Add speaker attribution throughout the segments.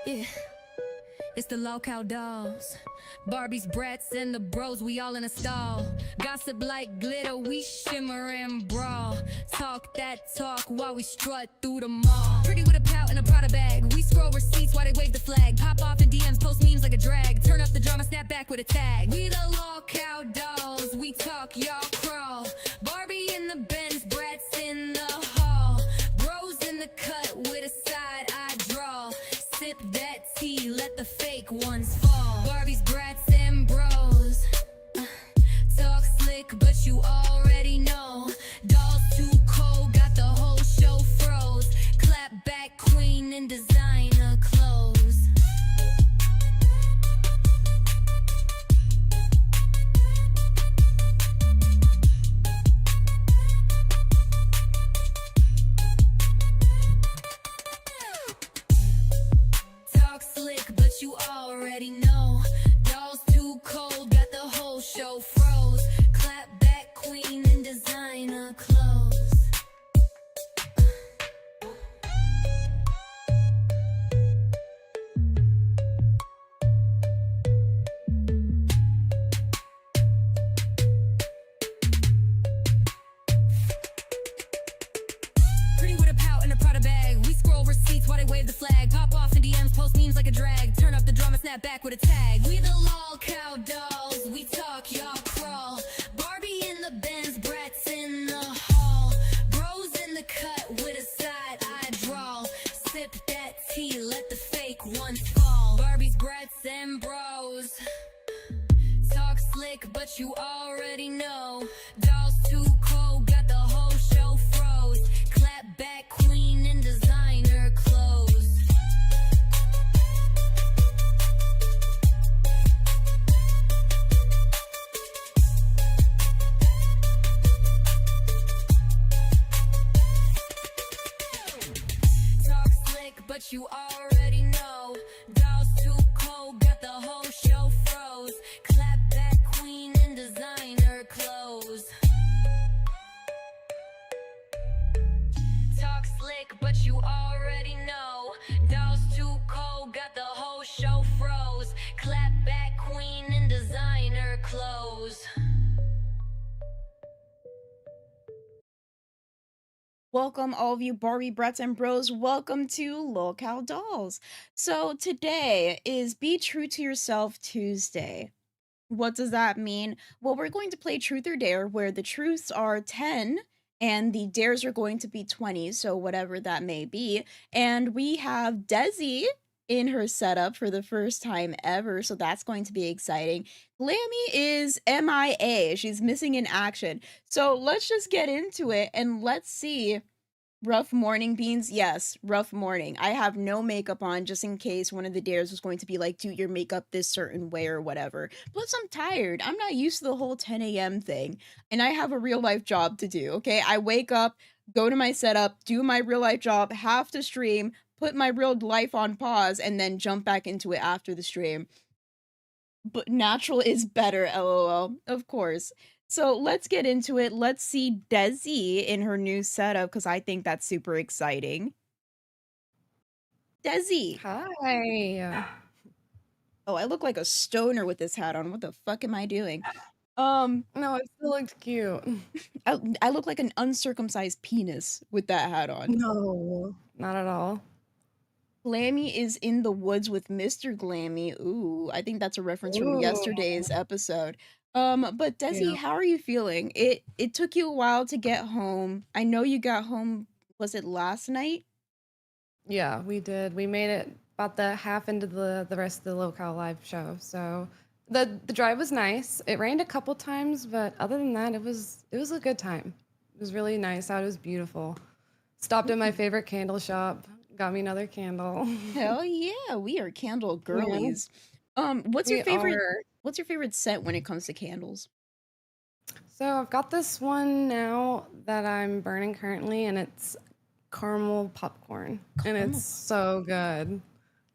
Speaker 1: Yeah, it's the local dolls. Barbie's brats and the bros, we all in a stall. Gossip like glitter, we shimmer and brawl. Talk that talk while we strut through the mall. Pretty with a pout and a Prada bag. We scroll receipts while they wave the flag. Pop off in DMs, post memes like a drag. Turn up the drama, snap back with a tag. We the local dolls, we talk, y'all crawl. Barbie in the Benz, brats in the hall. Bros in the cut with a side eye draw. Sip that tea, let the fake ones fall. Barbie's brats and bros. Talk slick, but you already know. Dolls too cold, got the whole show froze. Clap back queen in designer clothes. Talk slick, but you already know. Dolls too cold, got the whole show froze. Clap back queen in designer clothes. Pretty with a pout and a Prada bag. We scroll receipts while they wave the flag. Pop off in DMs, post memes like a drag. Turn up the drama, snap back with a tag. We the lol cow dolls. We talk, y'all crawl. Barbie in the Benz, brats in the hall. Bros in the cut with a side eye drawl. Sip that tea, let the fake ones fall. Barbie's brats and bros. Talk slick, but you already know. Dolls too cold, got the whole show froze. Clap back queen in designer clothes. Talk slick, but you already know. Dolls too cold, got the whole show froze. Clap back queen in designer clothes. Talk slick, but you already know. Dolls too cold, got the whole show froze. Clap back queen in designer clothes.
Speaker 2: Welcome, all of you Barbie brats and bros. Welcome to Lolcow Dolls. So today is Be True to Yourself Tuesday. What does that mean? Well, we're going to play Truth or Dare, where the truths are 10 and the dares are going to be 20, so whatever that may be. And we have Desi in her setup for the first time ever, so that's going to be exciting. Glammy is MIA. She's missing in action. So let's just get into it and let's see. Rough morning, Beans? Yes, rough morning. I have no makeup on just in case one of the dares was going to be like, do your makeup this certain way or whatever. Plus, I'm tired. I'm not used to the whole 10 a.m. thing. And I have a real life job to do, okay? I wake up, go to my setup, do my real life job, have to stream, put my real life on pause, and then jump back into it after the stream. But natural is better, lol. Of course. So let's get into it. Let's see Desi in her new setup because I think that's super exciting. Desi.
Speaker 3: Hi.
Speaker 2: Oh, I look like a stoner with this hat on. What the fuck am I doing?
Speaker 3: No, it still looks cute.
Speaker 2: I look like an uncircumcised penis with that hat on.
Speaker 3: No, not at all.
Speaker 2: Glammy is in the woods with Mr. Glammy. Ooh, I think that's a reference from yesterday's episode. But Desi,
Speaker 3: Yeah.
Speaker 2: how are you feeling? It took you a while to get home. I know you got home, was it last night?
Speaker 3: Yeah, we did. We made it about the half into the rest of the local live show. So the drive was nice. It rained a couple times, but other than that, it was a good time. It was really nice out. It was beautiful. Stopped at my favorite candle shop, got me another candle.
Speaker 2: Hell yeah, we are candle
Speaker 3: Yeah,
Speaker 2: girlies. What's
Speaker 3: we
Speaker 2: your favorite
Speaker 3: are.
Speaker 2: what's your favorite scent when it comes to candles?
Speaker 3: So I've got this one now that I'm burning currently, and it's caramel popcorn, and
Speaker 2: Caramel.
Speaker 3: it's so good.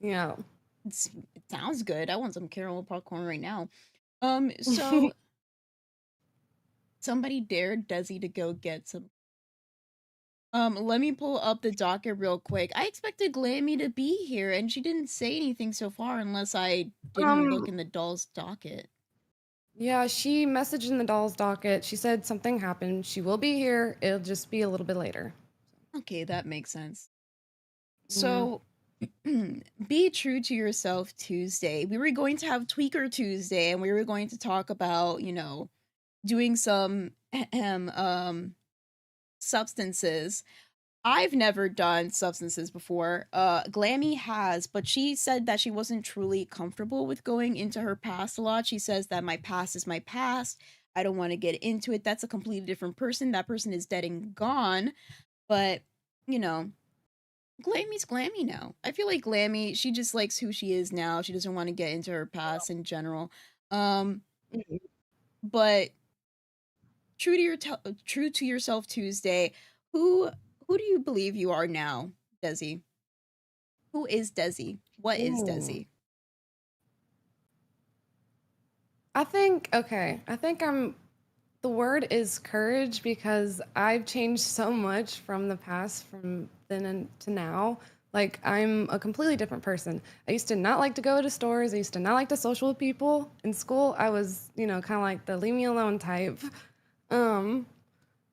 Speaker 3: Yeah.
Speaker 2: It sounds good. I want some caramel popcorn right now. So somebody dared Desi to go get some Let me pull up the docket real quick. I expected Glammy to be here, and she didn't say anything so far unless I didn't look
Speaker 3: Um,
Speaker 2: in the doll's docket.
Speaker 3: yeah, she messaged in the doll's docket. She said something happened. She will be here. It'll just be a little bit later.
Speaker 2: Okay, that makes sense.
Speaker 3: Mm.
Speaker 2: So, be true to yourself Tuesday. We were going to have Tweaker Tuesday, and we were going to talk about, doing some substances. I've never done substances before. Glammy has, but she said that she wasn't truly comfortable with going into her past a lot. She says that my past is my past. I don't want to get into it. That's a completely different person. That person is dead and gone. But, you know, Glammy's Glammy now. I feel like Glammy, she just likes who she is now. She doesn't want to get into her past in general. Um,
Speaker 3: Mhm.
Speaker 2: but true to yourself Tuesday. Who who do you believe you are now, Desi? Who is Desi? What is
Speaker 3: Ooh.
Speaker 2: Desi?
Speaker 3: I think the word is courage because I've changed so much from the past, from then to now. Like, I'm a completely different person. I used to not like to go to stores. I used to not like to social with people. In school, I was, kind of like the leave me alone type. Um,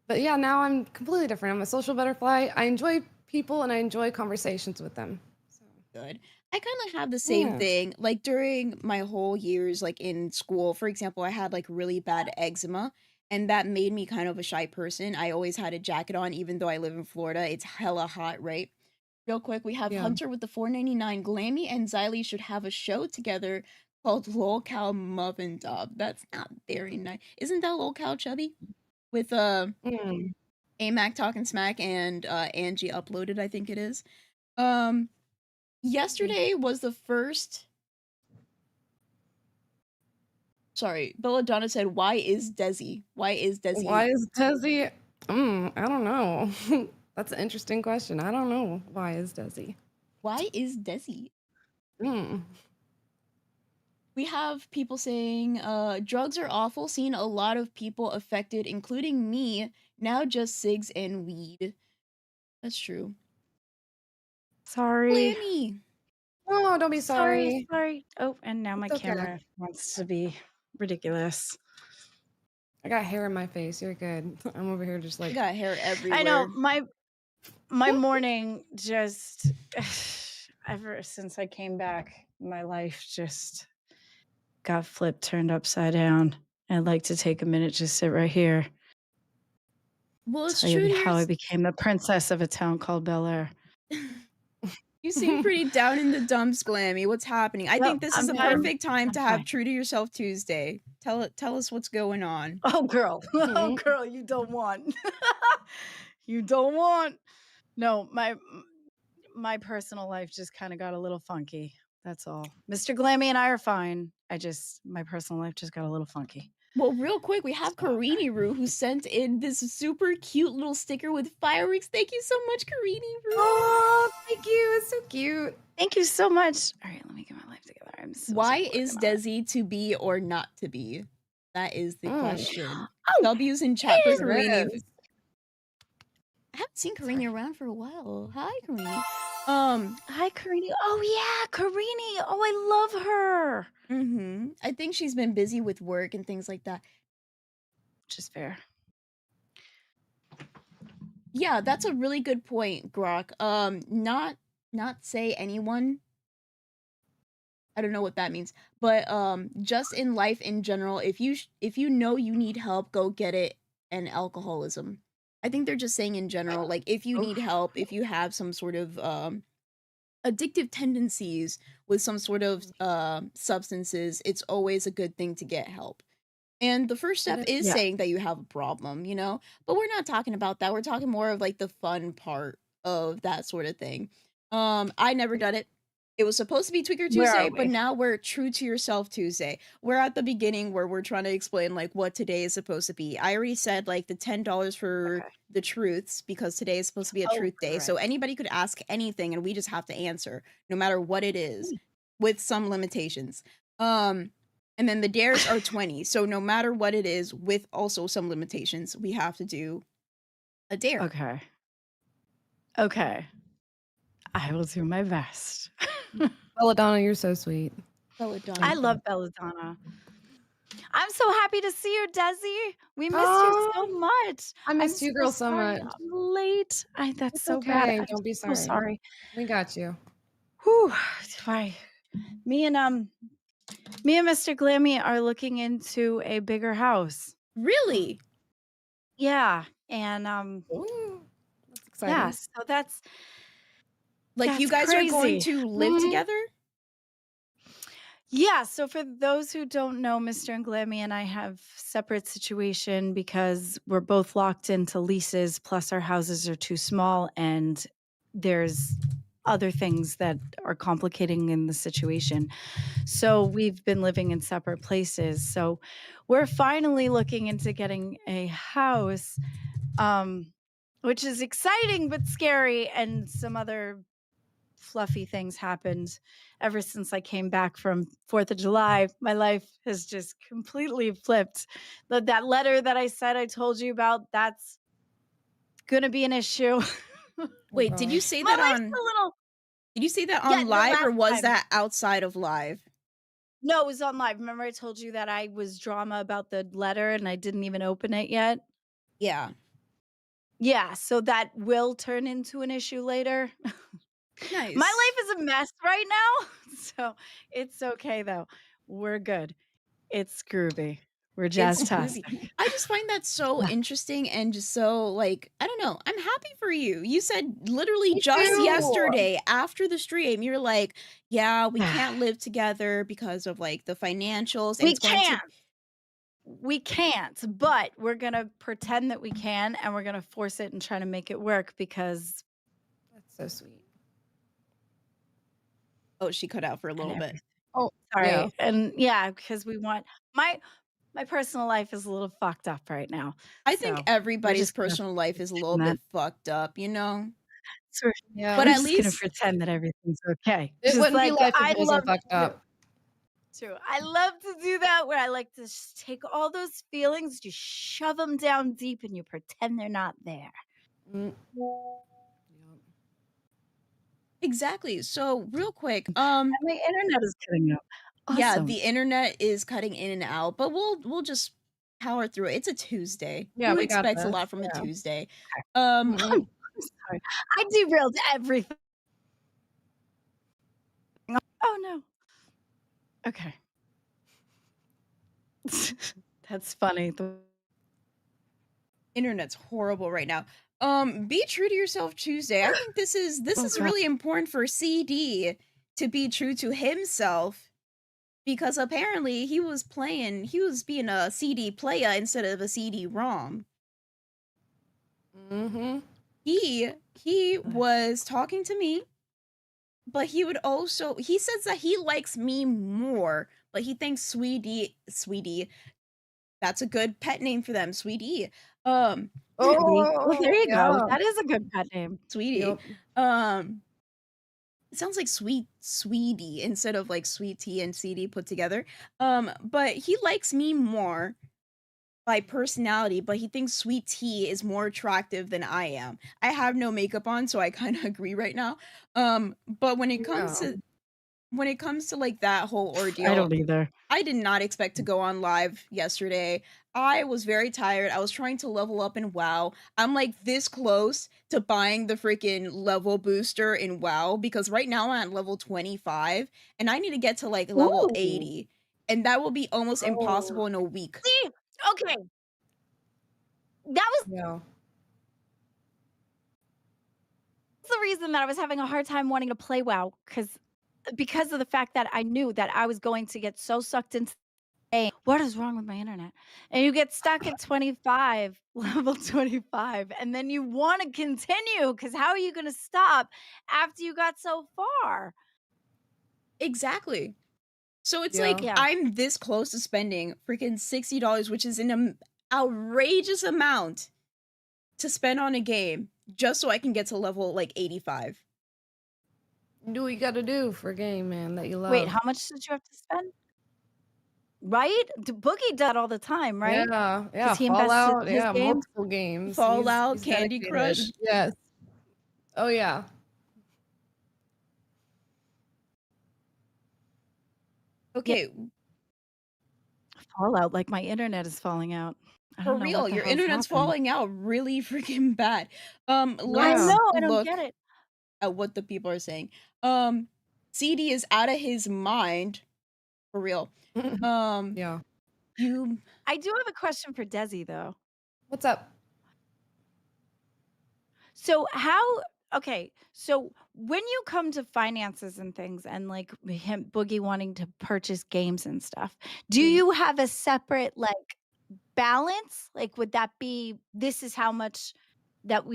Speaker 3: but yeah, now I'm completely different. I'm a social butterfly. I enjoy people and I enjoy conversations with them. So,
Speaker 2: Good. I kind of have the same
Speaker 3: yeah.
Speaker 2: thing. Like during my whole years, like in school, for example, I had like really bad eczema, and that made me kind of a shy person. I always had a jacket on, even though I live in Florida. It's hella hot, right? Real quick, we have
Speaker 3: Yeah.
Speaker 2: Hunter with the 4.99. Glammy and Xylee should have a show together called Lol Cow Muffin Dub. That's not very nice. Isn't that Lol Cow Chubby? With
Speaker 3: Mm.
Speaker 2: AMAC talking smack and Angie uploaded, I think it is. Um
Speaker 3: Maybe.
Speaker 2: Yesterday was the first. Sorry, Belladonna said, "Why is Desi? Why is
Speaker 3: Why
Speaker 2: Desi?
Speaker 3: is Desi? I don't know. That's an interesting question. I don't know. Why is Desi?
Speaker 2: Why is Desi?"
Speaker 3: Mm.
Speaker 2: We have people saying, drugs are awful, seen a lot of people affected, including me, now just cigs and weed. That's true.
Speaker 4: Sorry.
Speaker 2: Glammy!
Speaker 3: Oh, don't be
Speaker 4: Sorry,
Speaker 3: sorry.
Speaker 4: sorry. Oh, and now my
Speaker 3: It's okay.
Speaker 4: camera wants to be ridiculous.
Speaker 3: I got hair in my face. You're good. I'm over here just
Speaker 2: I
Speaker 3: like,
Speaker 2: got hair
Speaker 4: I know
Speaker 2: everywhere.
Speaker 4: my morning just ever since I came back, my life just got flipped, turned upside down. I'd like to take a minute, just sit right here,
Speaker 2: Well, it's
Speaker 4: tell
Speaker 2: true
Speaker 4: you
Speaker 2: to
Speaker 4: how I
Speaker 2: yours.
Speaker 4: became the princess of a town called Bel Air.
Speaker 2: You seem pretty down in the dumps, Glammy. What's happening? I
Speaker 4: No,
Speaker 2: think this is a
Speaker 4: I'm
Speaker 2: perfect time
Speaker 4: I'm
Speaker 2: to have
Speaker 4: fine.
Speaker 2: True to Yourself Tuesday. Tell us what's going on.
Speaker 4: Oh, girl. Oh,
Speaker 3: Mhm.
Speaker 4: girl, you don't want. You don't want. No, my personal life just kind of got a little funky. That's all. Mr. Glammy and I are fine. My personal life just got a little funky.
Speaker 2: Well, real quick, we have
Speaker 4: So,
Speaker 2: Karini Roo who sent in this super cute little sticker with fireworks. Thank you so much, Karini Roo.
Speaker 3: Oh, thank you. It's so cute.
Speaker 4: thank you so much. All right, let me get my life together. I'm so
Speaker 2: Why
Speaker 4: sorry
Speaker 2: is
Speaker 4: working on it.
Speaker 2: Desi to be or not to be? That is the
Speaker 3: Mm,
Speaker 2: question.
Speaker 4: Oh,
Speaker 2: W's in chat for
Speaker 4: it is.
Speaker 2: Karini.
Speaker 3: it is.
Speaker 2: I haven't seen Karini
Speaker 3: Sorry.
Speaker 2: around for a while. Hi, Karini.
Speaker 4: Hi, Karini. Oh yeah, Karini. Oh, I love her.
Speaker 2: I think she's been busy with work and things like that.
Speaker 4: Which is fair.
Speaker 2: Yeah, that's a really good point, Grok. Not say anyone. I don't know what that means, but just in life in general, if you know you need help, go get it. And alcoholism. I think they're just saying in general, like if you need
Speaker 4: Oof.
Speaker 2: help, if you have some sort of addictive tendencies with some sort of substances, it's always a good thing to get help. And the first
Speaker 3: It
Speaker 2: step
Speaker 3: is.
Speaker 2: is
Speaker 4: Yeah.
Speaker 2: saying that you have a problem, but we're not talking about that. We're talking more of like the fun part of that sort of thing. I never done it. It was supposed to be Tweaker
Speaker 4: Where
Speaker 2: Tuesday,
Speaker 4: are
Speaker 2: but
Speaker 4: we?
Speaker 2: now we're True to Yourself Tuesday. We're at the beginning where we're trying to explain like what today is supposed to be. I already said like the $10 for
Speaker 4: Okay.
Speaker 2: the truths because today is supposed to be a
Speaker 4: Oh,
Speaker 2: truth day. So
Speaker 4: correct.
Speaker 2: anybody could ask anything and we just have to answer no matter what it is with some limitations. Um and then the dares are 20. So no matter what it is, with also some limitations, we have to do a dare.
Speaker 4: Okay. Okay. I will do my best.
Speaker 3: Belladonna, you're so sweet.
Speaker 2: Belladonna.
Speaker 4: I love Belladonna. I'm so happy to see you, Desi. We missed you so much.
Speaker 3: I missed you, girl, so
Speaker 4: sorry
Speaker 3: much.
Speaker 4: I'm late. That's
Speaker 3: It's
Speaker 4: so bad.
Speaker 3: okay.
Speaker 4: I'm
Speaker 3: Don't be
Speaker 4: so
Speaker 3: sorry.
Speaker 4: sorry.
Speaker 3: We got you.
Speaker 4: Whew. Bye. Me and Mr. Glammy are looking into a bigger house.
Speaker 2: Really?
Speaker 4: Yeah. And
Speaker 3: Ooh, that's
Speaker 4: yeah,
Speaker 3: exciting.
Speaker 4: so that's
Speaker 2: Like you guys are going
Speaker 4: crazy.
Speaker 2: to live
Speaker 3: Mhm.
Speaker 2: together?
Speaker 4: Yeah, so for those who don't know, Mr. and Glammy and I have separate situation because we're both locked into leases, plus our houses are too small, and there's other things that are complicating in the situation. So we've been living in separate places. So we're finally looking into getting a house, which is exciting but scary, and some other fluffy things happened ever since I came back from 4th of July. My life has just completely flipped. That letter that I said I told you about, that's gonna be an issue.
Speaker 3: Oh,
Speaker 2: Wait, did you
Speaker 3: gosh.
Speaker 2: say
Speaker 4: My
Speaker 2: that
Speaker 4: life's
Speaker 2: on
Speaker 4: a little
Speaker 2: did you say that
Speaker 4: yeah,
Speaker 2: on
Speaker 4: the
Speaker 2: live or
Speaker 4: last
Speaker 2: was
Speaker 4: time.
Speaker 2: that outside of live?
Speaker 4: No, it was on live. Remember I told you that I was drama about the letter and I didn't even open it yet?
Speaker 2: Yeah.
Speaker 4: Yeah, so that will turn into an issue later.
Speaker 2: Nice.
Speaker 4: My life is a mess right now, so it's okay though. We're good. It's groovy. We're
Speaker 2: It's
Speaker 4: jazz-tastic.
Speaker 2: groovy. I just find that so interesting and just so like I don't know. I'm happy for you. You said literally
Speaker 3: Me
Speaker 2: just
Speaker 3: too.
Speaker 2: yesterday after the stream, you're like, yeah, we can't live together because of like the financials, and
Speaker 4: We
Speaker 2: it's going to.
Speaker 4: can't. We can't, but we're gonna pretend that we can, and we're gonna force it and try to make it work because
Speaker 3: That's so sweet.
Speaker 2: Oh, she cut out for a
Speaker 4: and
Speaker 2: little bit.
Speaker 4: everything.
Speaker 3: Oh,
Speaker 4: Sorry,
Speaker 3: yeah.
Speaker 4: and yeah, because we want my personal life is a little fucked up right now.
Speaker 2: I think
Speaker 4: So we're
Speaker 2: everybody's
Speaker 4: just gonna
Speaker 2: personal life is a little
Speaker 4: pretend that.
Speaker 2: bit fucked up, you know?
Speaker 4: So
Speaker 3: Yeah.
Speaker 2: But
Speaker 4: we're
Speaker 2: at
Speaker 4: just gonna
Speaker 2: least
Speaker 4: pretend that everything's okay.
Speaker 3: It
Speaker 4: Just
Speaker 3: wouldn't be
Speaker 4: like
Speaker 3: life if
Speaker 4: I
Speaker 3: it
Speaker 4: love
Speaker 3: wasn't fucked
Speaker 4: to do.
Speaker 3: up.
Speaker 4: True. I love to do that where I like to take all those feelings, just shove them down deep, and you pretend they're not there.
Speaker 3: Mm.
Speaker 2: exactly. So, real quick,
Speaker 4: And my internet is cutting out.
Speaker 2: yeah,
Speaker 4: Awesome.
Speaker 2: the internet is cutting in and out, but we'll just power through it. It's a Tuesday.
Speaker 3: Yeah,
Speaker 2: Who
Speaker 3: we got
Speaker 2: expects a
Speaker 3: this.
Speaker 2: lot from a
Speaker 3: Yeah.
Speaker 2: Tuesday?
Speaker 3: Mm-mm.
Speaker 4: I'm sorry. I derailed everything. Oh no. Okay. That's funny.
Speaker 2: Internet's horrible right now. Be true to yourself Tuesday. I think this is
Speaker 4: Oh, God.
Speaker 2: really important for CD to be true to himself because apparently he was being a CD player instead of a CD ROM.
Speaker 3: Mm-hmm.
Speaker 2: He was talking to me, but he says that he likes me more, but he thinks Sweetie, that's a good pet name for them, Sweetie.
Speaker 4: Well,
Speaker 3: Oh,
Speaker 4: there you
Speaker 3: yeah.
Speaker 4: go. That is a good pet name.
Speaker 2: Sweetie.
Speaker 3: Yep.
Speaker 2: It sounds like Sweetie instead of like sweet tea and CD put together. But he likes me more by personality, but he thinks sweet tea is more attractive than I am. I have no makeup on, so I kind of agree right now. But when it comes
Speaker 3: Yeah.
Speaker 2: to like that whole
Speaker 4: I
Speaker 2: ordeal,
Speaker 4: don't either.
Speaker 2: I did not expect to go on live yesterday. I was very tired. I was trying to level up in WoW. I'm like this close to buying the freaking level booster in WoW because right now I'm at level 25 and I need to get to like level
Speaker 4: Ooh.
Speaker 2: 80. And that will be almost
Speaker 3: Oh,
Speaker 2: impossible in a week.
Speaker 4: See? Okay. That was
Speaker 3: yeah.
Speaker 4: the reason that I was having a hard time wanting to play WoW because of the fact that I knew that I was going to get so sucked into what is wrong with my internet? And you get stuck at 25, level 25, and then you want to continue because how are you going to stop after you got so far?
Speaker 2: Exactly. So it's
Speaker 3: Yeah.
Speaker 2: like
Speaker 4: Yeah.
Speaker 2: I'm this close to spending freaking $60, which is an outrageous amount to spend on a game just so I can get to level like 85.
Speaker 3: Do what you gotta do for a game, man, that you love.
Speaker 4: Wait, how much did you have to spend? Right? Boogie does all the time, right?
Speaker 3: Yeah, yeah,
Speaker 4: Because he invests
Speaker 3: Fallout,
Speaker 4: his
Speaker 3: yeah,
Speaker 4: games.
Speaker 3: multiple games.
Speaker 2: Fallout,
Speaker 3: He's
Speaker 2: Candy
Speaker 3: dedicated.
Speaker 2: Crush.
Speaker 3: Yes. Oh yeah.
Speaker 2: Okay,
Speaker 4: Fallout, like my internet is falling out. I
Speaker 2: for
Speaker 4: don't know what
Speaker 2: real,
Speaker 4: the
Speaker 2: your
Speaker 4: hell's
Speaker 2: internet's
Speaker 4: happening.
Speaker 2: falling out really freaking bad.
Speaker 4: I
Speaker 3: Yeah.
Speaker 2: Let's
Speaker 4: know, I don't
Speaker 2: look
Speaker 4: get it.
Speaker 2: at what the people are saying. CD is out of his mind, for real. Um,
Speaker 3: Yeah.
Speaker 2: you
Speaker 4: I do have a question for Desi though.
Speaker 3: What's up?
Speaker 4: So okay, so when you come to finances and things and like him Boogie wanting to purchase games and stuff, do
Speaker 3: Mhm.
Speaker 4: you have a separate like balance? Like would that be this is how much that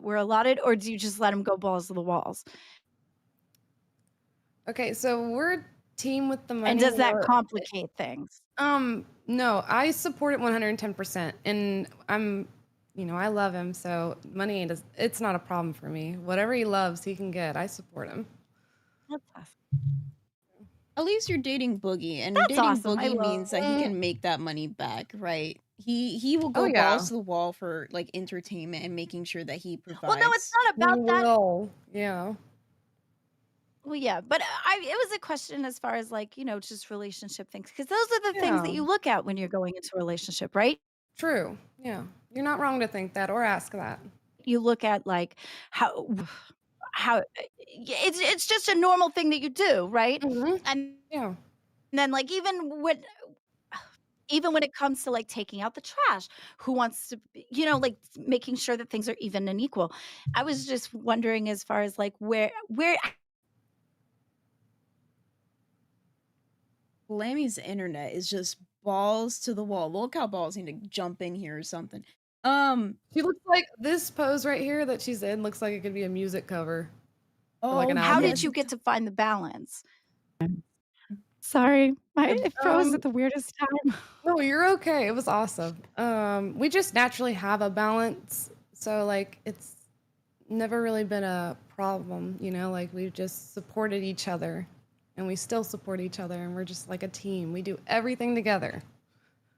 Speaker 4: we're allotted, or do you just let him go balls to the walls?
Speaker 3: Okay, so we're a team with the
Speaker 4: And
Speaker 3: money
Speaker 4: does that
Speaker 3: where
Speaker 4: complicate things?
Speaker 3: no, I support it 110% and I love him, so money it's not a problem for me. Whatever he loves, he can get. I support him.
Speaker 4: That's awesome.
Speaker 2: at least you're dating Boogie, and
Speaker 4: That's
Speaker 2: dating
Speaker 4: awesome. I
Speaker 2: Boogie
Speaker 4: love
Speaker 2: means that he can make that money back, right? He will
Speaker 3: Oh
Speaker 2: go
Speaker 3: yeah.
Speaker 2: balls to the wall for like entertainment and making sure that he
Speaker 4: Well, no, it's
Speaker 2: provides.
Speaker 4: not
Speaker 3: He
Speaker 4: about that.
Speaker 3: will. Yeah.
Speaker 4: Well, yeah, but it was a question as far as like, just relationship things, because those are the things that
Speaker 3: Yeah.
Speaker 4: you look at when you're going into a relationship, right?
Speaker 3: True. Yeah. You're not wrong to think that or ask that.
Speaker 4: You look at like how it's just a normal thing that you do, right?
Speaker 3: Mhm.
Speaker 4: And
Speaker 3: Yeah.
Speaker 4: then like even when it comes to like taking out the trash, who wants to like making sure that things are even and equal. I was just wondering as far as like where
Speaker 2: Lammy's internet is just balls to the wall. Look how balls need to jump in here or something. Um,
Speaker 3: She looks like this pose right here that she's in looks like it could be a music cover for like
Speaker 2: oh
Speaker 3: an
Speaker 4: how did
Speaker 2: yes,
Speaker 3: album.
Speaker 4: you
Speaker 2: it
Speaker 4: get to find the balance? Sorry, it froze
Speaker 3: Um
Speaker 4: at the weirdest time.
Speaker 3: no, you're okay. It was awesome. We just naturally have a balance, so like it's never really been a problem, like we've just supported each other and we still support each other and we're just like a team. We do everything together.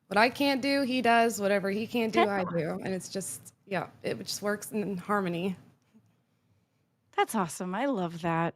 Speaker 3: What I can't do, he does. Whatever he can't do, I do. And it's just, yeah, it just works in harmony.
Speaker 4: That's awesome. I love that.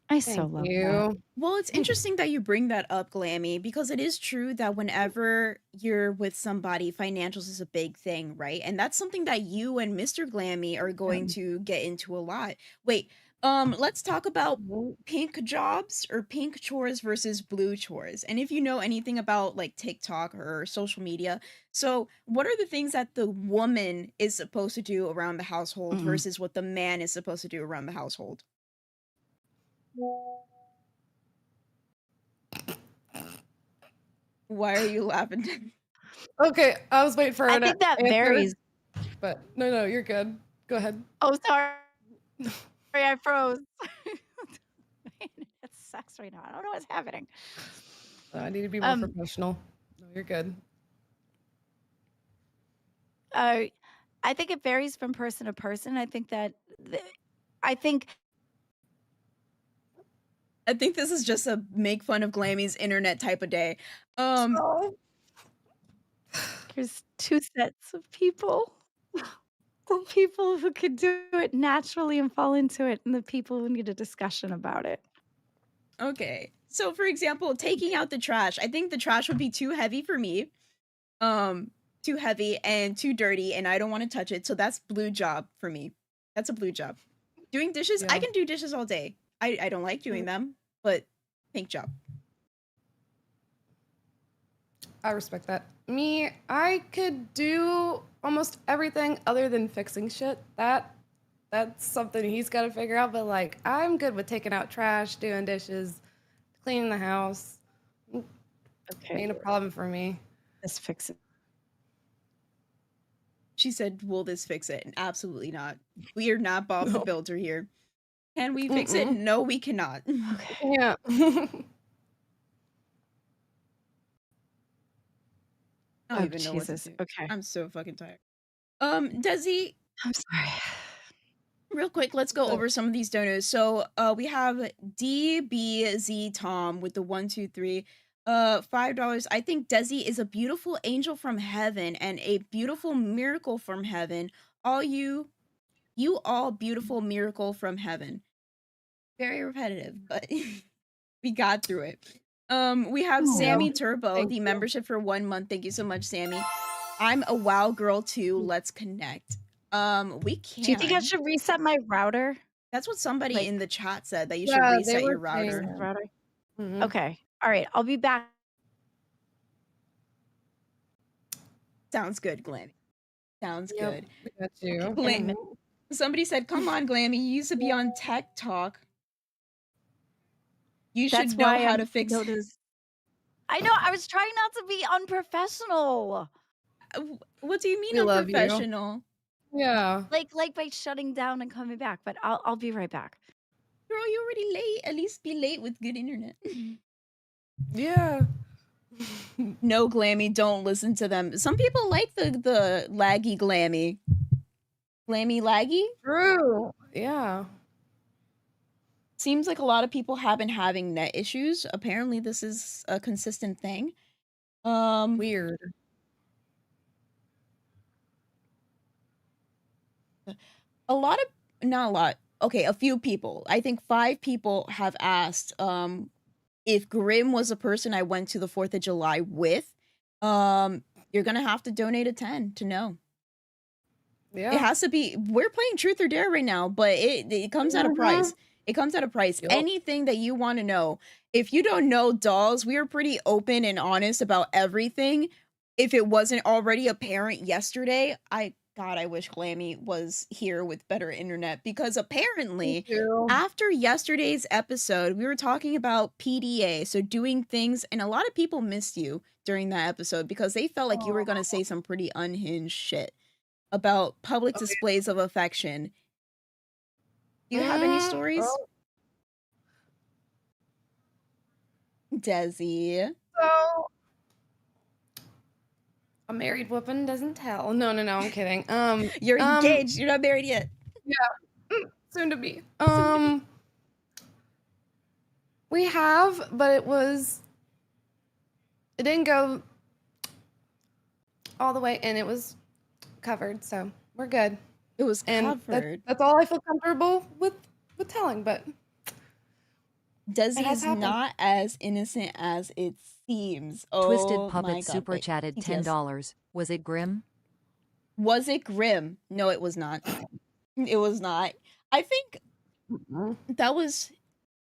Speaker 4: I so
Speaker 3: Thank
Speaker 4: love that.
Speaker 3: you.
Speaker 2: well, it's interesting that you bring that up, Glammy, because it is true that whenever you're with somebody, financials is a big thing, right? And that's something that you and Mr. Glammy are going to get into a lot. Wait, let's talk about
Speaker 3: Mhm.
Speaker 2: pink jobs or pink chores versus blue chores. And if you know anything about like TikTok or social media, so what are the things that the woman is supposed to do around the household
Speaker 4: Mm-mm.
Speaker 2: versus what the man is supposed to do around the household? Why are you laughing?
Speaker 3: Okay, I was waiting for
Speaker 4: I
Speaker 3: an
Speaker 4: think that
Speaker 3: answer,
Speaker 4: varies.
Speaker 3: but no, you're good. Go ahead.
Speaker 4: Oh, sorry. I froze. It sucks right now. I don't know what's happening.
Speaker 3: I need to be more
Speaker 4: Um,
Speaker 3: professional. No, you're good.
Speaker 4: uh, I think it varies from person to person. I think that I think
Speaker 2: I think this is just a make fun of Glammy's internet type of day. Um,
Speaker 3: Oh.
Speaker 4: there's two sets of people. The people who could do it naturally and fall into it, and the people who need a discussion about it.
Speaker 2: okay. So for example, taking out the trash. I think the trash would be too heavy for me. Too heavy and too dirty, and I don't want to touch it. So that's blue job for me. That's a blue job. Doing dishes, I
Speaker 3: Yeah.
Speaker 2: can do dishes all day. I don't like doing them, but pink job.
Speaker 3: I respect that. Me, I could do almost everything other than fixing shit. That's something he's got to figure out. But like, I'm good with taking out trash, doing dishes, cleaning the house.
Speaker 4: Okay,
Speaker 3: Ain't a problem for me.
Speaker 4: let's fix it.
Speaker 2: She said, "Will this fix it?" And absolutely not. We are not Bob the
Speaker 3: No.
Speaker 2: Builder here. Can we fix it?
Speaker 3: Mm-mm.
Speaker 2: No, we cannot.
Speaker 4: Okay.
Speaker 3: Yeah.
Speaker 2: I don't
Speaker 4: Oh
Speaker 2: even know what to
Speaker 4: Jesus.
Speaker 2: do.
Speaker 4: Okay.
Speaker 2: I'm so fucking tired. Desi,
Speaker 4: I'm sorry.
Speaker 2: real quick, let's go over some of these donors. So, we have DBZ Tom with the 123, $5. I think Desi is a beautiful angel from heaven and a beautiful miracle from heaven. All you You all beautiful miracle from heaven. Very repetitive, but we got through it. We have
Speaker 3: Oh,
Speaker 2: Sammy Turbo,
Speaker 3: thank
Speaker 2: the
Speaker 3: you.
Speaker 2: membership for 1 month. Thank you so much, Sammy. I'm a WoW girl too. Let's connect. We
Speaker 4: Do you think I
Speaker 2: can.
Speaker 4: should reset my router?
Speaker 2: That's what somebody
Speaker 4: Like,
Speaker 2: in the chat said, that you should
Speaker 3: Yeah, they
Speaker 2: reset your
Speaker 3: were saying
Speaker 2: router.
Speaker 3: that.
Speaker 4: router?
Speaker 3: Mhm.
Speaker 4: Okay. All right. I'll be back.
Speaker 2: Sounds good, Glammy. Sounds
Speaker 3: Yep,
Speaker 2: good.
Speaker 3: we got you.
Speaker 4: In a
Speaker 2: Glam-
Speaker 4: minute.
Speaker 2: Somebody said, come on, Glammy, you used to be on Tech Talk. You
Speaker 4: That's
Speaker 2: should know
Speaker 4: why
Speaker 2: how
Speaker 4: I'm
Speaker 2: to fix
Speaker 4: noticed. I know. I was trying not to be unprofessional.
Speaker 2: What do you mean
Speaker 3: We love you.
Speaker 2: unprofessional?
Speaker 3: Yeah.
Speaker 4: Like by shutting down and coming back. But I'll be right back.
Speaker 2: Girl, you're already late. At least be late with good internet.
Speaker 3: Yeah.
Speaker 2: No, Glammy, don't listen to them. Some people like the laggy Glammy. Glammy laggy?
Speaker 3: True. Yeah.
Speaker 2: Seems like a lot of people have been having net issues. Apparently this is a consistent thing.
Speaker 3: Weird.
Speaker 2: A lot of, not a lot. Okay, a few people. I think 5 people have asked if Grim was a person I went to the 4th of July with. You're going to have to donate a 10 to know.
Speaker 3: Yeah.
Speaker 2: It has to be, we're playing Truth or Dare right now, but it comes at a price. It comes at a price.
Speaker 3: Yup.
Speaker 2: Anything that you want to know. If you don't know dolls, we are pretty open and honest about everything. If it wasn't already apparent yesterday, God, I wish Glammy was here with better internet, because
Speaker 3: Me
Speaker 2: apparently
Speaker 3: too.
Speaker 2: after yesterday's episode, we were talking about PDA, so doing things, and a lot of people missed you during that episode because they felt like you were going to say some pretty unhinged shit about public
Speaker 3: Okay.
Speaker 2: displays of affection. Do you have any stories?
Speaker 3: Oh,
Speaker 2: Desi.
Speaker 3: so a married woman doesn't tell. No, I'm kidding.
Speaker 2: You're engaged. You're not married yet.
Speaker 3: Soon to be. We have, but it didn't go all the way, and it was covered, so we're good.
Speaker 2: It was
Speaker 3: And
Speaker 2: covered.
Speaker 3: that's all I feel comfortable with telling, but
Speaker 2: Desi
Speaker 3: has
Speaker 2: is
Speaker 3: happened.
Speaker 2: not as innocent as it seems.
Speaker 1: Twisted
Speaker 2: Oh my
Speaker 1: Puppet
Speaker 2: God,
Speaker 1: super
Speaker 2: wait,
Speaker 1: chatted
Speaker 2: TTS.
Speaker 1: $10. Was it grim?
Speaker 2: Was it grim? No, it was not. It was not. I think that was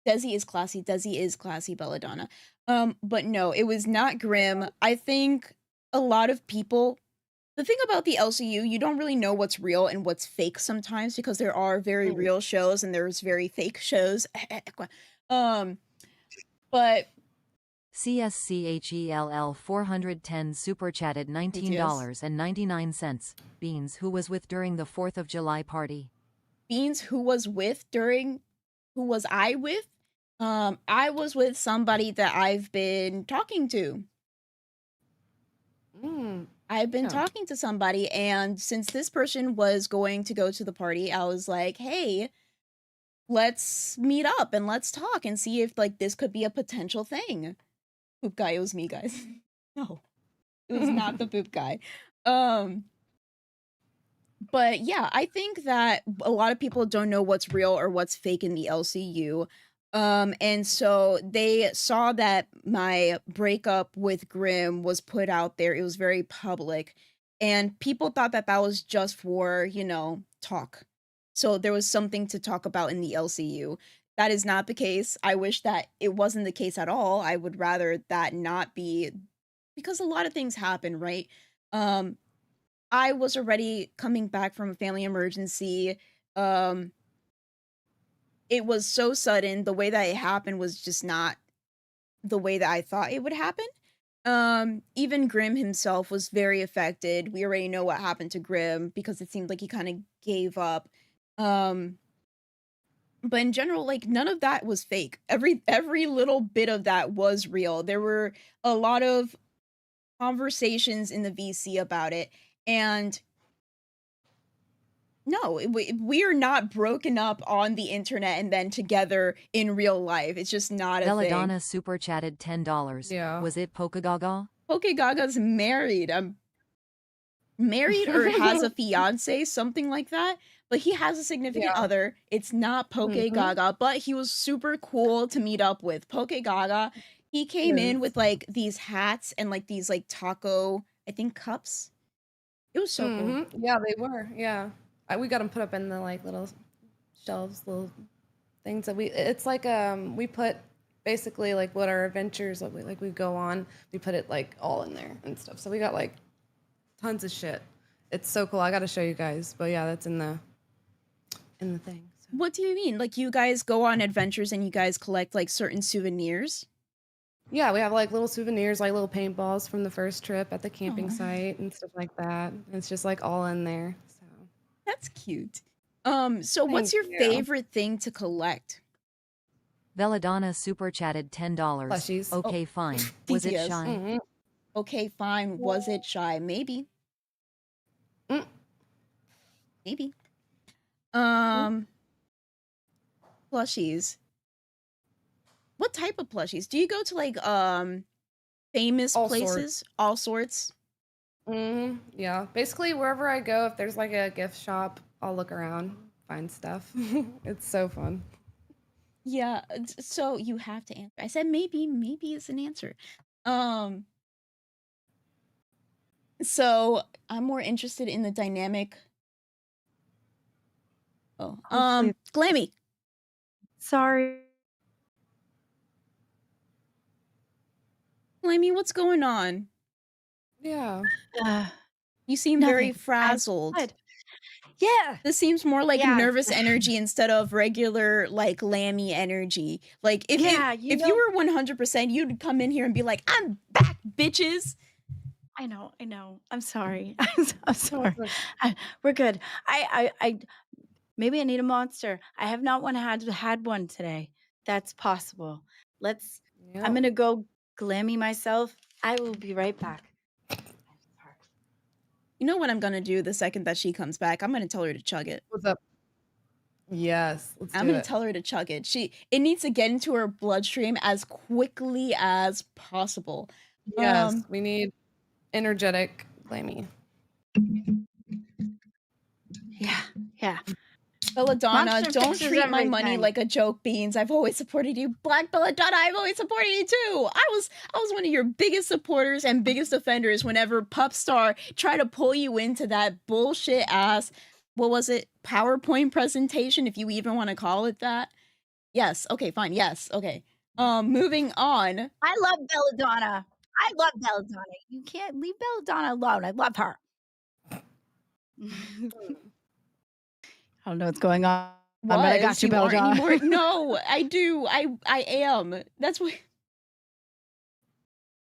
Speaker 2: Desi is classy. Desi is classy, Belladonna. But no, it was not grim. I think a lot of people, the thing about the LCU, you don't really know what's real and what's fake sometimes, because there are very real shows and there's very fake shows. But
Speaker 1: CSCHELL 410 super chatted $19.99. Beans, who was with during the 4th of July party?
Speaker 2: Beans, who was I with? I was with somebody that I've been talking to. I've been
Speaker 3: Yeah.
Speaker 2: talking to somebody, and since this person was going to go to the party, I was like, hey, let's meet up and let's talk and see if like this could be a potential thing. Poop guy, it was me, guys. No, it was not the poop guy. But yeah, I think that a lot of people don't know what's real or what's fake in the LCU. And so they saw that my breakup with Grim was put out there. It was very public, and people thought that that was just for, talk. So there was something to talk about in the LCU. That is not the case. I wish that it wasn't the case at all. I would rather that not be, because a lot of things happen, right? I was already coming back from a family emergency. It was so sudden. The way that it happened was just not the way that I thought it would happen. Even Grim himself was very affected. We already know what happened to Grim because it seemed like he kind of gave up. But in general, like, none of that was fake. Every little bit of that was real. There were a lot of conversations in the VC about it, and no, we are not broken up on the internet and then together in real life. It's just not a thing.
Speaker 1: Belladonna super chatted $10.
Speaker 3: Yeah.
Speaker 1: Was it Pokagaga?
Speaker 2: Gaga's married. Married or has a fiance, something like that. but he has a significant
Speaker 3: Yeah.
Speaker 2: other. It's not Poke
Speaker 3: Mhm.
Speaker 2: Gaga, but he was super cool to meet up with. Poke Gaga, he came in
Speaker 3: Yes.
Speaker 2: with like these hats and like these like taco, I think cups. It was so cool.
Speaker 3: Yeah, they were. Yeah. We got them put up in the like little shelves, little things that it's like we put basically like what our adventures that we go on. We put it like all in there and stuff. So we got like tons of shit. It's so cool. I got to show you guys. But yeah, that's in the thing. So.
Speaker 2: What do you mean? Like you guys go on adventures and you guys collect like certain souvenirs?
Speaker 3: Yeah, we have like little souvenirs, like little paintballs from the first trip at the camping
Speaker 2: Oh,
Speaker 3: site and stuff like that. It's just like all in there. So
Speaker 2: that's cute. So what's
Speaker 3: thank
Speaker 2: your
Speaker 3: you.
Speaker 2: favorite thing to collect?
Speaker 5: Belladonna super chatted $10.
Speaker 3: Plushies.
Speaker 2: Oh,
Speaker 5: Okay, fine. Was it
Speaker 2: TTS.
Speaker 5: shy?
Speaker 3: Mm-hmm.
Speaker 2: Okay, fine. Was it shy? Maybe.
Speaker 3: Mm.
Speaker 2: Maybe.
Speaker 3: Mm-hmm.
Speaker 2: Plushies. What type of plushies? Do you go to like famous
Speaker 3: All
Speaker 2: places?
Speaker 3: sorts.
Speaker 2: All sorts?
Speaker 3: Yeah. Basically, wherever I go, if there's like a gift shop, I'll look around, find stuff. It's so fun.
Speaker 2: Yeah, so you have to answer. I said maybe is an answer. Um, so I'm more interested in the dynamic. Oh,
Speaker 4: Hopefully,
Speaker 2: Glammy,
Speaker 4: sorry.
Speaker 2: Glammy, what's going on?
Speaker 3: Yeah.
Speaker 2: You seem very
Speaker 4: Nothing. I'm
Speaker 2: frazzled.
Speaker 4: good. Yeah.
Speaker 2: This seems more like
Speaker 4: Yeah.
Speaker 2: nervous energy instead of regular like Lammy energy. Like if
Speaker 4: Yeah,
Speaker 2: you
Speaker 4: you
Speaker 2: if
Speaker 4: know.
Speaker 2: you were 100%, you'd come in here and be like, "I'm back, bitches."
Speaker 4: I know. I'm sorry. I'm sorry.
Speaker 3: Look,
Speaker 4: We're good. I maybe I need a monster. I have not had one today. That's possible. I'm
Speaker 3: yeah.
Speaker 4: gonna go glammy myself. I will be right back.
Speaker 2: You know what I'm gonna do the second that she comes back? I'm gonna tell her to chug it.
Speaker 3: What's up? Yes, let's
Speaker 2: I'm
Speaker 3: do
Speaker 2: gonna
Speaker 3: it.
Speaker 2: tell her to chug it. It needs to get into her bloodstream as quickly as possible.
Speaker 3: Yes, we need energetic Glammy.
Speaker 4: Yeah.
Speaker 2: Belladonna,
Speaker 4: Monster
Speaker 2: don't
Speaker 4: fixes
Speaker 2: treat my money
Speaker 4: everything.
Speaker 2: like a joke, Beans. I've always supported you. Black Belladonna, I've always supported you too. I was one of your biggest supporters and biggest offenders whenever Pupstar tried to pull you into that bullshit ass, what was it, PowerPoint presentation, if you even want to call it that. Yes, okay, fine. Yes, okay. Moving on.
Speaker 4: I love Belladonna. I love Belladonna. You can't leave Belladonna alone. I love her. I don't know what's going on, but I got you,
Speaker 2: aren't
Speaker 4: Belladonna.
Speaker 2: anymore? No, I do. I am. That's what.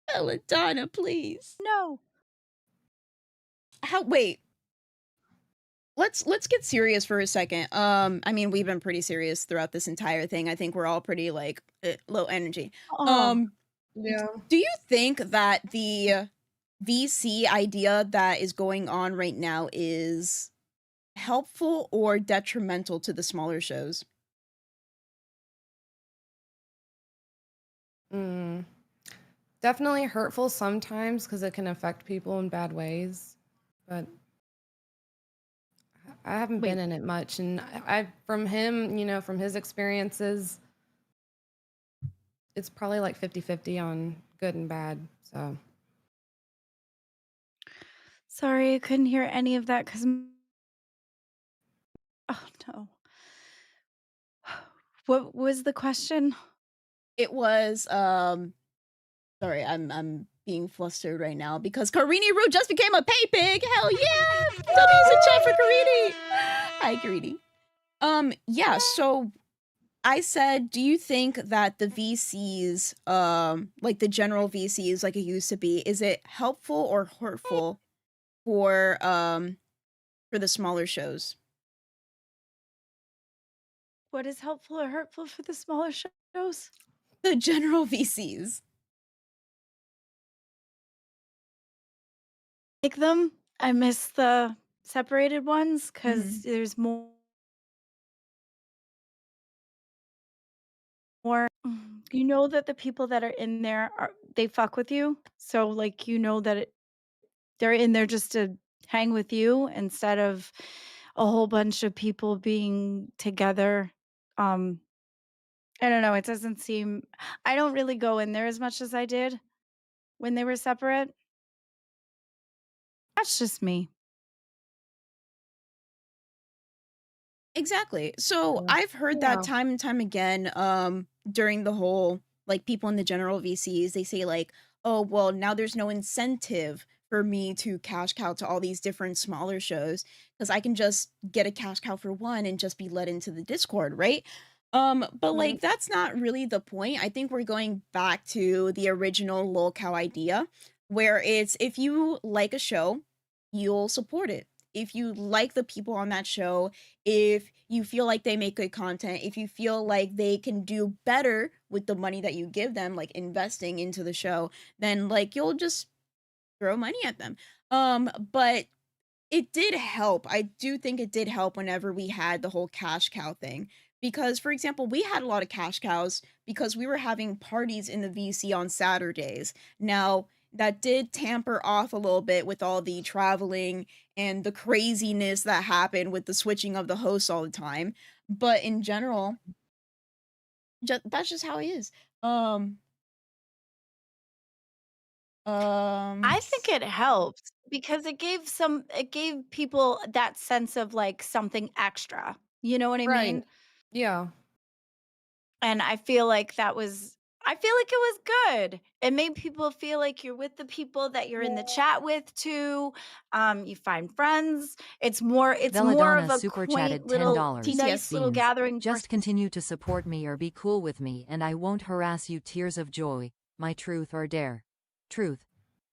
Speaker 2: Belladonna, please.
Speaker 4: No.
Speaker 2: Wait. Let's get serious for a second. I mean, we've been pretty serious throughout this entire thing. I think we're all pretty like low energy.
Speaker 4: Oh,
Speaker 3: Yeah.
Speaker 2: Do you think that the VC idea that is going on right now is helpful or detrimental to the smaller shows?
Speaker 3: Definitely hurtful sometimes because it can affect people in bad ways. But I haven't
Speaker 2: Wait.
Speaker 3: been in it much. And from him, from his experiences, it's probably like 50-50 on good and bad. So
Speaker 4: sorry, I couldn't hear any of that because. Oh no. What was the question?
Speaker 2: It was sorry, I'm being flustered right now because Karini Roo just became a pay pig. Hell yeah! W's in chat for Karini. Hi, Karini. Yeah, so I said, do you think that the VCs, like the general VCs like it used to be, is it helpful or hurtful for the smaller shows?
Speaker 4: What is helpful or hurtful for the smaller shows?
Speaker 2: The general VCs.
Speaker 4: Like them. I miss the separated ones because there's more. You know that the people that are in there they fuck with you, so like that they're in there just to hang with you instead of a whole bunch of people being together. Um, I don't know, it doesn't seem I don't really go in there as much as I did when they were separate. That's just me.
Speaker 2: Exactly. So
Speaker 3: Yeah.
Speaker 2: I've heard that
Speaker 3: Yeah.
Speaker 2: time and time again, during the whole like people in the general VCs, they say like, oh well, now there's no incentive for me to cash cow to all these different smaller shows because I can just get a cash cow for one and just be let into the Discord, right? But
Speaker 3: Right.
Speaker 2: like that's not really the point. I think we're going back to the original lol cow idea, where it's if you like a show, you'll support it. If you like the people on that show, if you feel like they make good content, if you feel like they can do better with the money that you give them, like investing into the show, then like you'll just throw money at them. But it did help. I do think it did help whenever we had the whole cash cow thing. Because, for example, we had a lot of cash cows because we were having parties in the VC on Saturdays. Now, that did tamper off a little bit with all the traveling and the craziness that happened with the switching of the hosts all the time. But in general, that's just how it is. Um, um,
Speaker 4: I think it helped because it gave people that sense of, like, something extra, you know what I
Speaker 3: Right.
Speaker 4: mean?
Speaker 3: Yeah.
Speaker 4: And I feel like it was good. It made people feel like you're with the people that you're in the chat with too. You find friends. It's more of
Speaker 5: Belladonna
Speaker 4: a
Speaker 5: super
Speaker 4: quaint
Speaker 5: chatted $10.
Speaker 4: little
Speaker 2: TTS.
Speaker 4: nice little
Speaker 5: Beans.
Speaker 4: gathering for
Speaker 5: Just continue to support me or be cool with me and I won't harass you. Tears of joy. My truth or dare. Truth.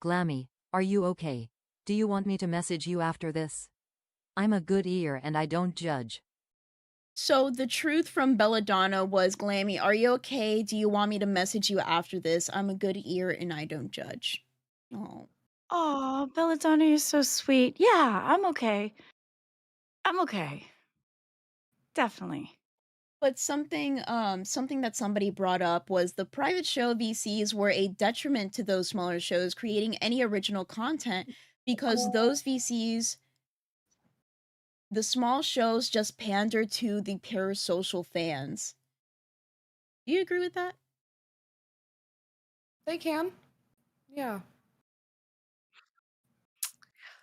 Speaker 5: Glammy, are you okay? Do you want me to message you after this? I'm a good ear and I don't judge.
Speaker 2: So the truth from Belladonna was, Glammy, are you okay? Do you want me to message you after this? I'm a good ear and I don't judge. Oh.
Speaker 4: Oh, Belladonna, you're so sweet. Yeah, I'm okay. I'm okay. Definitely.
Speaker 2: But something that somebody brought up was the private show VCs were a detriment to those smaller shows creating any original content because those VCs, the small shows just pander to the parasocial fans. Do you agree with that?
Speaker 3: They can. Yeah.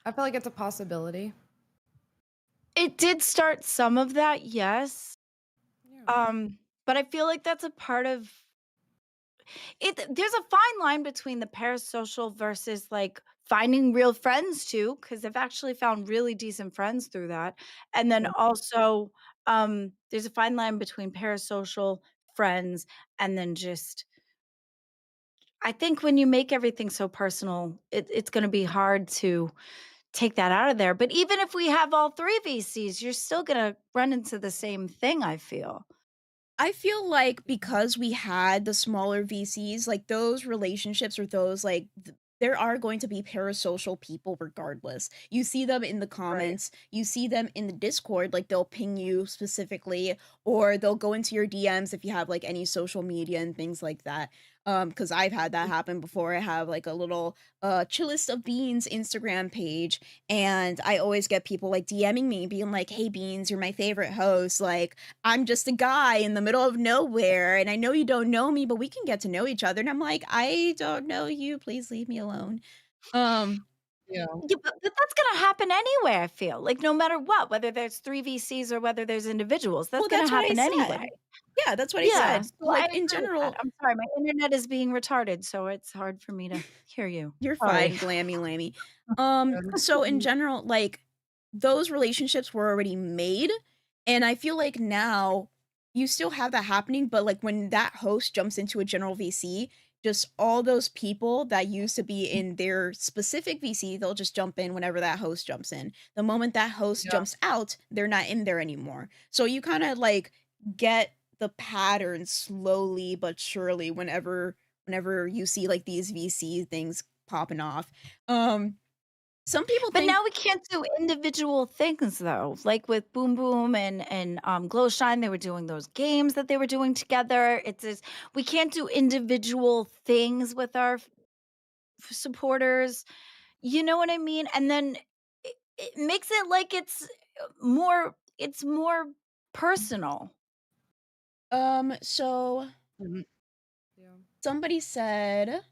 Speaker 3: I feel like it's a possibility.
Speaker 4: It did start some of that, yes.
Speaker 3: Yeah.
Speaker 4: But I feel like that's a part of it. There's a fine line between the parasocial versus like finding real friends too, because I've actually found really decent friends through that. And then also, there's a fine line between parasocial friends and then just I think when you make everything so personal, it's going to be hard to take that out of there. But even if we have all three VCs, you're still going to run into the same thing, I feel.
Speaker 2: I feel like because we had the smaller VCs, like those relationships or those there are going to be parasocial people regardless. You see them in the
Speaker 4: Right.
Speaker 2: comments, you see them in the Discord, like they'll ping you specifically, or they'll go into your DMs if you have like any social media and things like that. Because I've had that happen before. I have like a little chillest of beans Instagram page, and I always get people like DMing me, being like, "Hey Beans, you're my favorite host. Like, I'm just a guy in the middle of nowhere, and I know you don't know me, but we can get to know each other." And I'm like, "I don't know you. Please leave me alone." Um,
Speaker 3: Yeah.
Speaker 4: Yeah, but that's gonna happen anyway, I feel. Like, no matter what, whether there's 3 VCs or whether there's individuals, that's
Speaker 2: well,
Speaker 4: gonna
Speaker 2: that's what I
Speaker 4: happen anyway.
Speaker 2: said. Yeah, that's what I
Speaker 4: Yeah,
Speaker 2: said.
Speaker 4: so I
Speaker 2: Like in
Speaker 4: agree with that.
Speaker 2: general,
Speaker 4: I'm sorry, my internet is being retarded, so it's hard for me to hear you.
Speaker 2: you're
Speaker 4: Sorry.
Speaker 2: fine, Glammy Lammy.
Speaker 3: Yeah, that's
Speaker 2: So in
Speaker 3: good.
Speaker 2: general, like those relationships were already made, and I feel like now you still have that happening, but like when that host jumps into a general VC, just all those people that used to be in their specific VC, they'll just jump in whenever that host jumps in. The moment that host
Speaker 3: Yeah.
Speaker 2: jumps out, they're not in there anymore. So you kind of like get the pattern slowly but surely whenever you see like these VC things popping off. Um some people
Speaker 4: But
Speaker 2: think
Speaker 4: now we can't do individual things though. Like with Boom Boom and Glow Shine, they were doing those games that they were doing together. It's just we can't do individual things with our supporters. You know what I mean? And then it makes it like it's it's more personal.
Speaker 2: So
Speaker 3: Mhm. Yeah.
Speaker 2: somebody said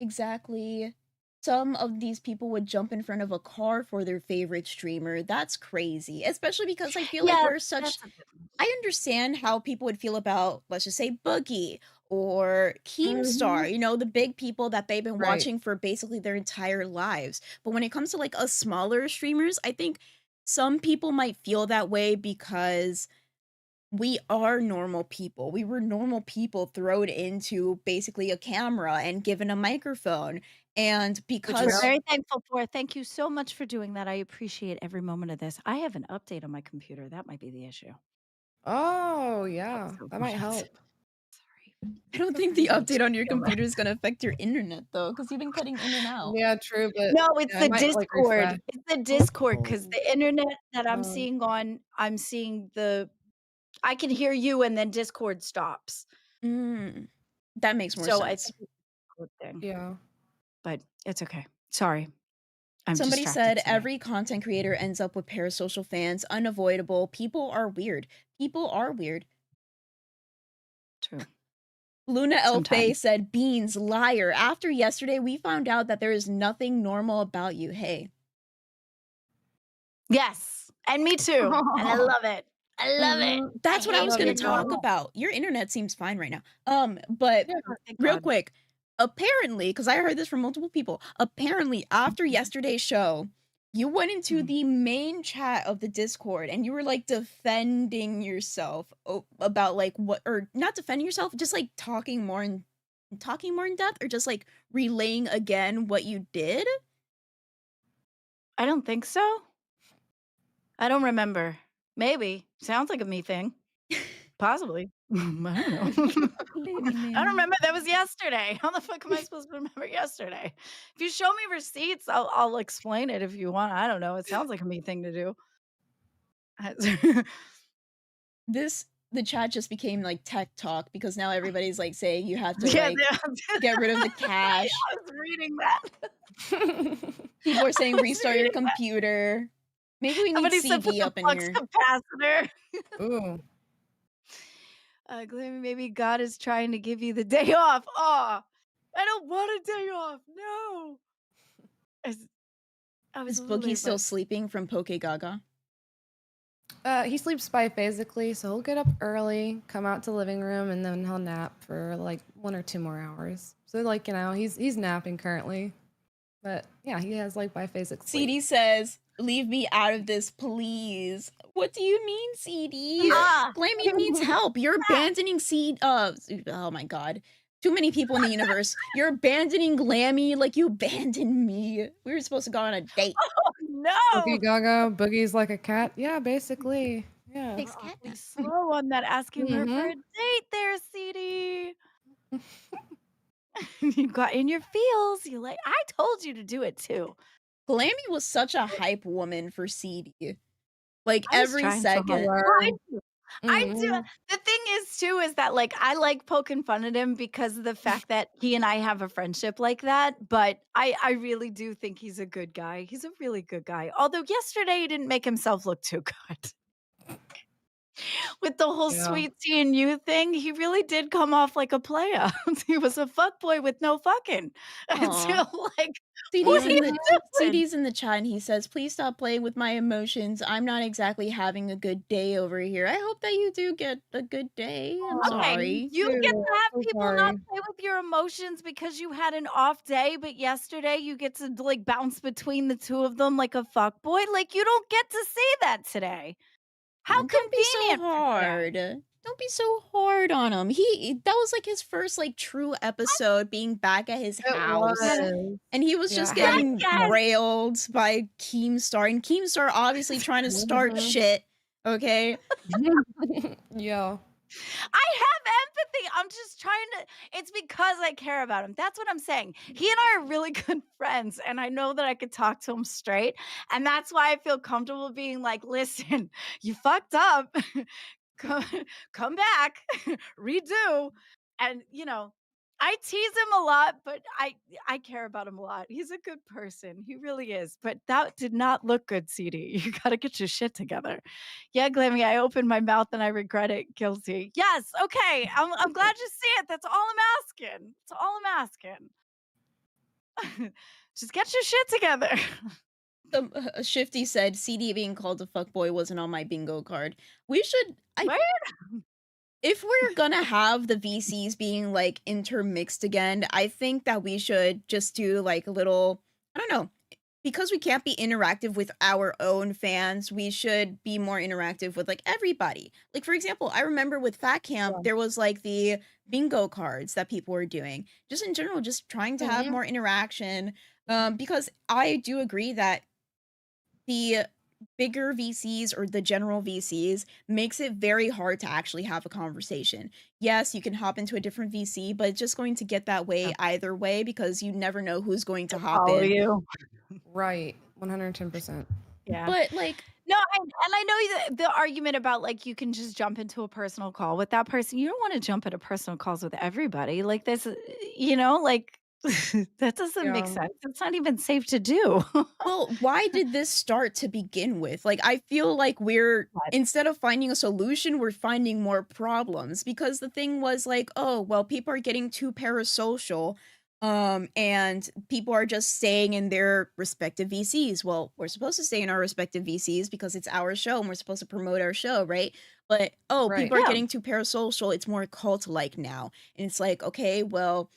Speaker 2: exactly some of these people would jump in front of a car for their favorite streamer. That's crazy, especially because I feel like
Speaker 4: Yeah,
Speaker 2: we're such.
Speaker 4: that's a bit much.
Speaker 2: I understand how people would feel about, let's just say, Boogie or
Speaker 3: Mhm.
Speaker 2: Keemstar, the big people that they've been
Speaker 3: Right.
Speaker 2: watching for basically their entire lives. But when it comes to like us smaller streamers, I think some people might feel that way because we are normal people. We were normal people thrown into basically a camera and given a microphone. And
Speaker 4: Which we're
Speaker 2: because
Speaker 3: Yeah.
Speaker 4: very thankful for. Thank you so much for doing that. I appreciate every moment of this. I have an update on my computer. That might be the issue.
Speaker 3: Oh,
Speaker 4: Oh,
Speaker 3: yeah.
Speaker 4: so
Speaker 3: That might
Speaker 4: yes.
Speaker 3: help.
Speaker 4: Sorry.
Speaker 2: I don't think the update on your computer is going to affect your internet though, because you've been cutting in and out.
Speaker 3: Yeah, true, but
Speaker 4: No, it's
Speaker 3: yeah, I
Speaker 4: the
Speaker 3: might, like,
Speaker 4: Discord.
Speaker 3: refresh.
Speaker 4: It's the Discord because
Speaker 2: Oh.
Speaker 4: the internet that
Speaker 3: Um,
Speaker 4: I'm seeing I can hear you and then Discord stops.
Speaker 2: Mm, that makes more
Speaker 4: So I
Speaker 2: sense.
Speaker 4: think it's a good thing,
Speaker 3: yeah.
Speaker 4: but it's okay. Sorry. I'm
Speaker 2: Somebody
Speaker 4: distracted
Speaker 2: said
Speaker 4: today.
Speaker 2: every content creator ends up with parasocial fans. Unavoidable. People are weird. People are weird.
Speaker 4: True.
Speaker 2: Luna El Faye
Speaker 4: Sometimes.
Speaker 2: said, Beans, liar. After yesterday, we found out that there is nothing normal about you. Hey.
Speaker 4: Yes. And me too. And I love it. I love it. I
Speaker 2: That's what I
Speaker 4: hate
Speaker 2: was
Speaker 3: Love
Speaker 2: gonna
Speaker 3: you,
Speaker 4: being
Speaker 2: talk
Speaker 3: girl.
Speaker 4: normal.
Speaker 2: about. Your internet seems fine right now. But
Speaker 3: Yeah.
Speaker 4: Oh, thank
Speaker 2: real
Speaker 4: God.
Speaker 2: quick, apparently, because I heard this from multiple people, apparently after yesterday's show, you went into
Speaker 4: Mhm.
Speaker 2: the main chat of the Discord and you were like defending yourself about like what, or not defending yourself, just like talking more in depth, or just like relaying again what you did.
Speaker 4: I don't think so. I don't remember. Maybe. Sounds like a me thing. Possibly. I don't know.
Speaker 2: Maybe,
Speaker 4: I don't
Speaker 2: maybe.
Speaker 4: remember. That was yesterday. How the fuck am I supposed to remember yesterday? If you show me receipts, I'll explain it if you want. I don't know. It sounds like a me thing to do.
Speaker 2: The chat just became like tech talk because now everybody's like saying you have to
Speaker 4: Yeah,
Speaker 2: like get rid of the
Speaker 4: I
Speaker 2: cache.
Speaker 4: was reading that.
Speaker 2: People are
Speaker 4: I
Speaker 2: saying
Speaker 4: was
Speaker 2: restart your
Speaker 4: reading that.
Speaker 2: computer. Maybe we need
Speaker 4: Somebody said put
Speaker 2: CD
Speaker 4: the
Speaker 2: up in
Speaker 4: flux
Speaker 2: here.
Speaker 4: capacitor.
Speaker 3: Ooh.
Speaker 4: Glammy, maybe God is trying to give you the day off. Oh, I don't want a day off. No. As- I was
Speaker 2: Is
Speaker 4: a little
Speaker 2: Boogie
Speaker 4: late,
Speaker 2: still
Speaker 4: but
Speaker 2: sleeping from Poke Gaga?
Speaker 3: He sleeps biphasically, so he'll get up early, come out to the living room, and then he'll nap for like 1 or 2 more hours. So like, he's napping currently. But yeah, he has like biphasic sleep.
Speaker 2: CD says, leave me out of this, please. What do you mean, CD?
Speaker 4: ah,
Speaker 2: Glammy needs help. You're abandoning CD. Oh my god. Too many people in the universe. You're abandoning Glammy like you abandoned me. We were supposed to go on a date.
Speaker 3: Boogie
Speaker 4: no.
Speaker 3: Gaga, Boogie's like a cat. Yeah, basically. Yeah.
Speaker 2: Takes
Speaker 4: We're awfully
Speaker 2: catnap.
Speaker 4: slow on that asking her for
Speaker 3: Mhm.
Speaker 4: a date there, CD. You got in your feels. You like, I told you to do it too.
Speaker 2: Glammy was such a hype woman for CD. Like
Speaker 4: I was
Speaker 2: every
Speaker 4: trying so hard.
Speaker 2: second.
Speaker 4: Well, I do. I do.
Speaker 3: Mhm.
Speaker 4: The thing is, too, is that like I like poking fun at him because of the fact that he and I have a friendship like that. But I really do think he's a good guy. He's a really good guy. Although yesterday he didn't make himself look too good. With the whole
Speaker 3: Yeah.
Speaker 4: sweet tea and you thing, he really did come off like a playa. He was a fuck boy with no fucking.
Speaker 2: Aw.
Speaker 4: Until like, what
Speaker 2: CD's
Speaker 4: are
Speaker 2: in
Speaker 4: you
Speaker 2: the
Speaker 4: doing?
Speaker 2: CD's in the chat and he says, "Please stop playing with my emotions. I'm not exactly having a good day over here. I hope that you do get a good day. I'm
Speaker 4: Okay,
Speaker 3: Aw, me
Speaker 2: sorry."
Speaker 4: you get
Speaker 3: too.
Speaker 4: to have
Speaker 3: So
Speaker 4: people not
Speaker 3: sorry.
Speaker 4: play with your emotions because you had an off day, but yesterday you get to like bounce between the two of them like a fuck boy. Like you don't get to say that today. How
Speaker 2: Don't be so
Speaker 4: convenient for today.
Speaker 2: hard. Don't be so hard on him. That was like his first like true episode being back at his
Speaker 3: It
Speaker 2: house.
Speaker 3: was.
Speaker 2: And he was
Speaker 3: Yeah,
Speaker 2: just
Speaker 3: it had me
Speaker 2: getting
Speaker 4: Yes.
Speaker 2: railed by Keemstar. And Keemstar obviously trying to start
Speaker 3: Mhm.
Speaker 2: shit. Okay.
Speaker 3: Yeah.
Speaker 4: I have empathy. I'm just trying to, it's because I care about him. That's what I'm saying. He and I are really good friends, and I know that I could talk to him straight. And that's why I feel comfortable being like, listen, you fucked up. come, come back, redo. And, I tease him a lot, but I care about him a lot. He's a good person. He really is. But that did not look good, CD. You gotta get your shit together. Yeah, Glammy, I opened my mouth and I regret it. Guilty. Yes, okay. I'm glad you see it. That's all I'm asking. That's all I'm asking. Just get your shit together.
Speaker 2: Shifty said CD being called a fuckboy wasn't on my bingo card. We should.
Speaker 4: Right?
Speaker 2: If we're gonna have the VCs being like intermixed again, I think that we should just do like a little, I don't know, because we can't be interactive with our own fans, we should be more interactive with like everybody. Like, for example, I remember with Fat Camp,
Speaker 3: Yeah.
Speaker 2: there was like the bingo cards that people were doing. Just in general, just trying to have
Speaker 4: Mhm.
Speaker 2: more interaction. Because I do agree that the bigger VCs or the general VCs makes it very hard to actually have a conversation. Yes, you can hop into a different VC, but it's just going to get that way
Speaker 4: Yeah.
Speaker 2: either way because you never know who's going to hop
Speaker 4: Follow
Speaker 2: in.
Speaker 4: you.
Speaker 3: Right. 110%.
Speaker 4: Yeah.
Speaker 2: But like,
Speaker 4: No, and I know the argument about like you can just jump into a personal call with that person. You don't want to jump into personal calls with everybody. Like this, like that doesn't make
Speaker 3: Yeah.
Speaker 4: sense. It's not even safe to do.
Speaker 2: well, why did this start to begin with? Like, I feel like we're,
Speaker 4: But
Speaker 2: instead of finding a solution, we're finding more problems because the thing was like, oh, well, people are getting too parasocial. And people are just staying in their respective VCs. Well, we're supposed to stay in our respective VCs because it's our show and we're supposed to promote our show, right? But oh,
Speaker 3: Right.
Speaker 2: people are
Speaker 4: yeah,
Speaker 2: getting too parasocial. It's more cult-like now. And it's like, okay, well,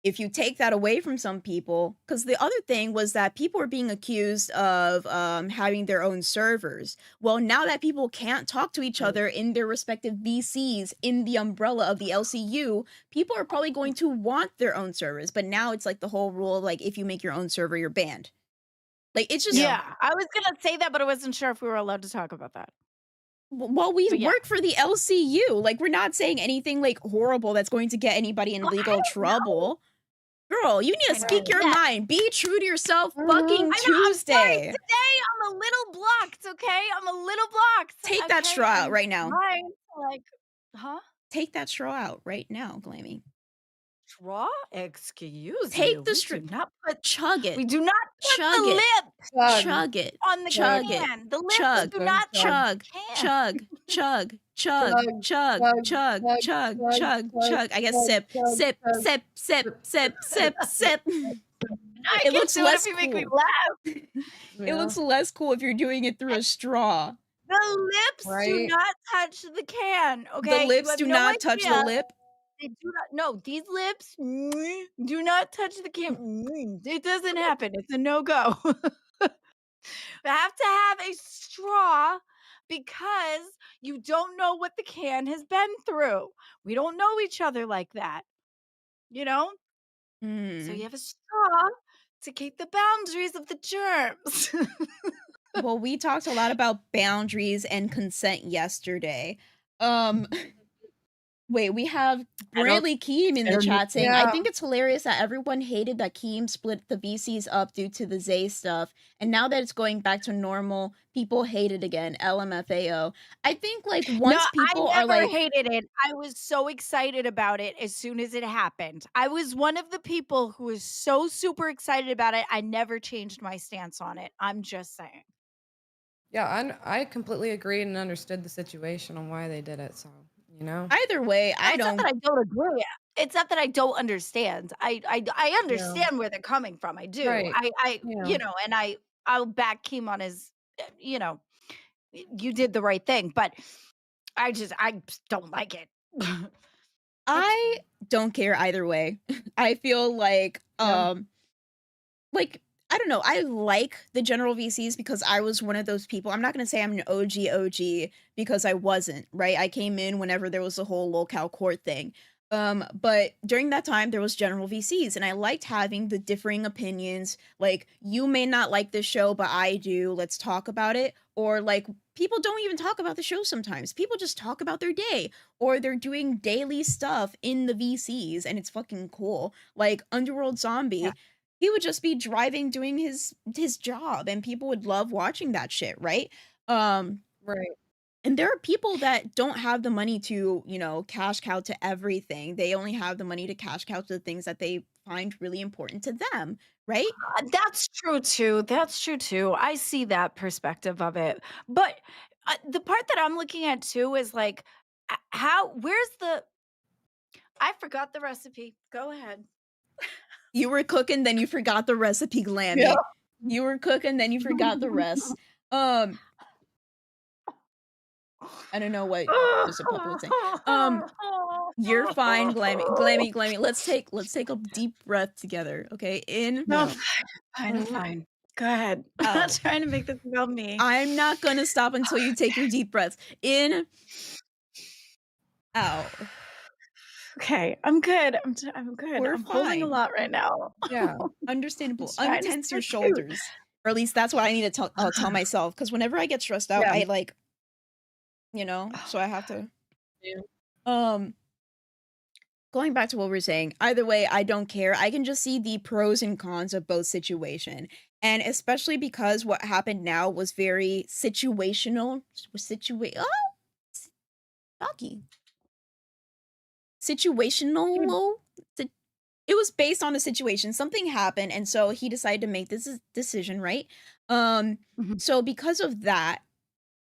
Speaker 2: if you take that away from some people, because the other thing was that people were being accused of having their own servers. Well, now that people can't talk to each
Speaker 3: Right.
Speaker 2: other in their respective VCs in the umbrella of the LCU, people are probably going to want their own servers. But now it's like the whole rule of like, if you make your own server, you're banned. Like, it's just,
Speaker 3: Yeah.
Speaker 4: yeah. I was gonna say that, but I wasn't sure if we were allowed to talk about that.
Speaker 2: well, we
Speaker 4: But yeah,
Speaker 2: work for the LCU. Like, we're not saying anything like horrible that's going to get anybody in
Speaker 4: well, I
Speaker 2: legal
Speaker 4: don't know.
Speaker 2: trouble. Girl, you need to
Speaker 4: I know.
Speaker 2: speak your
Speaker 4: Yeah,
Speaker 2: mind. Be true to yourself
Speaker 3: Mhm.
Speaker 2: fucking
Speaker 4: I know. I'm sorry.
Speaker 2: Tuesday.
Speaker 4: Today I'm a little blocked. Okay, I'm a little blocked.
Speaker 2: Take that
Speaker 4: Okay,
Speaker 2: straw out
Speaker 4: I'm
Speaker 2: right now.
Speaker 4: trying to like, huh?
Speaker 2: Take that straw out right now, Glammy.
Speaker 4: Straw? Excuse
Speaker 2: Take
Speaker 4: you.
Speaker 2: the
Speaker 4: We
Speaker 2: straw.
Speaker 4: do not put
Speaker 2: Chug
Speaker 4: we
Speaker 2: it.
Speaker 4: do not put
Speaker 2: Chug
Speaker 4: the
Speaker 2: it.
Speaker 4: lip
Speaker 3: Chug.
Speaker 2: Chug it.
Speaker 4: on the
Speaker 3: Chug.
Speaker 2: Chug it.
Speaker 4: can. The lips
Speaker 2: Chug.
Speaker 4: do not touch
Speaker 2: Chug.
Speaker 4: the can.
Speaker 2: Chug. Chug. Chug.
Speaker 3: Chug.
Speaker 2: Chug.
Speaker 3: Chug.
Speaker 2: Chug.
Speaker 3: Chug.
Speaker 2: Chug.
Speaker 3: Chug.
Speaker 2: Chug.
Speaker 3: Chug.
Speaker 2: Chug. I guess
Speaker 3: Chug.
Speaker 2: sip.
Speaker 3: Chug.
Speaker 2: Sip.
Speaker 3: Chug.
Speaker 2: Sip. Sip. Sip. Sip. Sip. Sip.
Speaker 4: I
Speaker 2: It
Speaker 4: can
Speaker 2: looks
Speaker 4: do it
Speaker 2: less
Speaker 4: if you make me
Speaker 2: cool.
Speaker 4: laugh.
Speaker 2: It
Speaker 3: Yeah.
Speaker 2: looks less cool if you're doing it through a straw.
Speaker 4: The lips do
Speaker 3: Right.
Speaker 4: not touch the can.
Speaker 2: The
Speaker 4: Okay, you
Speaker 2: lips
Speaker 4: have
Speaker 2: do
Speaker 4: no
Speaker 2: not touch the
Speaker 4: idea.
Speaker 2: lip.
Speaker 4: They do not. No, these lips do not touch the can. It doesn't happen. It's a no go. We have to have a straw because you don't know what the can has been through. We don't know each other like that, you know? So
Speaker 2: Hmm.
Speaker 4: you have a straw to keep the boundaries of the germs.
Speaker 2: Well, we talked a lot about boundaries and consent yesterday. Um, Wait, we have
Speaker 4: I don't
Speaker 2: Brantley Keem in the
Speaker 4: I don't
Speaker 2: chat saying, I
Speaker 3: Yeah.
Speaker 2: think it's hilarious that everyone hated that Keem split the VCs up due to the Zay stuff. And now that it's going back to normal, people hate it again. LMFAO. I think like
Speaker 4: No,
Speaker 2: once
Speaker 4: I
Speaker 2: people are
Speaker 4: never
Speaker 2: like,
Speaker 4: hated it. I was so excited about it as soon as it happened. I was one of the people who was so super excited about it. I never changed my stance on it. I'm just saying.
Speaker 3: Yeah. I completely agreed and understood the situation on why they did it. So, you know.
Speaker 2: either way,
Speaker 4: No,
Speaker 2: I
Speaker 4: it's not
Speaker 2: don't.
Speaker 4: that I don't agree. It's not that I don't understand. I
Speaker 3: Yeah.
Speaker 4: understand where they're coming from. I do.
Speaker 3: Right.
Speaker 4: I
Speaker 3: Yeah.
Speaker 4: and I'll back Keem on his you did the right thing, but I just don't like it.
Speaker 2: I don't care either way. I feel
Speaker 3: Yeah.
Speaker 2: like I don't know, I like the general VCs because I was one of those people. I'm not gonna say I'm an OG because I wasn't, right? I came in whenever there was the whole locale court thing. But during that time there was general VCs and I liked having the differing opinions. Like, you may not like this show, but I do. Let's talk about it. Or like, people don't even talk about the show sometimes. People just talk about their day or they're doing daily stuff in the VCs and it's fucking cool. Like Underworld Zombie,
Speaker 4: Yeah.
Speaker 2: he would just be driving doing his job and people would love watching that shit, right?
Speaker 3: Right.
Speaker 2: And there are people that don't have the money to, you know, cash cow to everything. They only have the money to cash cow to the things that they find really important to them, right?
Speaker 4: That's true too. That's true too. I see that perspective of it. But the part that I'm looking at too is like, where's the, I forgot the recipe. Go ahead.
Speaker 2: You were cooking, then you forgot the recipe, Glammy.
Speaker 3: Yeah.
Speaker 2: You were cooking, then you forgot the rest. I don't know what Mr. Puppet would say. You're fine, Glammy. Let's take a deep breath together, okay? In,
Speaker 4: No,
Speaker 3: Yeah.
Speaker 4: fine, fine. Go ahead. I'm
Speaker 2: out.
Speaker 4: not trying to make this about me.
Speaker 2: I'm not gonna stop until you take your deep breaths. In, out.
Speaker 4: Okay, I'm good. I'm good.
Speaker 2: We're
Speaker 4: I'm holding a
Speaker 2: fine.
Speaker 4: lot right now.
Speaker 3: Yeah.
Speaker 2: Understandable.
Speaker 4: Just trying to
Speaker 2: Untense your
Speaker 4: stay cute.
Speaker 2: shoulders. Or at least that's what I need to tell myself. Because whenever I get stressed out,
Speaker 4: Yeah.
Speaker 2: I like, you know, so I have to.
Speaker 3: Yeah.
Speaker 2: Going back to what we are saying, either way, I don't care. I can just see the pros and cons of both situation. And especially because what happened now was very situational. Doggy. Situational. It was based on a situation. Something happened, and so he decided to make this decision, right?
Speaker 4: Mhm.
Speaker 2: So because of that,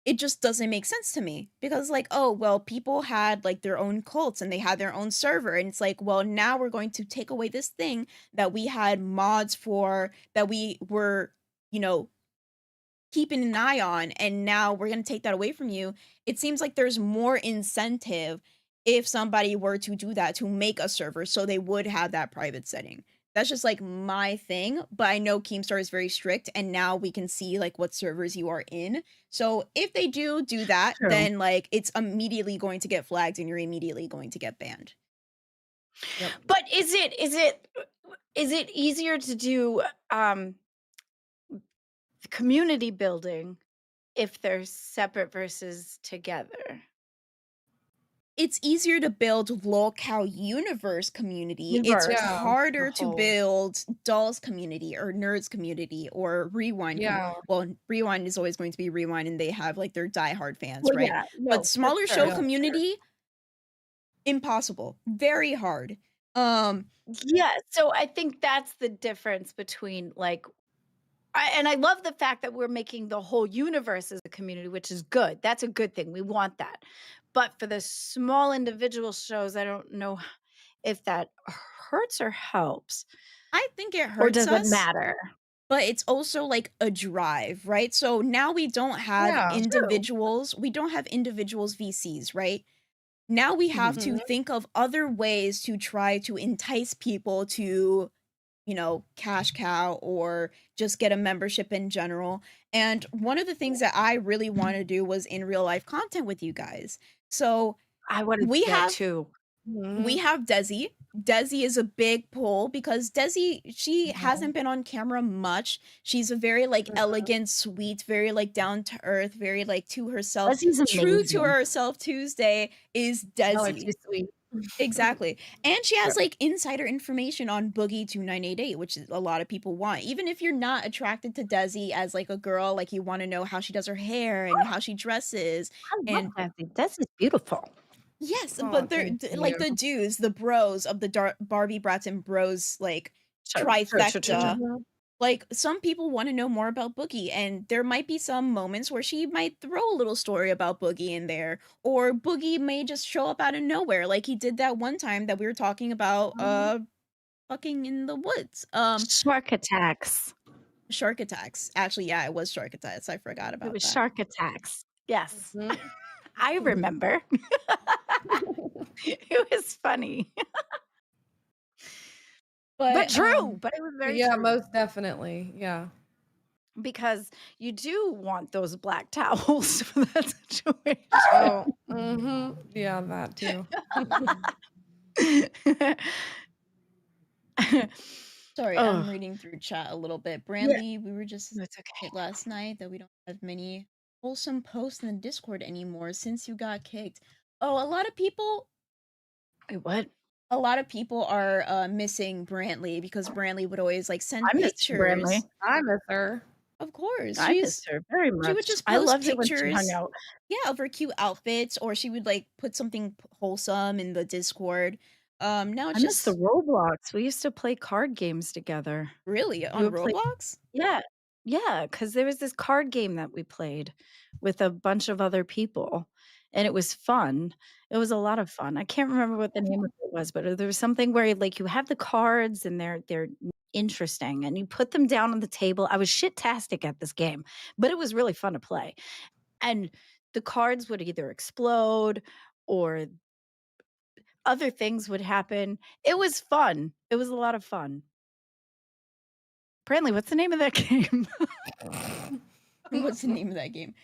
Speaker 2: it just doesn't make sense to me because like, oh, well, people had like their own cults and they had their own server, and it's like, well, now we're going to take away this thing that we had mods for, that we were, you know, keeping an eye on, and now we're going to take that away from you. It seems like there's more incentive if somebody were to do that, to make a server so they would have that private setting. That's just like my thing, but I know Keemstar is very strict, and now we can see like what servers you are in. So if they do that,
Speaker 4: True.
Speaker 2: then like it's immediately going to get flagged and you're immediately going to get banned.
Speaker 3: Yep.
Speaker 4: But is it easier to do community building if they're separate versus together?
Speaker 2: It's easier to build lolcow universe community. It's
Speaker 4: Universe.
Speaker 3: Yeah.
Speaker 2: harder to
Speaker 4: whole-
Speaker 2: build dolls community or nerds community or rewind.
Speaker 3: Yeah.
Speaker 2: Well, rewind is always going to be rewind, and they have like their diehard fans,
Speaker 4: Well,
Speaker 2: right?
Speaker 4: yeah, no,
Speaker 2: But
Speaker 4: for
Speaker 2: smaller
Speaker 4: sure,
Speaker 2: show
Speaker 3: yeah.
Speaker 2: community, impossible, very hard.
Speaker 4: Yeah, so I think that's the difference between like and I love the fact that we're making the whole universe as a community, which is good. That's a good thing. We want that. But for the small individual shows, I don't know if that hurts or helps.
Speaker 2: I think it
Speaker 4: Or
Speaker 2: hurts
Speaker 4: does it
Speaker 2: us,
Speaker 4: matter?
Speaker 2: but it's also like a drive, right? So now we don't have
Speaker 3: Yeah.
Speaker 2: individuals. We don't have individuals VCs, right? Now we have to
Speaker 3: Mhm.
Speaker 2: think of other ways to try to entice people to, you know, cash cow or just get a membership in general. And one of the things that I really want to do was in real life content with you guys. So
Speaker 4: I want to
Speaker 2: we
Speaker 4: do that
Speaker 2: have
Speaker 4: too.
Speaker 2: we
Speaker 3: Mhm.
Speaker 2: have Desi. Desi is a big pull because Desi, she hasn't been on camera much. She's a very like elegant, sweet, very like down to earth, very like to herself.
Speaker 4: Desi's
Speaker 2: True to
Speaker 4: amazing.
Speaker 2: herself Tuesday is
Speaker 3: Oh,
Speaker 2: Desi.
Speaker 3: too sweet.
Speaker 2: Exactly. And she has like insider information on Boogie 2988, which is a lot of people want. Even if you're not attracted to Desi as like a girl, like you want to know how she does her hair and how she dresses.
Speaker 4: I
Speaker 2: And
Speaker 4: love Desi. Desi's beautiful.
Speaker 2: yes,
Speaker 3: Oh,
Speaker 2: but they're
Speaker 3: thank
Speaker 2: like
Speaker 3: you.
Speaker 2: the dudes, the bros of the Barbie brats and bros like
Speaker 4: Sure.
Speaker 2: trifecta.
Speaker 3: Mhm.
Speaker 2: Like some people want to know more about Boogie, and there might be some moments where she might throw a little story about Boogie in there, or Boogie may just show up out of nowhere, like he did that one time that we were talking about, fucking in the woods.
Speaker 4: Shark attacks.
Speaker 2: Shark attacks. Actually, yeah, it was shark attacks. I forgot
Speaker 4: It
Speaker 2: about
Speaker 4: was
Speaker 2: that.
Speaker 4: shark attacks. Yes.
Speaker 3: Mhm.
Speaker 4: I remember. It was funny. But true. But it was very
Speaker 3: Yeah,
Speaker 4: true.
Speaker 3: most definitely. Yeah.
Speaker 4: Because you do want those black towels for that situation.
Speaker 3: Oh, yeah, that too.
Speaker 2: Sorry,
Speaker 4: Oh,
Speaker 2: I'm reading through chat a little bit. Brandley, we were just
Speaker 4: that's okay.
Speaker 2: hit last night that we don't have many wholesome posts in the Discord anymore since you got kicked. Oh, a lot of people
Speaker 4: Wait, what?
Speaker 2: are missing Brantley because Brantley would always like send
Speaker 4: I miss Brantley.
Speaker 2: pictures.
Speaker 3: I miss her.
Speaker 2: Of course.
Speaker 4: I missed her very
Speaker 2: She would
Speaker 4: much.
Speaker 2: just
Speaker 4: I
Speaker 2: post
Speaker 4: loved it when she hung
Speaker 2: pictures,
Speaker 4: out.
Speaker 2: yeah, of her cute outfits, or she would like put something wholesome in the Discord. Now
Speaker 4: I
Speaker 2: it's
Speaker 4: miss the
Speaker 2: just
Speaker 4: Roblox. We used to play card games together.
Speaker 2: really
Speaker 4: We
Speaker 2: on
Speaker 4: would play
Speaker 2: Roblox.
Speaker 4: Yeah. Yeah, because there was this card game that we played with a bunch of other people, and it was fun. It was a lot of fun. I can't remember what the name of it was, but there was something where, like, you have the cards and they're interesting, and you put them down on the table. I was shit-tastic at this game, but it was really fun to play, and the cards would either explode or other things would happen. It was fun. It was a lot of fun. Brantley, what's the name of that game?
Speaker 2: What's the name of that game?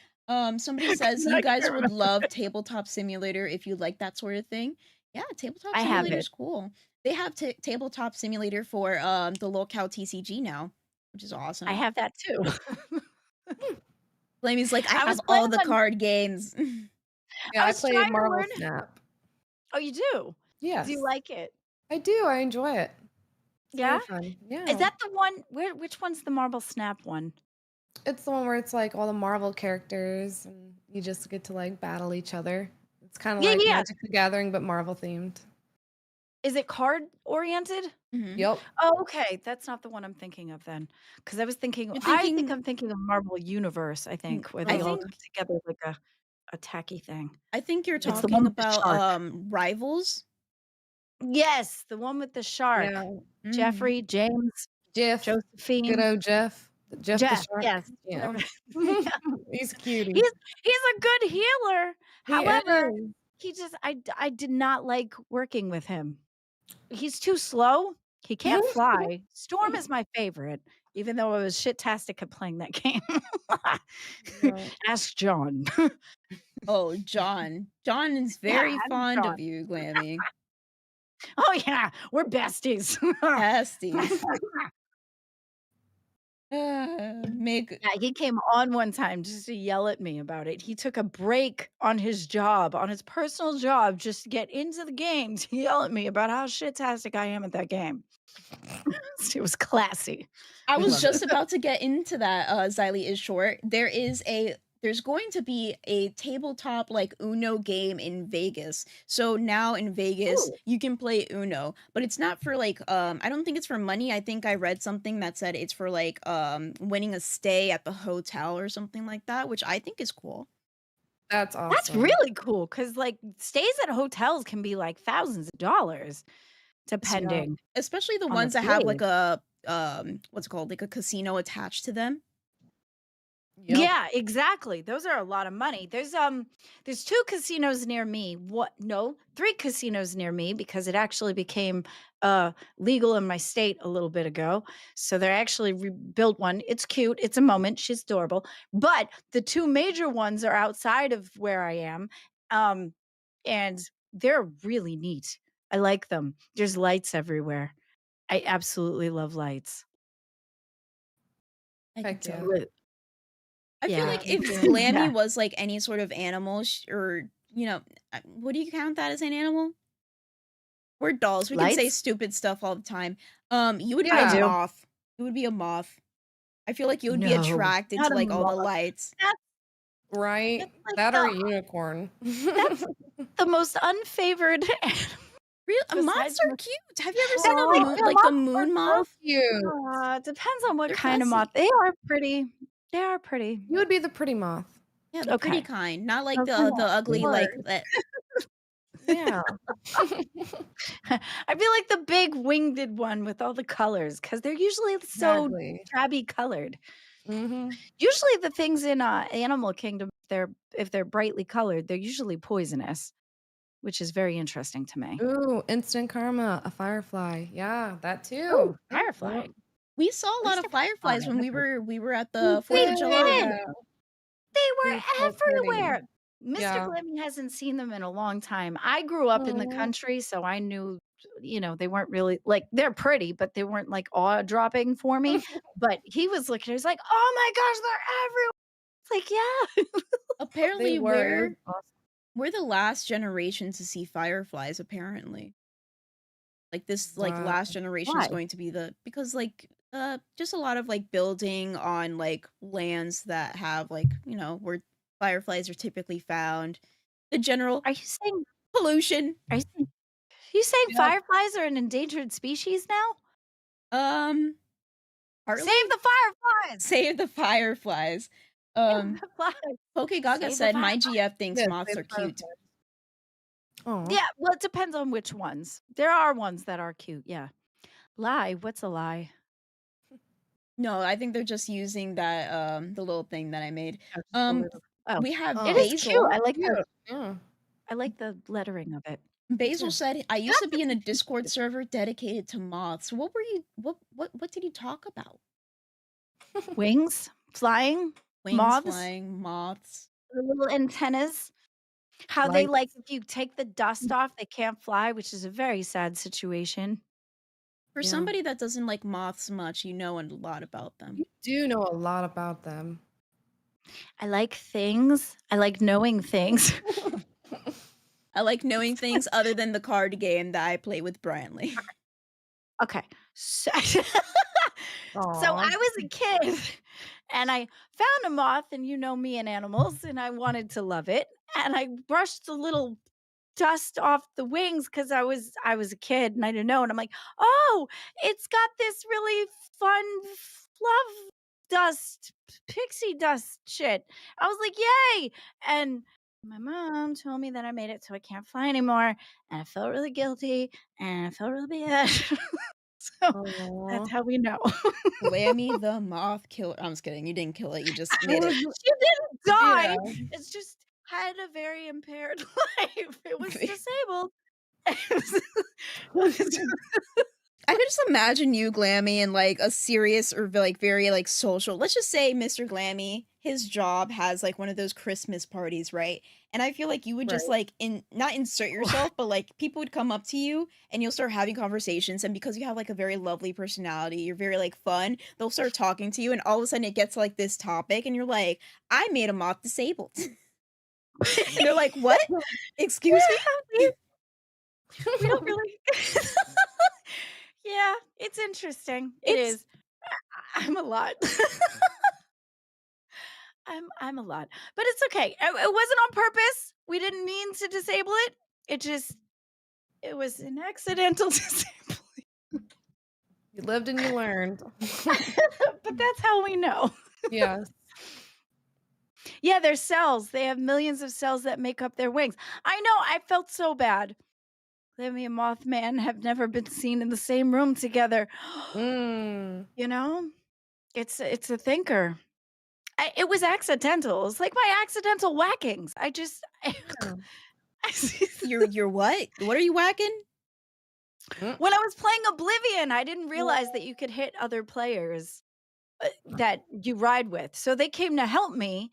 Speaker 2: Somebody
Speaker 4: 'Cause
Speaker 2: says
Speaker 4: I
Speaker 2: you
Speaker 4: can't
Speaker 2: guys would
Speaker 4: remember.
Speaker 2: love Tabletop Simulator if you like that sort of thing. Yeah, Tabletop
Speaker 4: I have
Speaker 2: Simulator
Speaker 4: it.
Speaker 2: is cool. They have Tabletop Simulator for the locale TCG now, which is
Speaker 4: I
Speaker 2: awesome.
Speaker 4: have that too.
Speaker 2: Flamey's like, I
Speaker 4: I was
Speaker 2: have all
Speaker 4: planning
Speaker 2: the
Speaker 4: on
Speaker 2: card games.
Speaker 3: Yeah,
Speaker 4: I
Speaker 3: I
Speaker 4: was
Speaker 3: play
Speaker 4: trying to
Speaker 3: Marvel
Speaker 4: learn.
Speaker 3: Snap.
Speaker 4: Oh, you do? Do you
Speaker 3: Yes,
Speaker 4: like it?
Speaker 3: I do. I enjoy it. It's
Speaker 4: Yeah?
Speaker 3: really fun.
Speaker 4: Is
Speaker 3: Yeah.
Speaker 4: that the one which one's the Marble Snap one?
Speaker 3: It's the one where it's like all the Marvel characters and you just get to like battle each other. It's kind of
Speaker 4: Yeah,
Speaker 3: like
Speaker 4: yeah.
Speaker 3: Magic the Gathering, but Marvel themed.
Speaker 4: Is it card oriented?
Speaker 2: Mhm.
Speaker 3: Yep.
Speaker 4: Oh, okay. That's not the one I'm thinking of then. Because I was thinking
Speaker 2: You're
Speaker 4: I think
Speaker 2: thinking
Speaker 4: I'm thinking of Marvel Universe, I think, where
Speaker 2: I
Speaker 4: they all
Speaker 2: think
Speaker 4: come together like a tacky thing.
Speaker 2: I think you're
Speaker 4: It's the one
Speaker 2: talking
Speaker 4: with the
Speaker 2: about
Speaker 4: shark.
Speaker 2: Rivals.
Speaker 4: Yes, the one with the shark.
Speaker 3: Yeah.
Speaker 2: Mm.
Speaker 4: Jeffrey, James,
Speaker 3: Jeff. Good
Speaker 4: Josephine,
Speaker 3: old Jeff. Jeff the
Speaker 4: Jeff,
Speaker 3: Shark.
Speaker 4: yes,
Speaker 3: Yeah.
Speaker 4: whatever. Yeah.
Speaker 3: He's cutie.
Speaker 4: He's a good healer.
Speaker 3: He
Speaker 4: However,
Speaker 3: is.
Speaker 4: he just I did not like working with him. He's too slow. He can't fly. Storm is my favorite, even though I was shit-tastic at playing that game.
Speaker 3: Yeah.
Speaker 4: Ask John.
Speaker 2: Oh, John. John is
Speaker 4: Yeah,
Speaker 2: very
Speaker 4: ask
Speaker 2: fond
Speaker 4: John.
Speaker 2: of you, Glammy.
Speaker 4: Oh, yeah, we're besties.
Speaker 2: Besties. Make
Speaker 4: Yeah, he came on one time just to yell at me about it. He took a break on his job, on his personal job, just to get into the game to yell at me about how shit-tastic I am at that game. It was classy.
Speaker 2: I
Speaker 4: I
Speaker 2: was
Speaker 4: loved
Speaker 2: just
Speaker 4: it.
Speaker 2: about to get into that, Xylee is short. There's going to be a tabletop like Uno game in Vegas. So now in Vegas,
Speaker 4: Ooh.
Speaker 2: you can play Uno, but it's not for like I don't think it's for money. I think I read something that said it's for like winning a stay at the hotel or something like that, which I think is cool.
Speaker 3: That's
Speaker 4: That's
Speaker 3: awesome.
Speaker 4: really cool because, like, stays at hotels can be like thousands of dollars, depending
Speaker 2: Especially the
Speaker 4: on the
Speaker 2: ones that have
Speaker 4: place.
Speaker 2: like a what's it called? Like a casino attached to them.
Speaker 3: Yep.
Speaker 4: Yeah, exactly. Those are a lot of money. There's 2 casinos near me. No, 3 casinos near me because it actually became legal in my state a little bit ago. So they actually rebuilt one. It's cute. It's a moment. She's adorable. But the 2 major ones are outside of where I am. Um, and they're really neat. I like them. There's lights everywhere. I absolutely love lights.
Speaker 2: I
Speaker 3: Heck
Speaker 2: can
Speaker 3: yeah.
Speaker 2: tell.
Speaker 4: Li-
Speaker 2: I feel
Speaker 4: Yeah.
Speaker 2: like
Speaker 3: Me
Speaker 2: if
Speaker 3: too.
Speaker 2: Glammy
Speaker 4: Yeah.
Speaker 2: was like any sort of animal, or what do you count that as an animal? We're dolls. We can say
Speaker 4: Lights?
Speaker 2: stupid stuff all the time. You would be
Speaker 4: I
Speaker 2: a
Speaker 3: Yeah.
Speaker 4: do.
Speaker 2: moth. You would be a moth. I feel like you would be
Speaker 4: No,
Speaker 2: attracted
Speaker 4: not
Speaker 2: to
Speaker 4: a
Speaker 2: like all the
Speaker 4: moth.
Speaker 2: lights.
Speaker 4: That's
Speaker 3: Right?
Speaker 4: That's like
Speaker 3: That or a unicorn.
Speaker 4: that's the most unfavored animal
Speaker 2: Real
Speaker 4: besides
Speaker 2: moths are
Speaker 4: my
Speaker 2: cute. Have you ever
Speaker 4: They're
Speaker 2: seen
Speaker 3: Oh,
Speaker 2: a
Speaker 4: like
Speaker 2: moon,
Speaker 4: they're
Speaker 2: like the
Speaker 3: moths are
Speaker 2: moon
Speaker 3: so
Speaker 2: moth?
Speaker 3: cute.
Speaker 4: depends on what
Speaker 2: They're
Speaker 4: kind of
Speaker 2: classy.
Speaker 4: moth. They are pretty. They are pretty.
Speaker 3: You would be the pretty moth.
Speaker 2: Yeah, the pretty
Speaker 4: Okay.
Speaker 2: kind, not like
Speaker 4: Okay.
Speaker 2: the ugly
Speaker 3: Sure.
Speaker 2: like that.
Speaker 3: Yeah.
Speaker 4: I feel like the big winged one with all the colors because they're usually so
Speaker 3: Exactly.
Speaker 4: tabby colored.
Speaker 3: Mm-hmm.
Speaker 4: Usually the things in Animal Kingdom, if they're brightly colored, they're usually poisonous, which is very interesting to me.
Speaker 3: Ooh, instant karma, a firefly. Yeah, that too.
Speaker 4: Oh, firefly.
Speaker 3: Yep.
Speaker 2: We saw a lot
Speaker 4: Mr.
Speaker 2: of fireflies
Speaker 4: Firefly,
Speaker 2: when
Speaker 4: that's
Speaker 2: we were at
Speaker 3: We
Speaker 2: the 4th of July.
Speaker 4: did. They were
Speaker 3: They're so pretty.
Speaker 4: everywhere. Mr.
Speaker 3: Yeah.
Speaker 4: Glimmy hasn't seen them in a long time. I grew up in the
Speaker 3: Aw.
Speaker 4: country, so I knew, they weren't really like they're pretty, but they weren't like awe-dropping for me. But he was looking, he was like, "Oh my gosh, they're everywhere." It's like, yeah.
Speaker 3: They
Speaker 2: Apparently
Speaker 3: were. It was awesome.
Speaker 2: we're the last generation to see fireflies, apparently. Like this like
Speaker 3: Wow.
Speaker 2: last generation is
Speaker 4: Why?
Speaker 2: going to be because like just a lot of like building on like lands that have like, where fireflies are typically found. The general
Speaker 4: Are you saying
Speaker 2: pollution.
Speaker 4: are you saying
Speaker 3: Yep.
Speaker 4: fireflies are an endangered species now?
Speaker 2: Um, Partly
Speaker 4: Save the fireflies!
Speaker 2: save the fireflies.
Speaker 4: Save the flies!
Speaker 2: Pokegaga
Speaker 4: Save the
Speaker 2: said my
Speaker 4: fireflies!
Speaker 2: GF thinks
Speaker 3: Yeah,
Speaker 2: moths
Speaker 3: save
Speaker 2: are
Speaker 3: the
Speaker 2: cute.
Speaker 3: Aw.
Speaker 4: Yeah, well, it depends on which ones. There are ones that are cute, yeah. Lie, what's a lie?
Speaker 2: No, I think they're just using that the little thing that I made.
Speaker 4: Just a
Speaker 2: Um,
Speaker 4: little oh,
Speaker 2: we have
Speaker 3: Oh.
Speaker 4: it is cute,
Speaker 2: Basil.
Speaker 3: Yeah.
Speaker 4: I like the lettering of it.
Speaker 2: Basil
Speaker 3: too.
Speaker 2: said, "I used to
Speaker 4: That's
Speaker 2: be in a
Speaker 4: a
Speaker 2: Discord server dedicated to moths. What were you? What did you talk about?
Speaker 4: Wings, flying,
Speaker 2: Wings
Speaker 4: moths,
Speaker 2: flying, moths.
Speaker 4: the little antennas. How they
Speaker 3: Lights.
Speaker 4: if you take the dust off, they can't fly, which is a very sad situation.
Speaker 2: For
Speaker 3: Yeah.
Speaker 2: somebody that doesn't like moths much, you know a lot about them.
Speaker 3: You do know a lot about them.
Speaker 4: I like things. I like knowing things.
Speaker 2: I like knowing things other than the card game that I play with Brantley.
Speaker 4: Okay. So, so
Speaker 3: Aw.
Speaker 4: I was a kid and I found a moth, and you know me and animals, and I wanted to love it. And I brushed the little dust off the wings because I was a kid and I didn't know. And I'm like, oh, it's got this really fun fluff dust, pixie dust shit. I was like, yay. And my mom told me that I made it so I can't fly anymore. And I felt really guilty and I felt really bad. So
Speaker 3: Aw.
Speaker 4: that's how we know.
Speaker 2: Glammy the moth killer. I'm just kidding. You didn't kill it. You just made it.
Speaker 4: She didn't die.
Speaker 3: Yeah.
Speaker 4: It's just had a very impaired life. It was disabled.
Speaker 2: I could just imagine you, Glammy, in like a serious or like very like social. Let's just say Mr. Glammy, his job has like one of those Christmas parties, right? And I feel like you would just like not insert yourself, but like people would come up to you and you'll start having conversations. And because you have like a very lovely personality, you're very like fun, they'll start talking to you, and all of a sudden it gets like this topic, and you're like, I made a moth disabled. And they're like, what? Excuse me?
Speaker 4: We don't really. Yeah, it's interesting.
Speaker 2: It's-
Speaker 4: I'm a lot. I'm a lot, but it's okay. It wasn't on purpose. We didn't mean to disable it. It was an accidental disabling.
Speaker 3: You lived and you learned.
Speaker 4: But that's how we know.
Speaker 3: Yes.
Speaker 4: Yeah, they're cells. They have millions of cells that make up their wings. I know. I felt so bad. Lemmy and Mothman have never been seen in the same room together.
Speaker 3: Mm.
Speaker 4: You know, it's a thinker. It was accidental. It was like my accidental whackings.
Speaker 2: You're what? What are you whacking?
Speaker 4: When I was playing Oblivion, I didn't realize that you could hit other players that you ride with. So they came to help me.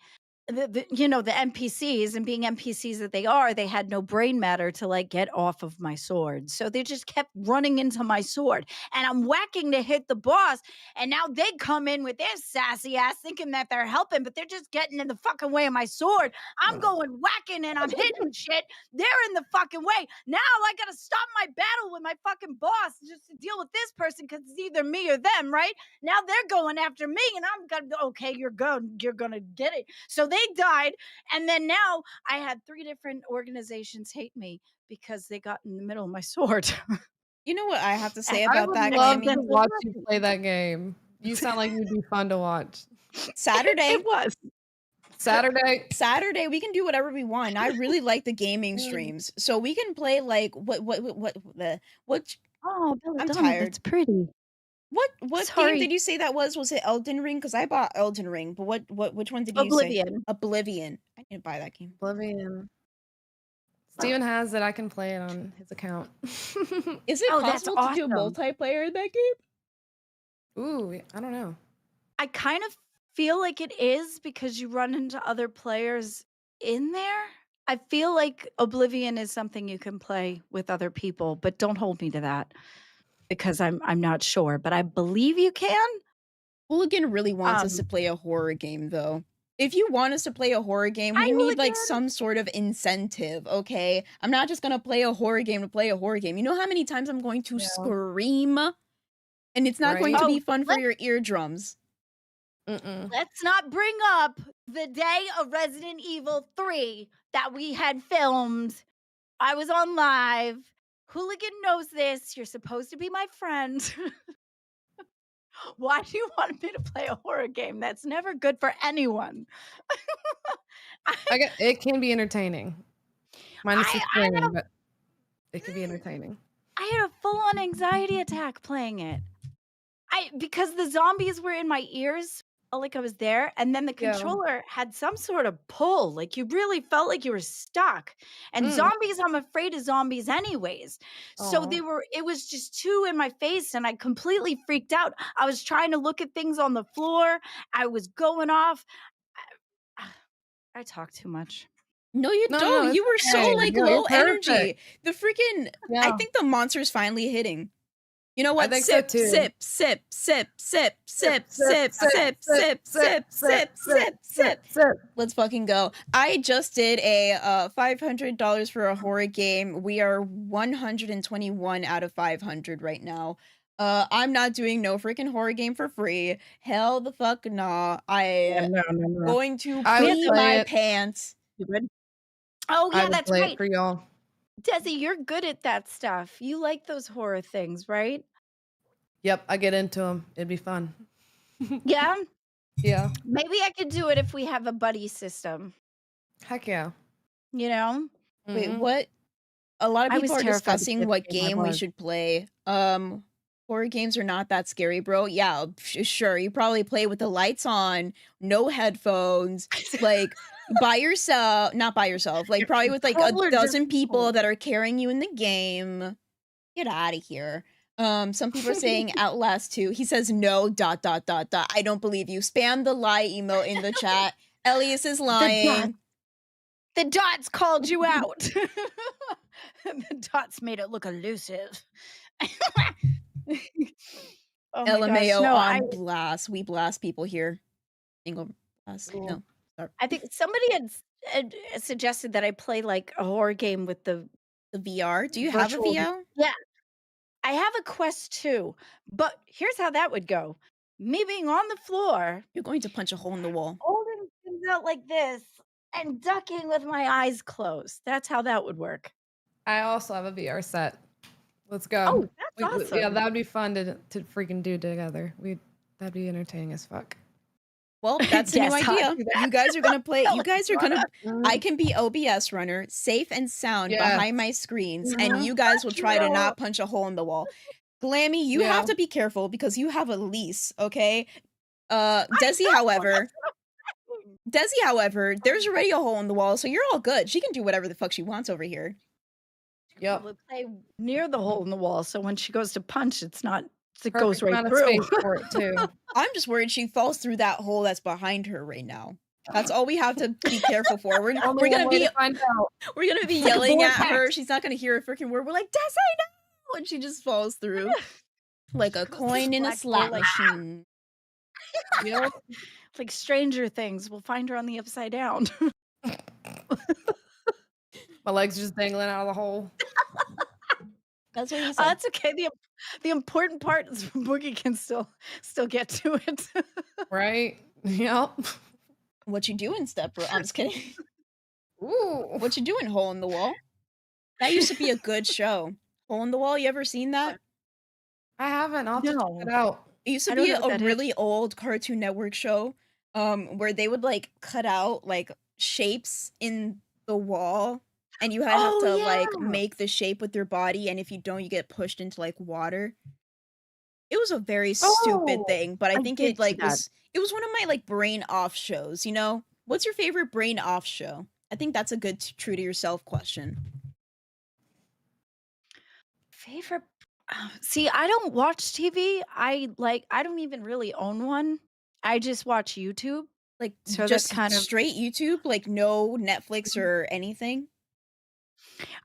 Speaker 4: The NPCs, and being NPCs that they are, they had no brain matter to like get off of my sword. So they just kept running into my sword, and I'm whacking to hit the boss. And now they come in with their sassy ass thinking that they're helping, but they're just getting in the fucking way of my sword. I'm going whacking and I'm hitting shit. They're in the fucking way. Now I gotta stop my battle with my fucking boss just to deal with this person because it's either me or them, right? Now they're going after me, and I'm gonna, okay, you're gonna get it. So they died, and then now I had 3 different organizations hate me because they got in the middle of my sword.
Speaker 2: You know what I have to say
Speaker 3: I
Speaker 2: about
Speaker 3: would
Speaker 2: that,
Speaker 3: love
Speaker 2: Glammy?
Speaker 3: to watch you play that game. You sound like you'd be fun to watch.
Speaker 2: Saturday,
Speaker 4: It was.
Speaker 2: Saturday, we can do whatever we want. I really like the gaming streams, so we can play like what.
Speaker 4: Oh,
Speaker 2: I'm
Speaker 4: Belladonna,
Speaker 2: tired.
Speaker 4: that's pretty.
Speaker 2: What game
Speaker 4: Sorry.
Speaker 2: did you say that was? Was it Elden Ring? Because I bought Elden Ring, but which one did you say?
Speaker 4: Oblivion.
Speaker 2: Oblivion. I need to buy that game.
Speaker 3: Oblivion. Steven has it. I can play it on his account.
Speaker 2: Is it
Speaker 4: Oh, that's
Speaker 2: possible to do
Speaker 4: awesome.
Speaker 2: multiplayer in that game?
Speaker 3: Ooh, I don't know.
Speaker 4: I kind of feel like it is because you run into other players in there. I feel like Oblivion is something you can play with other people, but don't hold me to that because I'm not sure, but I believe you can.
Speaker 2: Hooligan really wants us to play a horror game, though. If you want us to play a horror game, we need like some sort of incentive, okay? I'm not just gonna play a horror game to play a horror game. You know how many times I'm going to scream And it's not going to
Speaker 3: Right?
Speaker 2: be fun for
Speaker 4: let-
Speaker 2: your eardrums.
Speaker 4: Let's not bring up the day of Resident Evil 3 that we had filmed. I was on live. Hooligan knows this. You're supposed to be my friend. Why do you want me to play a horror game? That's never good for anyone.
Speaker 3: It can be entertaining. Minus the
Speaker 4: I
Speaker 3: screaming, but it can be entertaining.
Speaker 4: I had a full-on anxiety attack playing it. Because the zombies were in my ears, felt like I was there, and then the
Speaker 3: Yeah.
Speaker 4: controller had some sort of pull, like you really felt like you were stuck. And zombies, I'm afraid of zombies anyways. So
Speaker 3: Aw.
Speaker 4: it was just too in my face, and I completely freaked out. I was trying to look at things on the floor. I was going off. I talk too much.
Speaker 2: No, you
Speaker 3: No,
Speaker 2: don't.
Speaker 3: it's
Speaker 2: You were so
Speaker 3: okay.
Speaker 2: like
Speaker 3: No,
Speaker 2: low
Speaker 3: you're
Speaker 2: energy.
Speaker 3: perfect.
Speaker 2: The freaking I
Speaker 3: Yeah.
Speaker 2: think the monster's finally hitting. You know what?
Speaker 3: think so
Speaker 2: Sip,
Speaker 3: too.
Speaker 2: sip, sip, sip, sip, sip, sip, sip, sip, sip, sip, sip. Let's fucking go. I just did a $500 for a horror game. We are 121 out of 500 right now. I'm not doing no freaking horror game for free. Hell the fuck nah.
Speaker 4: No.
Speaker 2: Going to
Speaker 3: I would
Speaker 2: pee
Speaker 3: play
Speaker 2: my
Speaker 3: it.
Speaker 2: pants.
Speaker 4: You good? Oh
Speaker 3: I
Speaker 4: yeah,
Speaker 3: would
Speaker 4: that's
Speaker 3: play
Speaker 4: right.
Speaker 3: it for y'all.
Speaker 4: Desi, you're good at that stuff. You like those horror things, right?
Speaker 3: Yep, I get into them. It'd be fun.
Speaker 4: Yeah.
Speaker 3: Yeah.
Speaker 4: Maybe I could do it if we have a buddy system.
Speaker 3: Heck yeah.
Speaker 4: You know?
Speaker 2: Wait,
Speaker 3: Mhm.
Speaker 2: what? A lot of
Speaker 4: I was
Speaker 2: people are
Speaker 4: terrified to play
Speaker 2: discussing
Speaker 4: the
Speaker 2: what
Speaker 4: game I
Speaker 2: game we
Speaker 4: was.
Speaker 2: should play. Horror games are not that scary, bro. Yeah, sure. You probably play with the lights on, no headphones, like by yourself, not by yourself, like
Speaker 4: Your
Speaker 2: probably with like a
Speaker 4: controller
Speaker 2: dozen
Speaker 4: doesn't
Speaker 2: people
Speaker 4: hold.
Speaker 2: that are carrying you in the game. Get out of here. Some people are saying Outlast 2. He says no, dot, dot, dot, dot. I don't believe you. Spam the lie emote in the chat. Elias is lying.
Speaker 4: The dots called you out. The dots made it look elusive. Oh my gosh.
Speaker 2: LMAO
Speaker 4: No,
Speaker 2: on blast. We blast people here. Single blast.
Speaker 3: Cool.
Speaker 2: No. Sorry.
Speaker 4: I think somebody had suggested that I play like a horror game with the
Speaker 2: The VR. Do you have a
Speaker 4: virtual.
Speaker 2: VR?
Speaker 4: Yeah. I have a Quest 2, but here's how that would go. Me being on the floor,
Speaker 2: You're going to punch a hole in the wall.
Speaker 4: holding things out like this and ducking with my eyes closed. That's how that would work.
Speaker 3: I also have a VR set. Let's go.
Speaker 4: Oh, that's awesome.
Speaker 3: Yeah, that would be fun to freaking do together. That'd be entertaining as fuck.
Speaker 2: Well, that's a new
Speaker 4: Yes, I'll
Speaker 2: idea.
Speaker 4: do that.
Speaker 2: You guys are gonna play. You guys are gonna.
Speaker 3: Mhm.
Speaker 2: I can be OBS runner, safe and sound
Speaker 3: Yes.
Speaker 2: behind my screens, and
Speaker 3: Mhm.
Speaker 2: you guys will try to
Speaker 4: Yeah.
Speaker 2: not punch a hole in the wall. Glammy, you have
Speaker 3: Yeah.
Speaker 2: to be careful because you have a lease. Okay. Desi, however, there's already a hole in the wall, so you're all good. She can do whatever the fuck she wants over here.
Speaker 3: Yep.
Speaker 4: We'll play near the hole in the wall, so when she goes to punch, it
Speaker 3: Perfect
Speaker 4: goes right
Speaker 3: amount of
Speaker 4: through.
Speaker 3: space for it too.
Speaker 2: I'm just worried she falls through that hole that's behind her right now. That's all we have to be careful for. We're
Speaker 3: Only
Speaker 2: gonna
Speaker 3: one way
Speaker 2: be
Speaker 3: to find out.
Speaker 2: we're gonna be
Speaker 4: Like a
Speaker 2: yelling at
Speaker 4: vortex.
Speaker 2: her. She's not gonna hear a freaking word. We're like, Desi, no! And she just falls through like a
Speaker 4: Goes to
Speaker 2: coin in a
Speaker 4: black
Speaker 2: slot
Speaker 4: hole, like,
Speaker 2: machine.
Speaker 3: Yep.
Speaker 4: like Stranger Things. We'll find her on the upside down.
Speaker 3: My legs just dangling out of the hole.
Speaker 2: That's what he said.
Speaker 4: That's okay. The important part is Boogie can still get to it.
Speaker 3: Right? Yep.
Speaker 2: What you doing, stepbro? I'm just kidding.
Speaker 3: Ooh.
Speaker 2: What you doing, Hole in the Wall? That used to be a good show. Hole in the Wall, you ever seen that?
Speaker 3: I haven't. I'll have to
Speaker 4: No.
Speaker 3: check it out.
Speaker 2: It used
Speaker 4: I
Speaker 2: to
Speaker 4: don't
Speaker 2: be
Speaker 4: know what
Speaker 2: a
Speaker 4: that is.
Speaker 2: really old Cartoon Network show, where they would like cut out like shapes in the wall, and you had
Speaker 4: Oh,
Speaker 2: to like
Speaker 4: yeah.
Speaker 2: make the shape with your body, and if you don't, you get pushed into like water. It was a very stupid
Speaker 4: Oh,
Speaker 2: thing, but I
Speaker 4: I
Speaker 2: think
Speaker 4: did
Speaker 2: it
Speaker 4: see
Speaker 2: like
Speaker 4: that.
Speaker 2: it was one of my like brain off shows, you know? What's your favorite brain off show? I think that's a good true to yourself question.
Speaker 4: Favorite. See, I don't watch TV. I don't even really own one. I just watch YouTube.
Speaker 2: Like
Speaker 4: So that's
Speaker 2: just
Speaker 4: kind of.
Speaker 2: straight YouTube, like no Netflix or anything.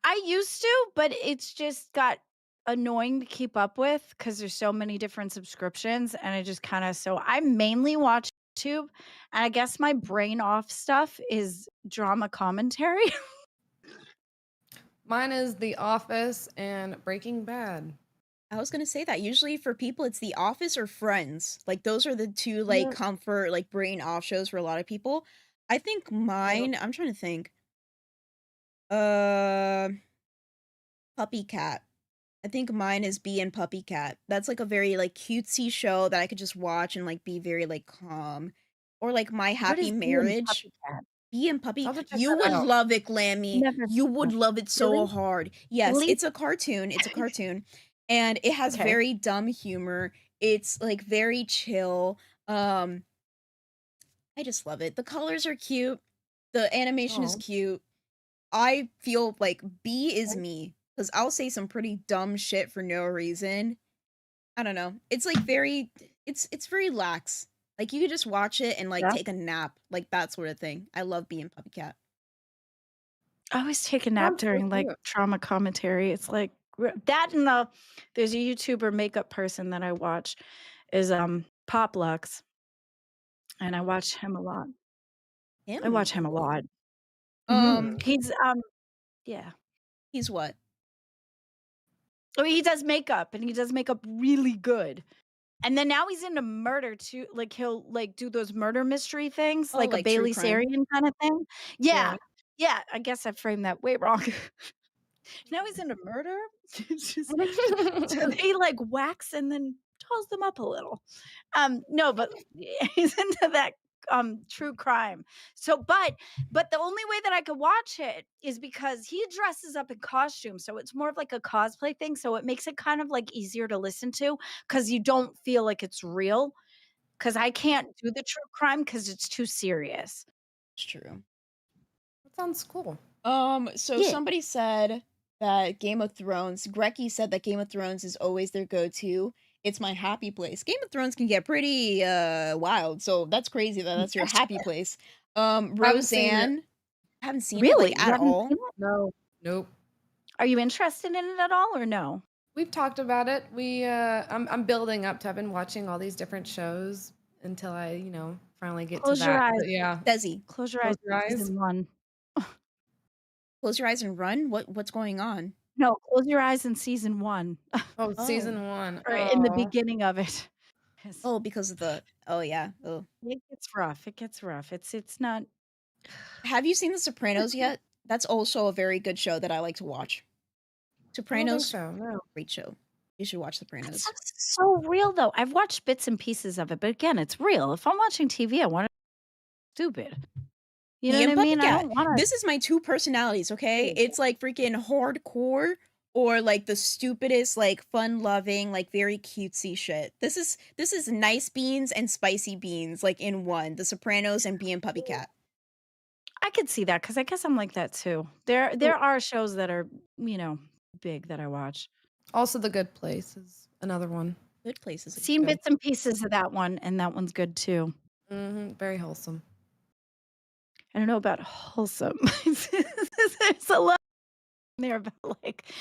Speaker 4: I used to, but it's just got annoying to keep up with because there's so many different subscriptions, and I just kind of. So I mainly watch YouTube, and I guess my brain off stuff is drama commentary.
Speaker 3: Mine is The Office and Breaking Bad.
Speaker 2: I was gonna say that usually for people it's The Office or Friends. Like those are the two like
Speaker 3: Yeah,
Speaker 2: comfort like brain off shows for a lot of people. I think
Speaker 3: yeah.
Speaker 2: mine, I'm trying to think. Uh Puppy Cat. I think mine is Bee and Puppy Cat. That's like a very like cutesy show that I could just watch and like be very like calm. Or like My
Speaker 4: What
Speaker 2: Happy
Speaker 4: is being
Speaker 2: Marriage.
Speaker 4: puppy cat?
Speaker 2: Bee and Puppy,
Speaker 3: I'll have to check
Speaker 2: you
Speaker 3: that
Speaker 2: would
Speaker 3: out.
Speaker 2: love it, Glammy.
Speaker 4: Never
Speaker 2: You
Speaker 4: seen
Speaker 2: would
Speaker 4: that.
Speaker 2: love it so
Speaker 4: Really?
Speaker 2: hard. Yes,
Speaker 4: Really?
Speaker 2: it's a cartoon. It's a cartoon. And it has
Speaker 4: Okay.
Speaker 2: very dumb humor. It's like very chill. Um I just love it. The colors are cute. The animation is
Speaker 3: Oh,
Speaker 2: cute. I feel like B is me because I'll say some pretty dumb shit for no reason. I don't know. It's like very it's very lax. Like you could just watch it and like
Speaker 4: Yeah.
Speaker 2: take a nap, like that sort of thing. I love being Puppy Cat.
Speaker 4: I always take a nap
Speaker 3: sounds so
Speaker 4: during like
Speaker 3: cute.
Speaker 4: trauma commentary. It's like that and there's a YouTuber makeup person that I watch is Pop Lux, and I watch him a lot. I
Speaker 2: Him?
Speaker 4: watch him a lot.
Speaker 2: Um,
Speaker 4: He's yeah.
Speaker 2: he's what?
Speaker 4: I mean, he does makeup and he does makeup really good. And then now he's into murder too. Like he'll like do those murder mystery things,
Speaker 2: Oh,
Speaker 4: like a
Speaker 2: like true
Speaker 4: Bailey
Speaker 2: crime.
Speaker 4: Sarian kind of thing. Yeah.
Speaker 3: Yeah.
Speaker 4: Yeah. I guess I framed that way wrong. Now he's into murder. It's just so they like wax and then toss them up a little. No, but he's into that true crime. So but the only way that I could watch it is because he dresses up in costume. So it's more of like a cosplay thing. So it makes it kind of like easier to listen to because you don't feel like it's real. Cause I can't do the true crime because it's too serious.
Speaker 2: It's true.
Speaker 3: That sounds cool.
Speaker 2: So
Speaker 4: Yeah.
Speaker 2: somebody said that Game of Thrones, Grecki said that Game of Thrones is always their go-to. It's my happy place. Game of Thrones can get pretty wild, so that's crazy that that's your
Speaker 4: Yes,
Speaker 2: happy place.
Speaker 3: Haven't seen it.
Speaker 2: Roseanne, haven't seen it like
Speaker 4: really? You
Speaker 2: at
Speaker 4: haven't
Speaker 2: all.
Speaker 4: seen it?
Speaker 3: No. Nope.
Speaker 4: Are you interested in it at all or no?
Speaker 3: We've talked about it. I'm building up to. I've been watching all these different shows until I, finally get to
Speaker 4: Close your
Speaker 3: that.
Speaker 4: eyes.
Speaker 3: But yeah,
Speaker 2: Desi,
Speaker 4: Close your eyes.
Speaker 3: close your eyes.
Speaker 4: Season 1.
Speaker 2: close your eyes and run. What's going on?
Speaker 4: No, close your eyes in season 1
Speaker 3: Oh,
Speaker 2: Oh,
Speaker 3: season 1.
Speaker 4: or in the
Speaker 3: Oh,
Speaker 4: beginning of it. 'Cause
Speaker 2: oh, because of the. Oh yeah. Oh,
Speaker 4: it gets rough. It gets rough. It's not.
Speaker 2: have you seen The Sopranos yet? That's also a very good show that I like to watch.
Speaker 3: I don't think
Speaker 2: Sopranos,
Speaker 3: so. No.
Speaker 2: great show. You should watch
Speaker 4: That
Speaker 2: Sopranos.
Speaker 4: stuff's so real though. I've watched bits and pieces of it, but again, it's real. If I'm watching TV, I want it stupid. You know
Speaker 2: Me
Speaker 4: what
Speaker 2: and
Speaker 4: I
Speaker 2: Puppy
Speaker 4: mean? I
Speaker 2: Cat.
Speaker 4: don't want
Speaker 2: This is my two personalities, okay?
Speaker 4: to.
Speaker 2: It's like freaking hardcore or like the stupidest, like fun-loving, like very cutesy shit. This is nice beans and spicy beans, like in one. The Sopranos and Bee and Puppy Cat.
Speaker 4: I could see that because I guess I'm like that too. There are shows that are big that I watch.
Speaker 3: Also, The Good Place is another one.
Speaker 2: Good places.
Speaker 4: Seen
Speaker 2: Good.
Speaker 4: bits and pieces of that one, and that one's good too.
Speaker 3: Very wholesome.
Speaker 2: Mm-hmm.
Speaker 4: I don't know about wholesome. There's a lot in there about like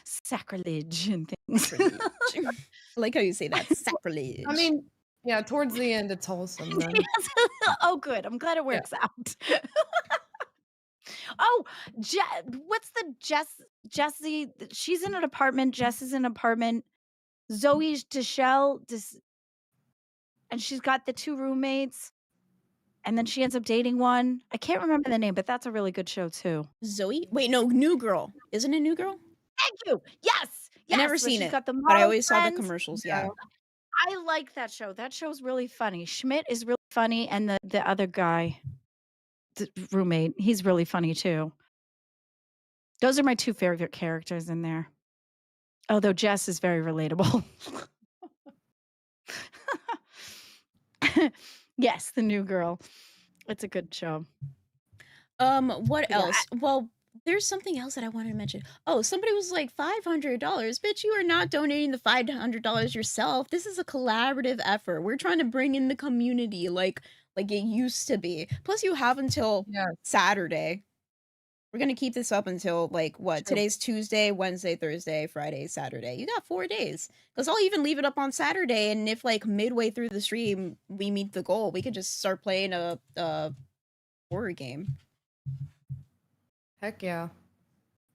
Speaker 4: sacrilege and things.
Speaker 2: Sacrilege. I like how you say that. Sacrilege.
Speaker 3: I mean, yeah, towards the end, it's wholesome then.
Speaker 4: Yes. Oh, good. I'm glad it works out. Oh, what's the Jessie? She's in an apartment. Jess is in an apartment. Zoe's Deshelle, and she's got the 2 roommates. And then she ends up dating one. I can't remember the name, but that's a really good show too.
Speaker 2: Zoe? Wait, no, New Girl. Isn't it New Girl?
Speaker 4: Thank you. Yes.
Speaker 2: I never
Speaker 4: where
Speaker 2: seen
Speaker 4: she's
Speaker 2: it,
Speaker 4: got the
Speaker 2: but I
Speaker 4: model
Speaker 2: always saw the
Speaker 4: friends.
Speaker 2: commercials.
Speaker 3: Yeah.
Speaker 2: Yeah.
Speaker 4: I like that show. That show's really funny. Schmidt is really funny, and the other guy, the roommate, he's really funny too. Those are my 2 favorite characters in there. Although Jess is very relatable. Yes, the new girl. It's a good show.
Speaker 2: What
Speaker 4: Yeah,
Speaker 2: else? Well, there's something else that I wanted to mention. Oh, somebody was like $500. Bitch, you are not donating the $500 yourself. This is a collaborative effort. We're trying to bring in the community like it used to be. Plus, you have until
Speaker 3: Yes.
Speaker 2: Saturday. We're gonna keep this up until like what?
Speaker 3: True.
Speaker 2: Today's Tuesday, Wednesday, Thursday, Friday, Saturday. You got 4 days. Because I'll even leave it up on Saturday, and if like midway through the stream we meet the goal, we could just start playing a horror game.
Speaker 3: Heck yeah.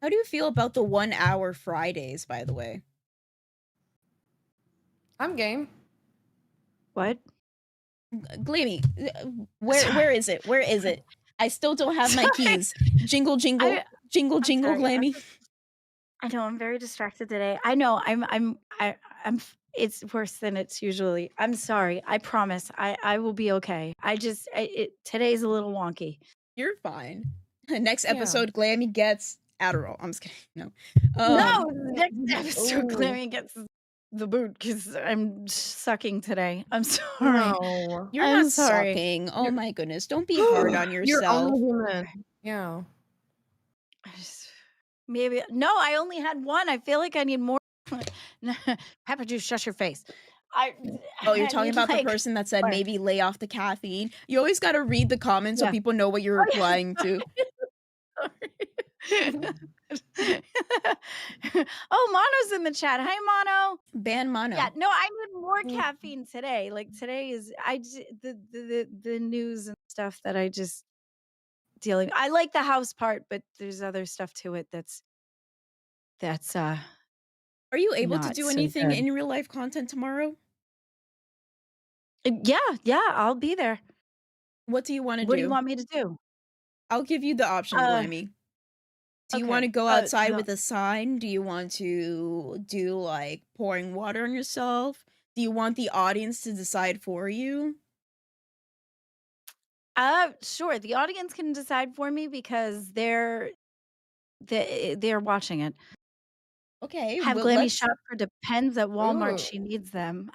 Speaker 2: How do you feel about the 1 hour Fridays, by the way?
Speaker 3: I'm game.
Speaker 4: What?
Speaker 2: Glammy, where is it? Where is it? I still don't have my keys. Jingle, jingle, jingle,
Speaker 4: I'm
Speaker 2: jingle,
Speaker 4: sorry.
Speaker 2: Glammy.
Speaker 4: I know I'm very distracted today. I know it's worse than it's usually. I'm sorry. I promise. I will be okay. Today's a little wonky.
Speaker 2: You're fine. Next
Speaker 3: Yeah.
Speaker 2: episode, Glammy gets Adderall. I'm just kidding. No.
Speaker 4: No, next episode,
Speaker 2: ooh.
Speaker 4: Glammy gets the boot because I'm sucking today. I'm sorry.
Speaker 3: No.
Speaker 2: You're
Speaker 4: I'm
Speaker 2: not
Speaker 4: sorry.
Speaker 2: sucking. Oh my goodness. Don't be hard on
Speaker 3: You're
Speaker 2: yourself.
Speaker 3: only human. Yeah.
Speaker 4: Maybe no. I only had one. I feel like I need more. Pepper juice. Shut your face.
Speaker 2: Oh, you're
Speaker 4: I
Speaker 2: talking
Speaker 4: need,
Speaker 2: about the
Speaker 4: like,
Speaker 2: person that said
Speaker 4: more.
Speaker 2: maybe lay off the caffeine. You always got to read the comments so
Speaker 4: Yeah.
Speaker 2: people know what you're replying to.
Speaker 4: Oh, Mono's in the chat. Hi, Mono.
Speaker 2: Ban mono.
Speaker 4: Yeah, no, I need more caffeine today. Like today is the news and stuff that I just dealing. I like the house part, but there's other stuff to it that's
Speaker 2: Are you able to
Speaker 4: not
Speaker 2: do
Speaker 4: so
Speaker 2: anything
Speaker 4: good.
Speaker 2: in real life content tomorrow?
Speaker 4: Yeah, I'll be there.
Speaker 2: What do you want to do?
Speaker 4: What do you want me to do?
Speaker 2: I'll give you the option, Glammy. Do you want to
Speaker 4: Okay,
Speaker 2: go outside
Speaker 4: no.
Speaker 2: with a sign? Do you want to do like pouring water on yourself? Do you want the audience to decide for you?
Speaker 4: Sure. The audience can decide for me because they're watching it.
Speaker 2: Okay,
Speaker 4: Have
Speaker 2: well,
Speaker 4: Glammy
Speaker 2: let's
Speaker 4: shop for Depends at Walmart.
Speaker 3: Ooh.
Speaker 4: She needs them.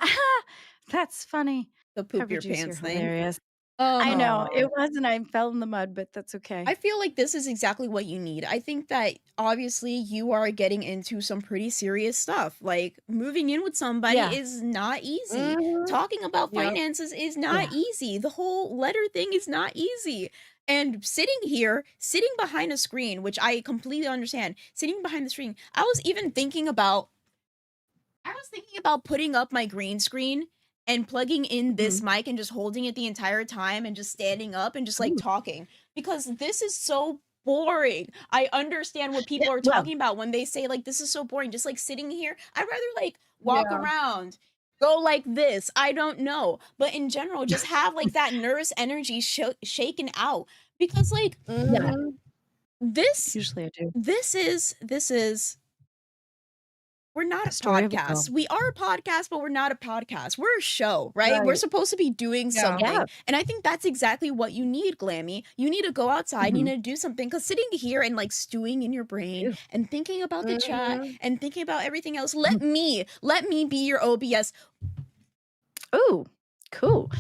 Speaker 4: That's funny.
Speaker 2: the poop
Speaker 4: Pepper
Speaker 2: your
Speaker 4: juice,
Speaker 2: pants
Speaker 4: you're
Speaker 2: thing.
Speaker 4: hilarious. I know
Speaker 3: Aw.
Speaker 4: it wasn't. I fell in the mud, but that's okay.
Speaker 2: I feel like this is exactly what you need. I think that obviously you are getting into some pretty serious stuff. Like moving in with somebody
Speaker 4: Yeah.
Speaker 2: is not easy.
Speaker 3: Mhm.
Speaker 2: Talking about
Speaker 3: Yep.
Speaker 2: finances is not
Speaker 4: Yeah.
Speaker 2: easy. The whole letter thing is not easy. And sitting behind a screen, which I completely understand, sitting behind the screen, I was thinking about putting up my green screen and plugging in this mic and just holding it the entire time and just standing up and just like
Speaker 4: Ooh.
Speaker 2: talking, because this is so boring. I understand what people are
Speaker 4: well-
Speaker 2: talking about when they say like this is so boring, just like sitting here. I'd rather like walk
Speaker 3: Yeah.
Speaker 2: around, go like this. I don't know, but in general, just have like that nervous energy shaken out, because like
Speaker 3: Mhm.
Speaker 2: this
Speaker 4: Usually I do.
Speaker 2: this is we're not a
Speaker 4: Story of a
Speaker 2: podcast.
Speaker 4: girl.
Speaker 2: We are a podcast, but we're not a podcast. We're a show, right? We're
Speaker 3: Right.
Speaker 2: supposed to be doing
Speaker 3: Yeah.
Speaker 2: something.
Speaker 4: Yeah.
Speaker 2: And I think that's exactly what you need, Glammy. You need to go outside, you need to do something, because sitting here and like stewing in your brain
Speaker 4: Ew.
Speaker 2: and thinking about the chat
Speaker 3: Mhm.
Speaker 2: and thinking about everything else, let me be your OBS.
Speaker 4: Ooh, cool.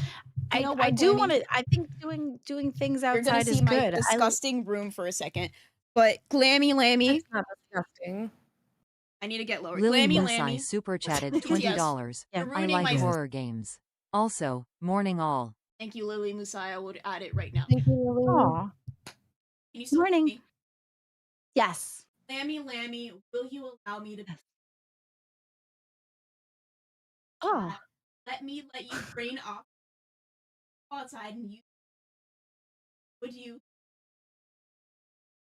Speaker 2: You know
Speaker 4: I
Speaker 2: what,
Speaker 4: do
Speaker 2: Glammy?
Speaker 4: want to. I think doing things
Speaker 2: You're gonna
Speaker 4: outside
Speaker 2: see
Speaker 4: is
Speaker 2: my
Speaker 4: good.
Speaker 2: disgusting room for a second. But Glammy,
Speaker 3: It's not disgusting.
Speaker 2: I need to get lower.
Speaker 5: Lily
Speaker 2: Glammy,
Speaker 5: Musai super chatted $20.
Speaker 4: Yeah.
Speaker 2: You're
Speaker 5: I
Speaker 2: ruining
Speaker 5: like
Speaker 2: my
Speaker 5: horror games. Also, morning all.
Speaker 2: Thank you, Lily Musai. I would add it right now.
Speaker 3: Thank you, Lily.
Speaker 4: Aw.
Speaker 2: Can you still hear
Speaker 4: Morning.
Speaker 2: me?
Speaker 4: Yes.
Speaker 2: Lammy, will you allow me to
Speaker 4: Oh.
Speaker 2: let you brain off outside and you would you,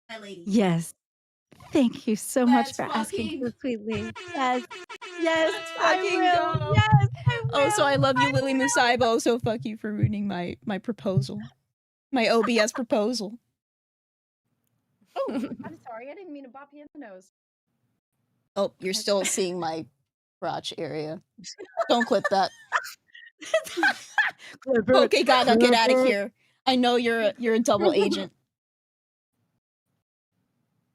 Speaker 2: my lady?
Speaker 4: Yes. Thank you so much
Speaker 2: Let's
Speaker 4: for asking so
Speaker 2: fucking-
Speaker 4: sweetly. Yes. Yes.
Speaker 2: Let's
Speaker 4: I
Speaker 2: fucking
Speaker 4: will.
Speaker 2: go.
Speaker 4: Yes. I will.
Speaker 2: Oh, so I love you, Lily
Speaker 4: will.
Speaker 2: Musai, but also fuck you for ruining my proposal. My OBS proposal.
Speaker 4: Oh, I'm sorry. I didn't mean to bop you in the nose.
Speaker 2: Oh, you're still seeing my crotch area. Don't clip that. Okay, Gaga, get out of here. I know you're a double agent.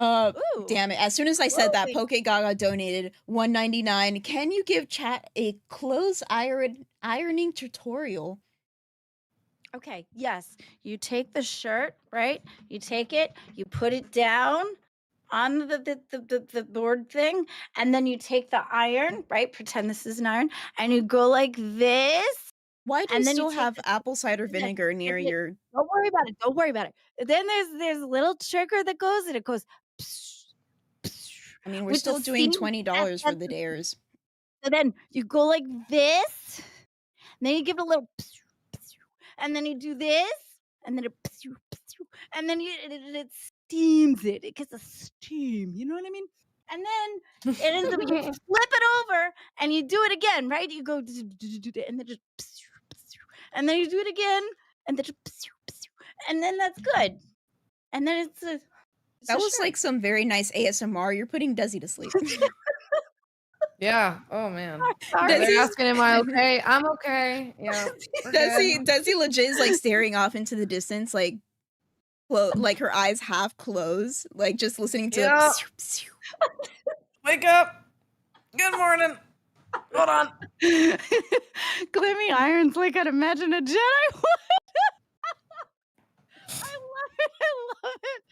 Speaker 4: Ooh.
Speaker 2: Damn it. As soon as I said that,
Speaker 4: thank
Speaker 2: Poke Gaga donated $1.99. Can you give chat a clothes ironing tutorial?
Speaker 4: Okay, yes. You take the shirt, right? You take it, you put it down on the board thing, and then you take the iron, right? Pretend this is an iron, and you go like this.
Speaker 2: Why do you
Speaker 4: And then you
Speaker 2: still
Speaker 4: take
Speaker 2: have
Speaker 4: the-
Speaker 2: apple cider vinegar near
Speaker 4: it-
Speaker 2: your...
Speaker 4: Don't worry about it. Don't worry about it. Then there's a little trigger that goes, and it goes.
Speaker 2: I mean, we're
Speaker 4: with the
Speaker 2: still doing
Speaker 4: seam-
Speaker 2: $20 for
Speaker 4: and-
Speaker 2: the dares.
Speaker 4: So then you go like this, and then you give it a little, and then you do this, and then and then it steams it. It gets a steam. You know what I mean? And then it ends up you flip it over and you do it again, right? You go and then just and then you do it again and then and then that's good. And then it's a
Speaker 2: That was
Speaker 4: shirt.
Speaker 2: like some very nice ASMR. You're putting Desi to sleep.
Speaker 3: Yeah. Oh man.
Speaker 4: Sorry.
Speaker 2: Desi's-
Speaker 3: They're asking, "Am I okay?" I'm okay. Yeah. we're good.
Speaker 2: Desi legit is like staring off into the distance, like like her eyes half closed, like just listening to
Speaker 3: Yeah. Wake up. Good morning. Hold on.
Speaker 4: Glammy Iron's like I'd imagine a Jedi would. I love it.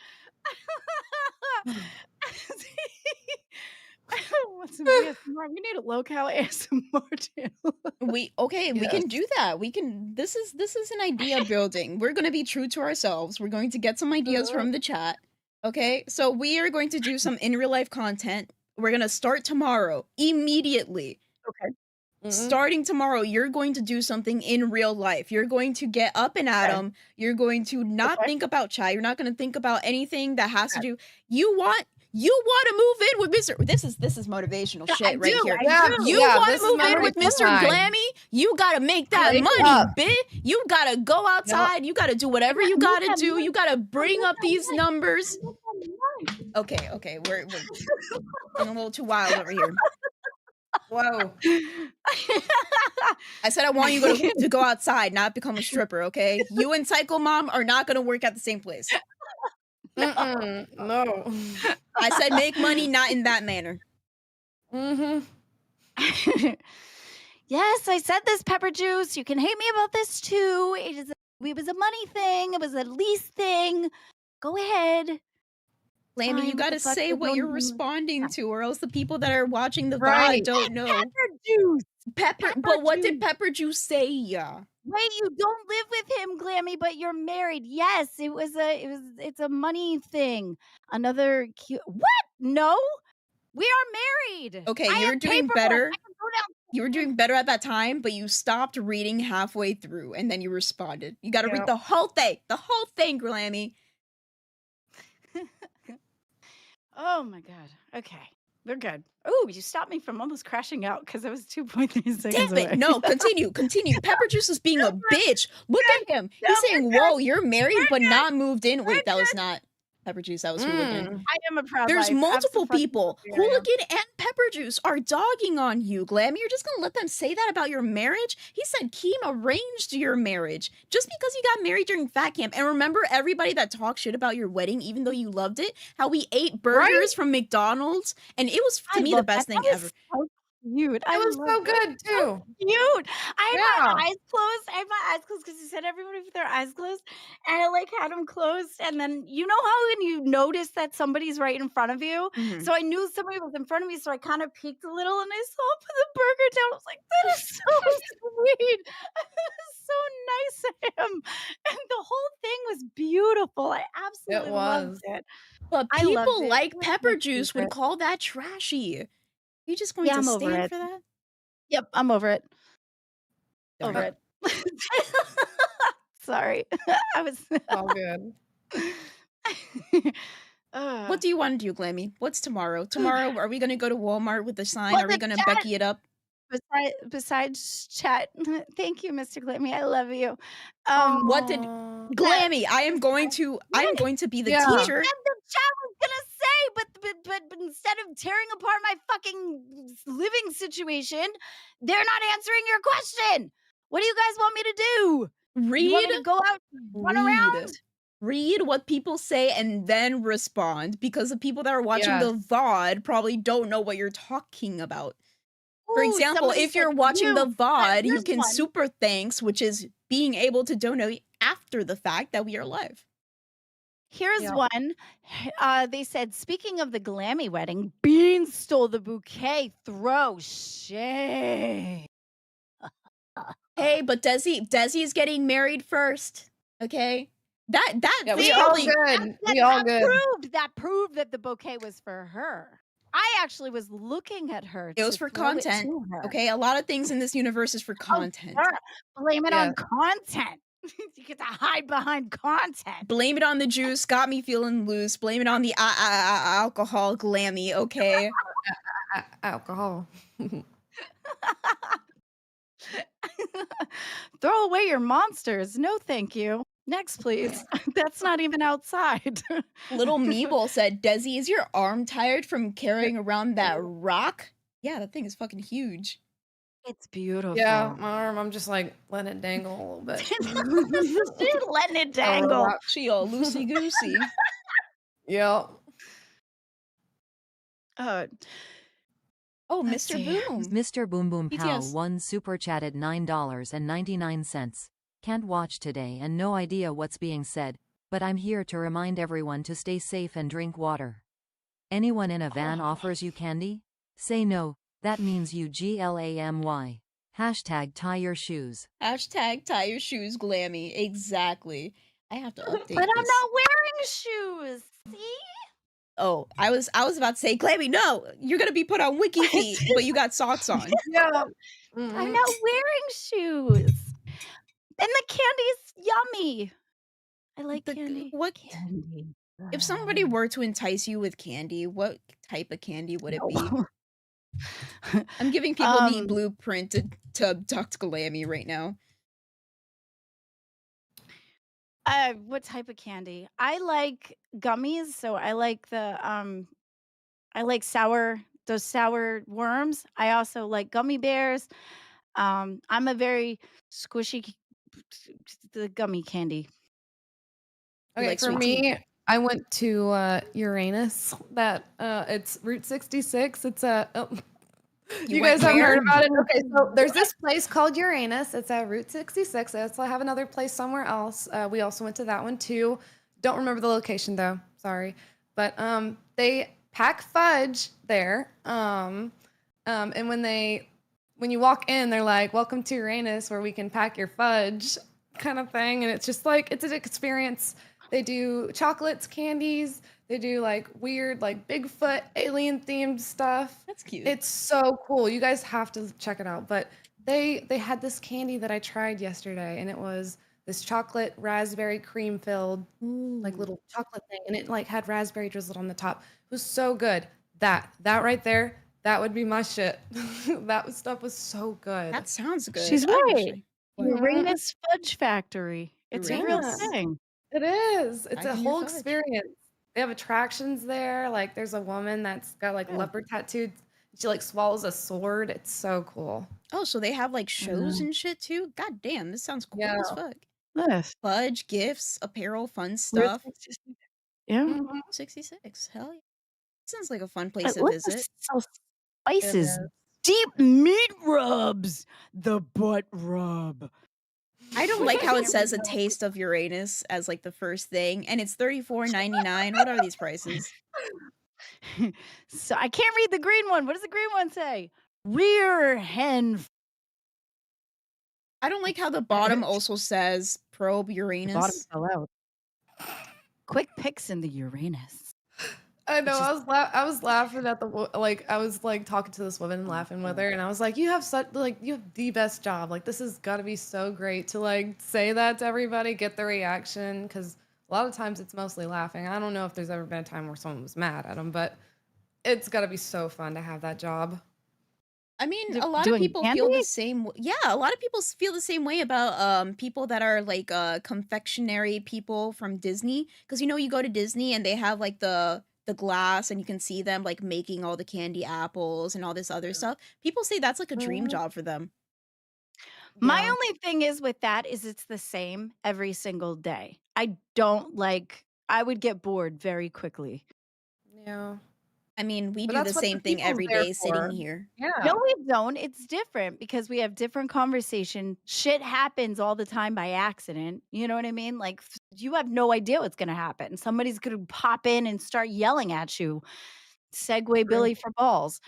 Speaker 4: What's some ASMR? We need a local ASMR channel.
Speaker 2: we can do that. We can this is an idea building. We're gonna be true to ourselves. We're going to get some ideas from the chat. Okay, so we are going to do some in real life content. We're gonna start tomorrow immediately.
Speaker 4: Okay.
Speaker 2: Starting tomorrow, you're going to do something in real life. You're going to get up and at them. You're going to not think about chat. You're not going to think about anything that has to do. You want to move in with Mr. This is motivational shit right here. You want to move in with Mr. Glammy? You gotta make that money, bitch. You gotta go outside. You gotta do whatever you gotta do. You gotta bring up these numbers. Okay, we're getting a little too wild over here.
Speaker 3: Whoa.
Speaker 2: I said I want you to go outside, not become a stripper, okay? You and Psycho Mom are not going to work at the same place.
Speaker 3: No.
Speaker 2: I said make money, not in that manner.
Speaker 4: Yes, I said this, Pepper Juice. You can hate me about this too. It was a money thing. It was a lease thing. Go ahead.
Speaker 2: Lammy, you gotta say what you're responding to, or else the people that are watching the VOD don't know.
Speaker 4: Pepper Juice.
Speaker 2: Pepper but what did Pepper Juice say?
Speaker 4: Wait, you don't live with him, Glammy, but you're married. Yes, it's a money thing. Another cute. What? No, we are married.
Speaker 2: Okay, you're doing better. You were doing better at that time, but you stopped reading halfway through, and then you responded. You gotta read the whole thing, Glammy.
Speaker 4: Oh my god. Okay. We're good. Oh, you stopped me from almost crashing out because I was 2.3 seconds
Speaker 2: Damn it.
Speaker 4: away.
Speaker 2: No, continue. Pepper Juice is being a bitch. Look at him. He's saying, whoa, you're married but not moved in. Wait, that was not Pepper Juice. That was Hooligan.
Speaker 4: I am a proud
Speaker 2: There's
Speaker 4: wife.
Speaker 2: multiple people.
Speaker 4: Absolutely.
Speaker 2: Hooligan and Pepper Juice are dogging on you, Glammy. You're just going to let them say that about your marriage? He said Keem arranged your marriage just because you got married during Fat Camp. And remember everybody that talked shit about your wedding, even though you loved it? How we ate burgers from McDonald's? And it was, to me, the best thing ever.
Speaker 4: So cute.
Speaker 3: It was so good too.
Speaker 4: Cute. I had my eyes closed. I had my eyes closed because you said everybody with their eyes closed, and I like had them closed. And then you know how when you notice that somebody's right in front of you, so I knew somebody was in front of me, so I kind of peeked a little, and I saw him put the burger down. I was like, that is so sweet. So nice of him, and the whole thing was beautiful. I absolutely loved it.
Speaker 2: But
Speaker 4: I loved
Speaker 2: people
Speaker 4: it.
Speaker 2: like
Speaker 4: It was
Speaker 2: Pepper
Speaker 4: my
Speaker 2: Juice would
Speaker 4: favorite.
Speaker 2: call that trashy. You just going
Speaker 4: Yeah,
Speaker 2: to
Speaker 4: I'm over
Speaker 2: stand
Speaker 4: it.
Speaker 2: for that?
Speaker 4: Yep, I'm over it.
Speaker 2: Darn
Speaker 4: Over it. Sorry. I was
Speaker 3: All good.
Speaker 2: What do you want to do, Glammy? What's tomorrow? Tomorrow, are we going to go to Walmart with the sign?
Speaker 4: Well,
Speaker 2: Are we
Speaker 4: the
Speaker 2: going to
Speaker 4: chat-
Speaker 2: Becky it up?
Speaker 4: besides chat? Thank you, Mr. Glammy. I love you.
Speaker 2: What did Glammy? I am going to be the
Speaker 3: Yeah.
Speaker 2: teacher.
Speaker 4: And the chat was gonna say, but instead of tearing apart my fucking living situation, they're not answering your question. What do you guys want me to do? You want me to
Speaker 2: Read,
Speaker 4: go out and run around?
Speaker 2: read what people say and then respond, because the people that are watching the VOD probably don't know what you're talking about. For
Speaker 4: Ooh,
Speaker 2: example,
Speaker 4: somebody
Speaker 2: if you're
Speaker 4: said
Speaker 2: watching the
Speaker 4: you.
Speaker 2: VOD, you
Speaker 4: Here's
Speaker 2: can
Speaker 4: one.
Speaker 2: super thanks, which is being able to donate after the fact that we are live.
Speaker 4: Here's
Speaker 3: Yeah.
Speaker 4: one. They said, speaking of the Glammy wedding, Bean stole the bouquet. Throw shade.
Speaker 2: Hey, but Desi is getting married first. Okay? That
Speaker 3: Yeah, we
Speaker 2: thing
Speaker 3: all
Speaker 2: really-
Speaker 3: good. We all good.
Speaker 4: That proved that the bouquet was for her. I actually was looking at her.
Speaker 2: It was
Speaker 4: to
Speaker 2: for
Speaker 4: throw it
Speaker 2: content.
Speaker 4: to her.
Speaker 2: Okay, a lot of things in this universe is for content.
Speaker 4: Sure. Blame it on
Speaker 3: Yeah.
Speaker 4: content. You get to hide behind content.
Speaker 2: Blame it on the juice, got me feeling loose. Blame it on the alcohol, glammy, okay?
Speaker 3: Alcohol.
Speaker 4: Throw away your monsters. No, thank you. Next, please. That's not even outside.
Speaker 2: Little Meeble said, Desi, is your arm tired from carrying around that rock? Yeah, that thing is fucking huge.
Speaker 4: It's beautiful.
Speaker 3: Yeah, my arm, I'm just like letting it dangle a little bit.
Speaker 4: She's letting it
Speaker 3: A
Speaker 4: dangle.
Speaker 3: robot.
Speaker 2: She all loosey-goosey.
Speaker 3: Yeah.
Speaker 4: Uh,
Speaker 2: Oh,
Speaker 4: Let's
Speaker 2: Mr.
Speaker 4: see.
Speaker 2: Boom.
Speaker 5: Mr. Boom Boom Pow
Speaker 2: TTS.
Speaker 5: won super chatted $9.99. Can't watch today and no idea what's being said, but I'm here to remind everyone to stay safe and drink water. Anyone in a van offers you candy? Say no, that means you glamy. Hashtag tie your shoes.
Speaker 2: Hashtag tie your shoes, glammy. Exactly. I have to update
Speaker 4: But I'm
Speaker 2: this.
Speaker 4: not wearing shoes. See?
Speaker 2: Oh, I was about to say, Glammy, no, you're gonna be put on wiki feet, but you got socks on.
Speaker 3: Yeah.
Speaker 4: I'm not wearing shoes. And the candy's yummy. I like
Speaker 2: The-
Speaker 4: candy.
Speaker 2: what-
Speaker 4: Candy.
Speaker 2: If somebody were to entice you with candy, what type of candy would it be? I'm giving people the blueprint to abduct Glammy right now.
Speaker 4: What type of candy? I like gummies, so I like those sour worms. I also like gummy bears. I'm a very squishy the gummy candy.
Speaker 2: You
Speaker 3: Okay,
Speaker 2: like
Speaker 3: for
Speaker 2: sweet
Speaker 3: me, I went to Uranus. That it's Route 66. It's a
Speaker 2: You
Speaker 3: you
Speaker 2: went
Speaker 3: guys haven't
Speaker 2: where?
Speaker 3: heard about it? Okay, so there's this place called Uranus. It's at Route 66. I also have another place somewhere else. We also went to that one too. Don't remember the location though. Sorry, but they pack fudge there. And when you walk in, they're like, "Welcome to Uranus, where we can pack your fudge," kind of thing. And it's just like it's an experience. They do chocolates, candies. They do like weird, like Bigfoot, alien themed stuff.
Speaker 2: That's cute.
Speaker 3: It's so cool. You guys have to check it out. But they had this candy that I tried yesterday, and it was this chocolate raspberry cream filled like little chocolate thing, and it like had raspberry drizzled on the top. It was so good. That right there, that would be my shit. That stuff was so good.
Speaker 2: That sounds good.
Speaker 4: She's
Speaker 2: I
Speaker 4: right.
Speaker 2: actually-
Speaker 4: Uranus Fudge Factory. It's a real
Speaker 3: Uranus.
Speaker 4: thing.
Speaker 3: It is. It's a
Speaker 2: Packing your
Speaker 3: whole
Speaker 2: fudge.
Speaker 3: experience. They have attractions there. Like there's a woman that's got like leopard tattooed. She like swallows a sword. It's so cool.
Speaker 2: Oh, so they have like shows and shit too? God damn, this sounds cool as
Speaker 3: Yeah.
Speaker 2: fuck.
Speaker 4: Yes.
Speaker 2: Fudge, gifts, apparel, fun
Speaker 4: Route
Speaker 2: stuff.
Speaker 4: 66. Yeah.
Speaker 3: Mhm.
Speaker 2: 66. Hell yeah. Sounds like a fun place to
Speaker 4: Look,
Speaker 2: visit.
Speaker 4: sell
Speaker 3: It
Speaker 4: spices.
Speaker 3: is.
Speaker 4: Deep meat rubs. The butt rub.
Speaker 2: I don't like how it says a taste of Uranus as like the first thing, and it's $34.99. What are these prices?
Speaker 4: So I can't read the green one. What does the green one say? Rear hen.
Speaker 2: I don't like how the bottom also says probe
Speaker 4: The bottom
Speaker 2: Uranus.
Speaker 4: fell out. Quick picks in the Uranus.
Speaker 3: I know.
Speaker 2: Which
Speaker 3: I was laughing at I was like talking to this woman and laughing with her, and I was like, you have the best job. Like this has got to be so great to like say that to everybody, get the reaction, because a lot of times it's mostly laughing. I don't know if there's ever been a time where someone was mad at them, but it's got to be so fun to have that job.
Speaker 2: I mean,
Speaker 4: Do-
Speaker 2: a lot of
Speaker 4: doing
Speaker 2: people feel
Speaker 4: candy?
Speaker 2: the same. Yeah, a lot of people feel the same way about people that are like confectionery people from Disney, because you go to Disney and they have like the glass and you can see them like making all the candy apples and all this other stuff. People say that's like a dream
Speaker 3: Mhm.
Speaker 2: job for them.
Speaker 4: My
Speaker 3: Yeah.
Speaker 4: only thing is with that is it's the same every single day. I don't like, I would get bored very quickly.
Speaker 3: Yeah.
Speaker 2: I mean, we
Speaker 3: But
Speaker 2: do the
Speaker 3: that's what the
Speaker 2: same thing
Speaker 3: people's
Speaker 2: every
Speaker 3: there
Speaker 2: day sitting
Speaker 3: for.
Speaker 2: here.
Speaker 3: Yeah.
Speaker 4: No, we don't. It's different because we have different conversation. Shit happens all the time by accident. You know what I mean? Like you have no idea what's going to happen. Somebody's going to pop in and start yelling at you. Segue Billy for balls.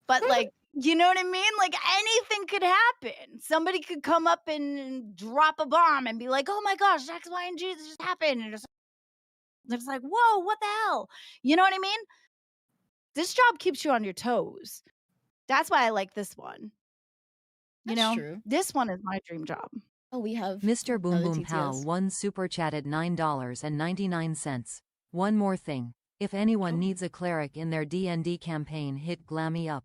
Speaker 4: But like, you know what I mean? Like anything could happen. Somebody could come up and drop a bomb and be like, "Oh my gosh, X, Y, and Z just happened." And it's like, "Whoa, what the hell?" You know what I mean? This job keeps you on your toes. That's why I like this one.
Speaker 2: That's true.
Speaker 4: This one is my dream job.
Speaker 2: Oh, we have
Speaker 5: Mr. Boom
Speaker 2: another
Speaker 5: Boom Pal
Speaker 2: TTS.
Speaker 5: one super chatted $9.99. One more thing. If anyone
Speaker 2: Oh.
Speaker 5: needs a cleric in their D&D campaign, hit Glammy up.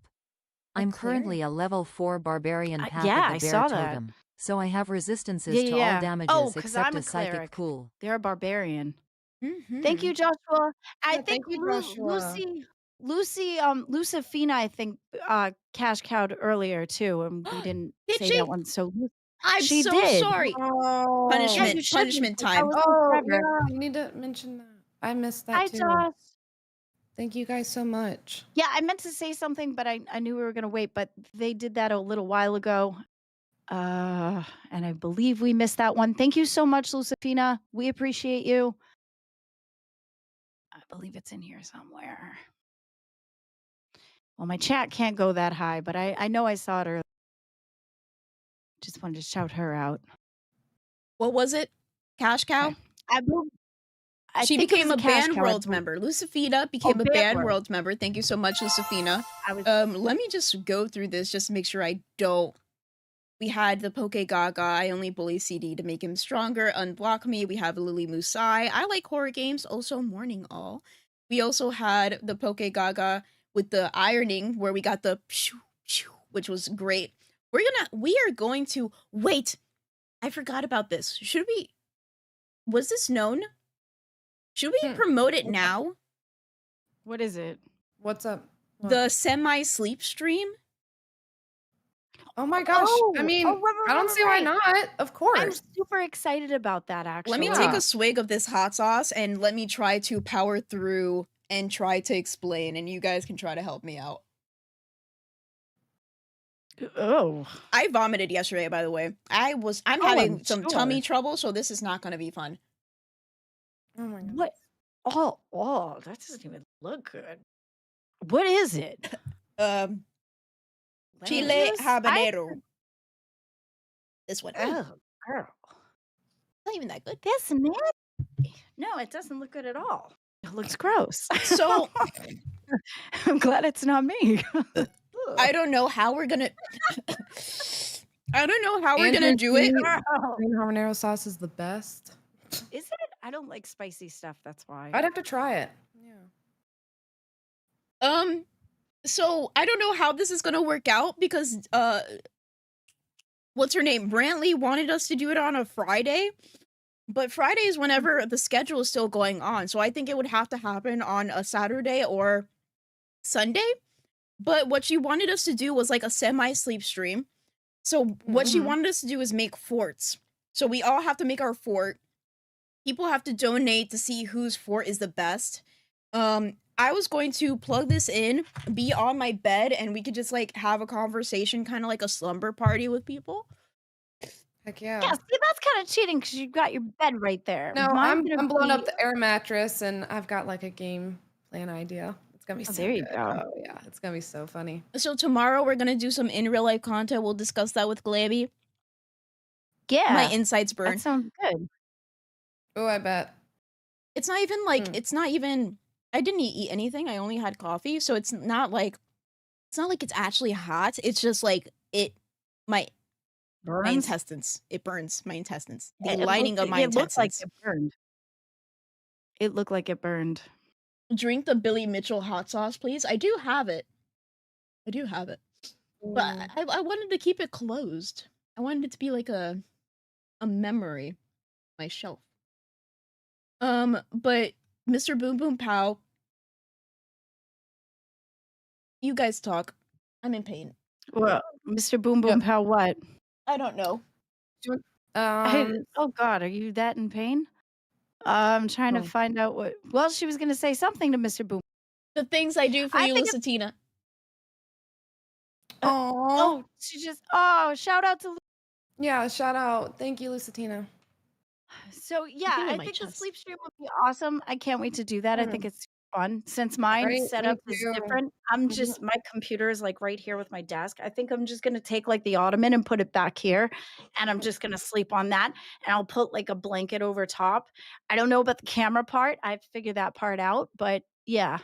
Speaker 2: A
Speaker 5: I'm currently
Speaker 2: cleric?
Speaker 5: a level 4 barbarian path
Speaker 4: Yeah,
Speaker 5: of
Speaker 4: I
Speaker 5: the bear
Speaker 4: saw that.
Speaker 5: totem, so I have resistances
Speaker 4: Yeah,
Speaker 5: to all
Speaker 4: yeah.
Speaker 5: damages
Speaker 4: Oh, because
Speaker 5: except
Speaker 4: I'm a
Speaker 5: a psychic
Speaker 4: cleric.
Speaker 5: pool.
Speaker 4: They're a barbarian. Thank
Speaker 2: Mm-hmm.
Speaker 4: you, Joshua. I
Speaker 3: Yeah,
Speaker 4: think
Speaker 3: thank you, Joshua.
Speaker 4: Lucifina, I think, cash cowed earlier too, and we didn't
Speaker 2: Did
Speaker 4: say
Speaker 2: she?
Speaker 4: that one. So
Speaker 2: I'm
Speaker 4: she
Speaker 2: so
Speaker 4: did.
Speaker 2: sorry.
Speaker 3: Oh.
Speaker 4: Yeah,
Speaker 2: Punishment.
Speaker 4: you shouldn't.
Speaker 2: Punishment
Speaker 4: Like, I
Speaker 2: time.
Speaker 4: was
Speaker 3: Oh,
Speaker 4: forever.
Speaker 3: yeah, you need to mention that. I missed that
Speaker 4: Hi,
Speaker 3: too.
Speaker 4: Josh.
Speaker 3: Thank you guys so much.
Speaker 4: Yeah, I meant to say something, but I knew we were gonna wait. But they did that a little while ago, and I believe we missed that one. Thank you so much, Lucifina. We appreciate you. I believe it's in here somewhere. Well, my chat can't go that high, but I know I saw it earlier. Just wanted to shout her out.
Speaker 2: What was it? Cash Cow?
Speaker 4: Okay. I believe I
Speaker 2: She
Speaker 4: think it
Speaker 2: became
Speaker 4: was
Speaker 2: a
Speaker 4: cash
Speaker 2: Band
Speaker 4: cow.
Speaker 2: World member. Lucifina became a
Speaker 4: Band
Speaker 2: Band
Speaker 4: World.
Speaker 2: World member. Thank you so much, Lucifina.
Speaker 4: I was
Speaker 2: Let me just go through this just to make sure I don't. We had the Poke Gaga. I only bully CD to make him stronger. Unblock me. We have Lily Musai. I like horror games. Also, Morning All. We also had the Poke Gaga with the ironing, where we got the pshoo, pshoo, which was great. We are going to wait. I forgot about this. Was this known? Should we promote it now?
Speaker 4: What is it?
Speaker 3: What's up? What?
Speaker 2: The semi-sleep stream?
Speaker 3: Oh my gosh. I mean, I don't see why not. Of
Speaker 4: I'm
Speaker 3: course.
Speaker 4: super excited about that, actually.
Speaker 2: Let me take a swig of this hot sauce and let me try to power through and try to explain, and you guys can try to help me out.
Speaker 4: Oh.
Speaker 2: I vomited yesterday, by the way. I'm having some tummy trouble, so this is not going to be fun.
Speaker 3: Oh my god.
Speaker 4: What? Oh, that doesn't even look good. What is it?
Speaker 2: Chile
Speaker 4: juice?
Speaker 2: habanero. This one.
Speaker 4: Oh, girl.
Speaker 2: Not even that good.
Speaker 4: That's nasty. No, it doesn't look good at all. It looks gross.
Speaker 2: So
Speaker 4: I'm glad it's not me.
Speaker 2: I don't know how we're gonna. I don't know how we're gonna do it.
Speaker 3: Green habanero sauce is the best.
Speaker 4: Is it? I don't like spicy stuff. That's why.
Speaker 3: I'd have to try it. Yeah.
Speaker 2: So I don't know how this is gonna work out because what's her name? Brantley wanted us to do it on a Friday, but Friday is whenever the schedule is still going on. So I think it would have to happen on a Saturday or Sunday. But what she wanted us to do was like a semi-sleep stream. So what she wanted us to do is make forts. So we all have to make our fort. People have to donate to see whose fort is the best. I was going to plug this in, be on my bed, and we could just like have a conversation, kind of like a slumber party with people.
Speaker 3: Heck yeah.
Speaker 4: Yeah, see, that's kind of cheating because you've got your bed right there.
Speaker 3: No,
Speaker 4: Mine's gonna
Speaker 3: I'm blowing up
Speaker 4: be-
Speaker 3: the air mattress and I've got like a game plan idea. It's gonna be so
Speaker 4: there you
Speaker 3: good.
Speaker 4: go.
Speaker 3: Oh yeah, it's gonna be so funny.
Speaker 2: So tomorrow we're gonna do some in real life content. We'll discuss that with Glabby.
Speaker 4: Yeah,
Speaker 2: My insights
Speaker 4: that
Speaker 2: burn.
Speaker 4: sounds good.
Speaker 3: Oh, I bet.
Speaker 2: It's not even like I didn't eat anything. I only had coffee, so it's not like it's actually hot. It's just like my
Speaker 4: Burns?
Speaker 2: intestines. It burns my intestines. The
Speaker 4: It
Speaker 2: lining
Speaker 4: looked-
Speaker 2: of my
Speaker 4: it looked like
Speaker 2: intestines.
Speaker 4: it burned. It looked like it burned.
Speaker 2: Drink the Billy Mitchell hot sauce, please. I do have it. But I wanted to keep it closed. I wanted it to be like a memory, my shelf. But Mr. Boom Boom Pow, you guys talk. I'm in pain.
Speaker 4: Well, Mr. Boom Boom Pow, what?
Speaker 2: I don't know.
Speaker 4: Oh God, are you that in pain? I'm trying to
Speaker 3: Oh.
Speaker 4: find out what. Well, she was going to say something to Mr. Boom.
Speaker 2: The things I do for
Speaker 4: I
Speaker 2: you,
Speaker 4: think
Speaker 2: Lusatina.
Speaker 4: Oh, she just. Oh, shout out to.
Speaker 3: Yeah, shout out. Thank you, Lusatina.
Speaker 4: So yeah,
Speaker 2: feel it in
Speaker 4: I
Speaker 2: my
Speaker 4: think the
Speaker 2: chest.
Speaker 4: sleep stream would be awesome. I can't wait to do that. I think it's fun. Since mine
Speaker 3: Right,
Speaker 4: setup
Speaker 3: me
Speaker 4: is
Speaker 3: too.
Speaker 4: different, I'm just my computer is like right here with my desk. I think I'm just gonna take like the ottoman and put it back here, and I'm just gonna sleep on that. And I'll put like a blanket over top. I don't know about the camera part. I've figured that part out, but yeah,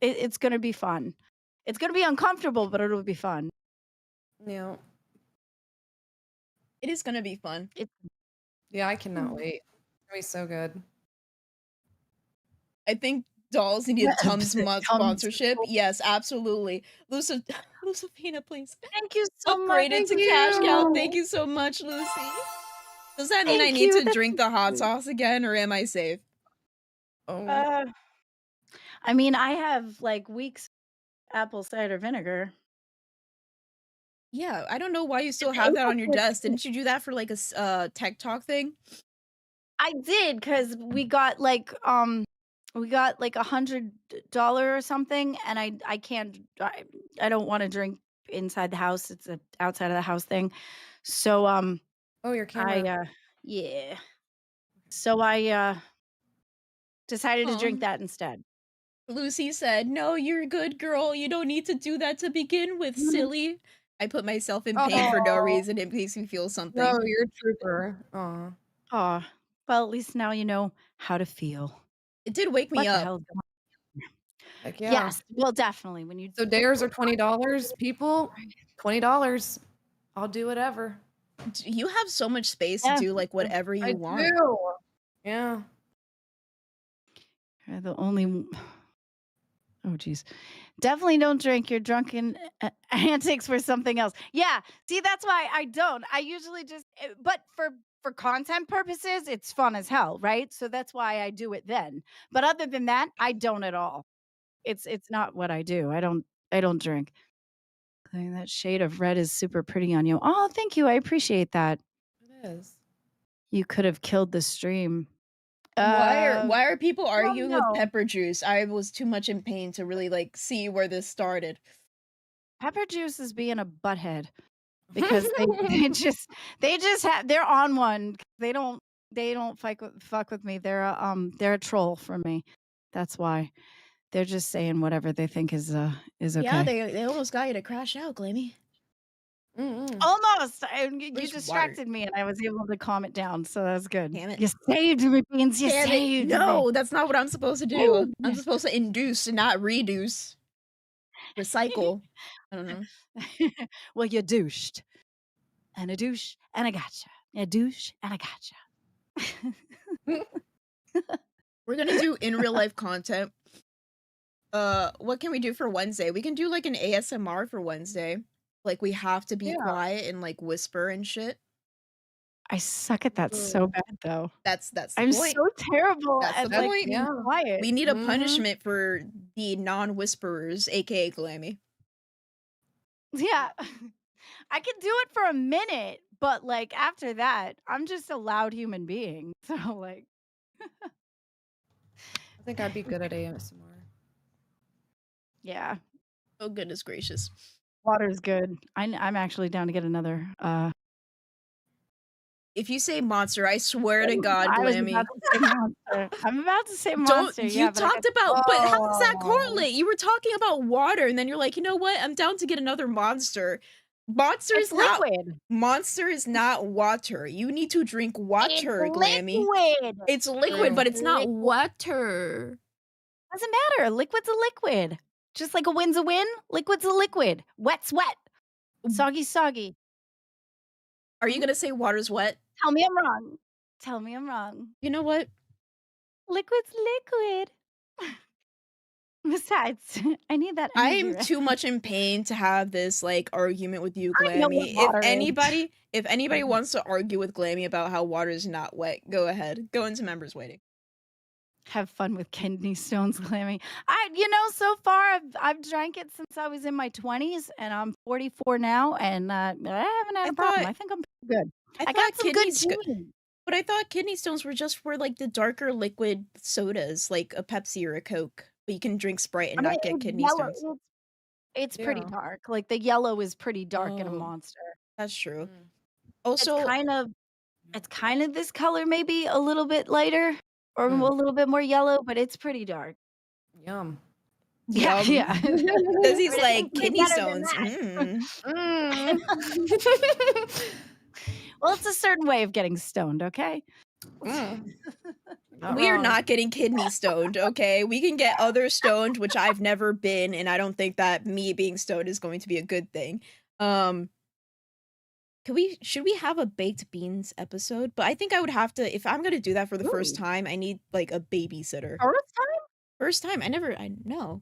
Speaker 4: it's gonna be fun. It's gonna be uncomfortable, but it'll be fun.
Speaker 3: Yeah.
Speaker 2: It is gonna be fun.
Speaker 3: Yeah, I cannot wait. It's gonna be so good.
Speaker 2: I think dolls need a Tums Mud
Speaker 4: Tums.
Speaker 2: sponsorship. Yes, absolutely. Lucifina, please.
Speaker 4: Thank you so much.
Speaker 2: Upgraded to cash cow. Thank you so much, Lucy. Does that mean I
Speaker 4: Thank
Speaker 2: need
Speaker 4: you.
Speaker 2: to
Speaker 4: That's
Speaker 2: drink
Speaker 4: so
Speaker 2: the hot
Speaker 4: sweet.
Speaker 2: sauce again, or am I safe?
Speaker 3: Oh,
Speaker 4: I mean, I have like weeks apple cider vinegar.
Speaker 2: Yeah, I don't know why you still
Speaker 4: It's
Speaker 2: have that
Speaker 4: able
Speaker 2: on your
Speaker 4: to-
Speaker 2: desk. Didn't you do that for like a tech talk thing?
Speaker 4: I did because we got like $100 or something, and I can't. I don't want to drink inside the house. It's a outside of the house thing. So
Speaker 3: oh, your
Speaker 4: I
Speaker 3: camera.
Speaker 4: yeah. So I decided to drink
Speaker 2: Oh.
Speaker 4: that instead.
Speaker 2: Lucy said, "No, you're a good girl. You don't need to do that to begin with, silly." I put myself in pain for no
Speaker 3: Oh,
Speaker 2: reason. It makes me feel
Speaker 3: no,
Speaker 2: something.
Speaker 3: you're a trooper. Aw.
Speaker 4: Oh, well, at least now you know how to feel.
Speaker 2: It did wake me
Speaker 4: What the
Speaker 2: up.
Speaker 4: hell?
Speaker 3: Heck yeah.
Speaker 4: Yes, well, definitely when you.
Speaker 3: So dares are $20, people. $20. I'll do whatever.
Speaker 2: You have so much space to
Speaker 4: Yeah,
Speaker 2: do like whatever
Speaker 3: I
Speaker 2: you want.
Speaker 3: do. Yeah.
Speaker 4: You're the only. Oh, geez. Definitely don't drink your drunken antics for something else. Yeah. See, that's why I don't. I usually just, but for content purposes, it's fun as hell, right? So that's why I do it then. But other than that, I don't at all. It's not what I do. I don't drink. Okay, that shade of red is super pretty on you. Oh, thank you. I appreciate that.
Speaker 3: It is.
Speaker 4: You could have killed the stream.
Speaker 2: Why are people arguing with
Speaker 4: no.
Speaker 2: pepper juice? I was too much in pain to really like see where this started.
Speaker 4: Pepper juice is being a butthead because they just have they're on one. They don't fuck with me. They're a troll for me. That's why they're just saying whatever they think is okay.
Speaker 2: Yeah, they almost got you to crash out, Glammy.
Speaker 4: Almost. You
Speaker 2: Where's
Speaker 4: distracted me, and I was able to calm it down. So that's good.
Speaker 2: Damn it.
Speaker 4: You saved me, Beans. You
Speaker 2: Damn it.
Speaker 4: saved me.
Speaker 2: No, that's not what I'm supposed to do.
Speaker 4: Saved
Speaker 2: I'm
Speaker 4: me.
Speaker 2: supposed to induce and not reduce. Recycle. I don't know.
Speaker 4: Well, you douched, and a douche, and I gotcha. A douche, and I gotcha.
Speaker 2: We're gonna do in real life content. What can we do for Wednesday? We can do like an ASMR for Wednesday. Like we have to be
Speaker 3: Yeah.
Speaker 2: quiet and like whisper and shit.
Speaker 4: I suck at that so bad, though.
Speaker 2: That's the
Speaker 4: I'm
Speaker 2: point.
Speaker 4: so terrible
Speaker 2: That's
Speaker 4: at
Speaker 2: the
Speaker 4: like
Speaker 2: point.
Speaker 4: being
Speaker 3: Yeah.
Speaker 4: quiet.
Speaker 2: We need a punishment for the non-whisperers, aka Glammy.
Speaker 4: Yeah. I can do it for a minute, but like after that, I'm just a loud human being. So like
Speaker 3: I think I'd be good at ASMR.
Speaker 4: yeah,
Speaker 2: Oh goodness gracious.
Speaker 4: water's good. I'm actually down to get another
Speaker 2: If you say monster, I swear to God,
Speaker 4: I was
Speaker 2: Glammy.
Speaker 4: about to say monster. I'm about to say
Speaker 2: Don't
Speaker 4: monster.
Speaker 2: you
Speaker 4: Yeah, but I
Speaker 2: talked
Speaker 4: got-
Speaker 2: about but how does that
Speaker 4: Oh.
Speaker 2: correlate? You were talking about water and then you're like, you know what? I'm down to get another monster. Monster
Speaker 4: It's
Speaker 2: is not
Speaker 4: liquid.
Speaker 2: monster is not water. You need to drink water,
Speaker 4: It's
Speaker 2: Glammy.
Speaker 4: liquid.
Speaker 2: It's liquid,
Speaker 3: True.
Speaker 2: but it's not water.
Speaker 4: Doesn't matter. Liquid's a liquid. Just like a win's a win, liquid's a liquid. Wet's wet. Soggy's soggy.
Speaker 2: Are you gonna say water's wet?
Speaker 4: Tell me I'm wrong. Tell me I'm wrong.
Speaker 2: You know what?
Speaker 4: Liquid's liquid. Besides, I need that
Speaker 2: I
Speaker 4: energy.
Speaker 2: am too much in pain to have this like argument with you,
Speaker 4: I know what
Speaker 2: Glammy.
Speaker 4: water is.
Speaker 2: If anybody wants to argue with Glammy about how water is not wet, go ahead. Go into members waiting.
Speaker 4: Have fun with kidney stones, Glammy. So far I've drank it since I was in my 20s, and I'm 44 now, and I haven't had
Speaker 2: I
Speaker 4: a problem.
Speaker 2: thought-
Speaker 4: I think I'm pretty good. I
Speaker 2: thought
Speaker 4: got some good
Speaker 2: sto-
Speaker 4: genes.
Speaker 2: But I thought kidney stones were just for like the darker liquid sodas, like a Pepsi or a Coke. But you can drink Sprite and
Speaker 4: I mean,
Speaker 2: not get
Speaker 4: it's
Speaker 2: kidney
Speaker 4: yellow.
Speaker 2: stones.
Speaker 4: It's pretty
Speaker 3: Yeah.
Speaker 4: dark. Like the yellow is pretty dark in a
Speaker 2: Oh.
Speaker 4: monster.
Speaker 2: That's true.
Speaker 3: Mm.
Speaker 2: Also,
Speaker 4: It's kind of this color, maybe a little bit lighter or
Speaker 3: Mm.
Speaker 4: a little bit more yellow, but it's pretty dark.
Speaker 3: Yum.
Speaker 4: Yeah,
Speaker 2: Yum.
Speaker 4: yeah.
Speaker 2: Because he's
Speaker 4: But
Speaker 2: like
Speaker 4: it's way
Speaker 2: kidney
Speaker 4: better than
Speaker 2: stones.
Speaker 4: that.
Speaker 3: Mm.
Speaker 4: Well, it's a certain way of getting stoned, okay?
Speaker 3: Mm. Not
Speaker 2: We are
Speaker 3: wrong.
Speaker 2: not getting kidney stoned, okay? We can get other stoned, which I've never been, and I don't think that me being stoned is going to be a good thing. should we have a baked beans episode? But I think I would have to, if I'm gonna do that for the first
Speaker 4: Ooh.
Speaker 2: time, I need like a babysitter.
Speaker 4: First time?
Speaker 2: First time, I know.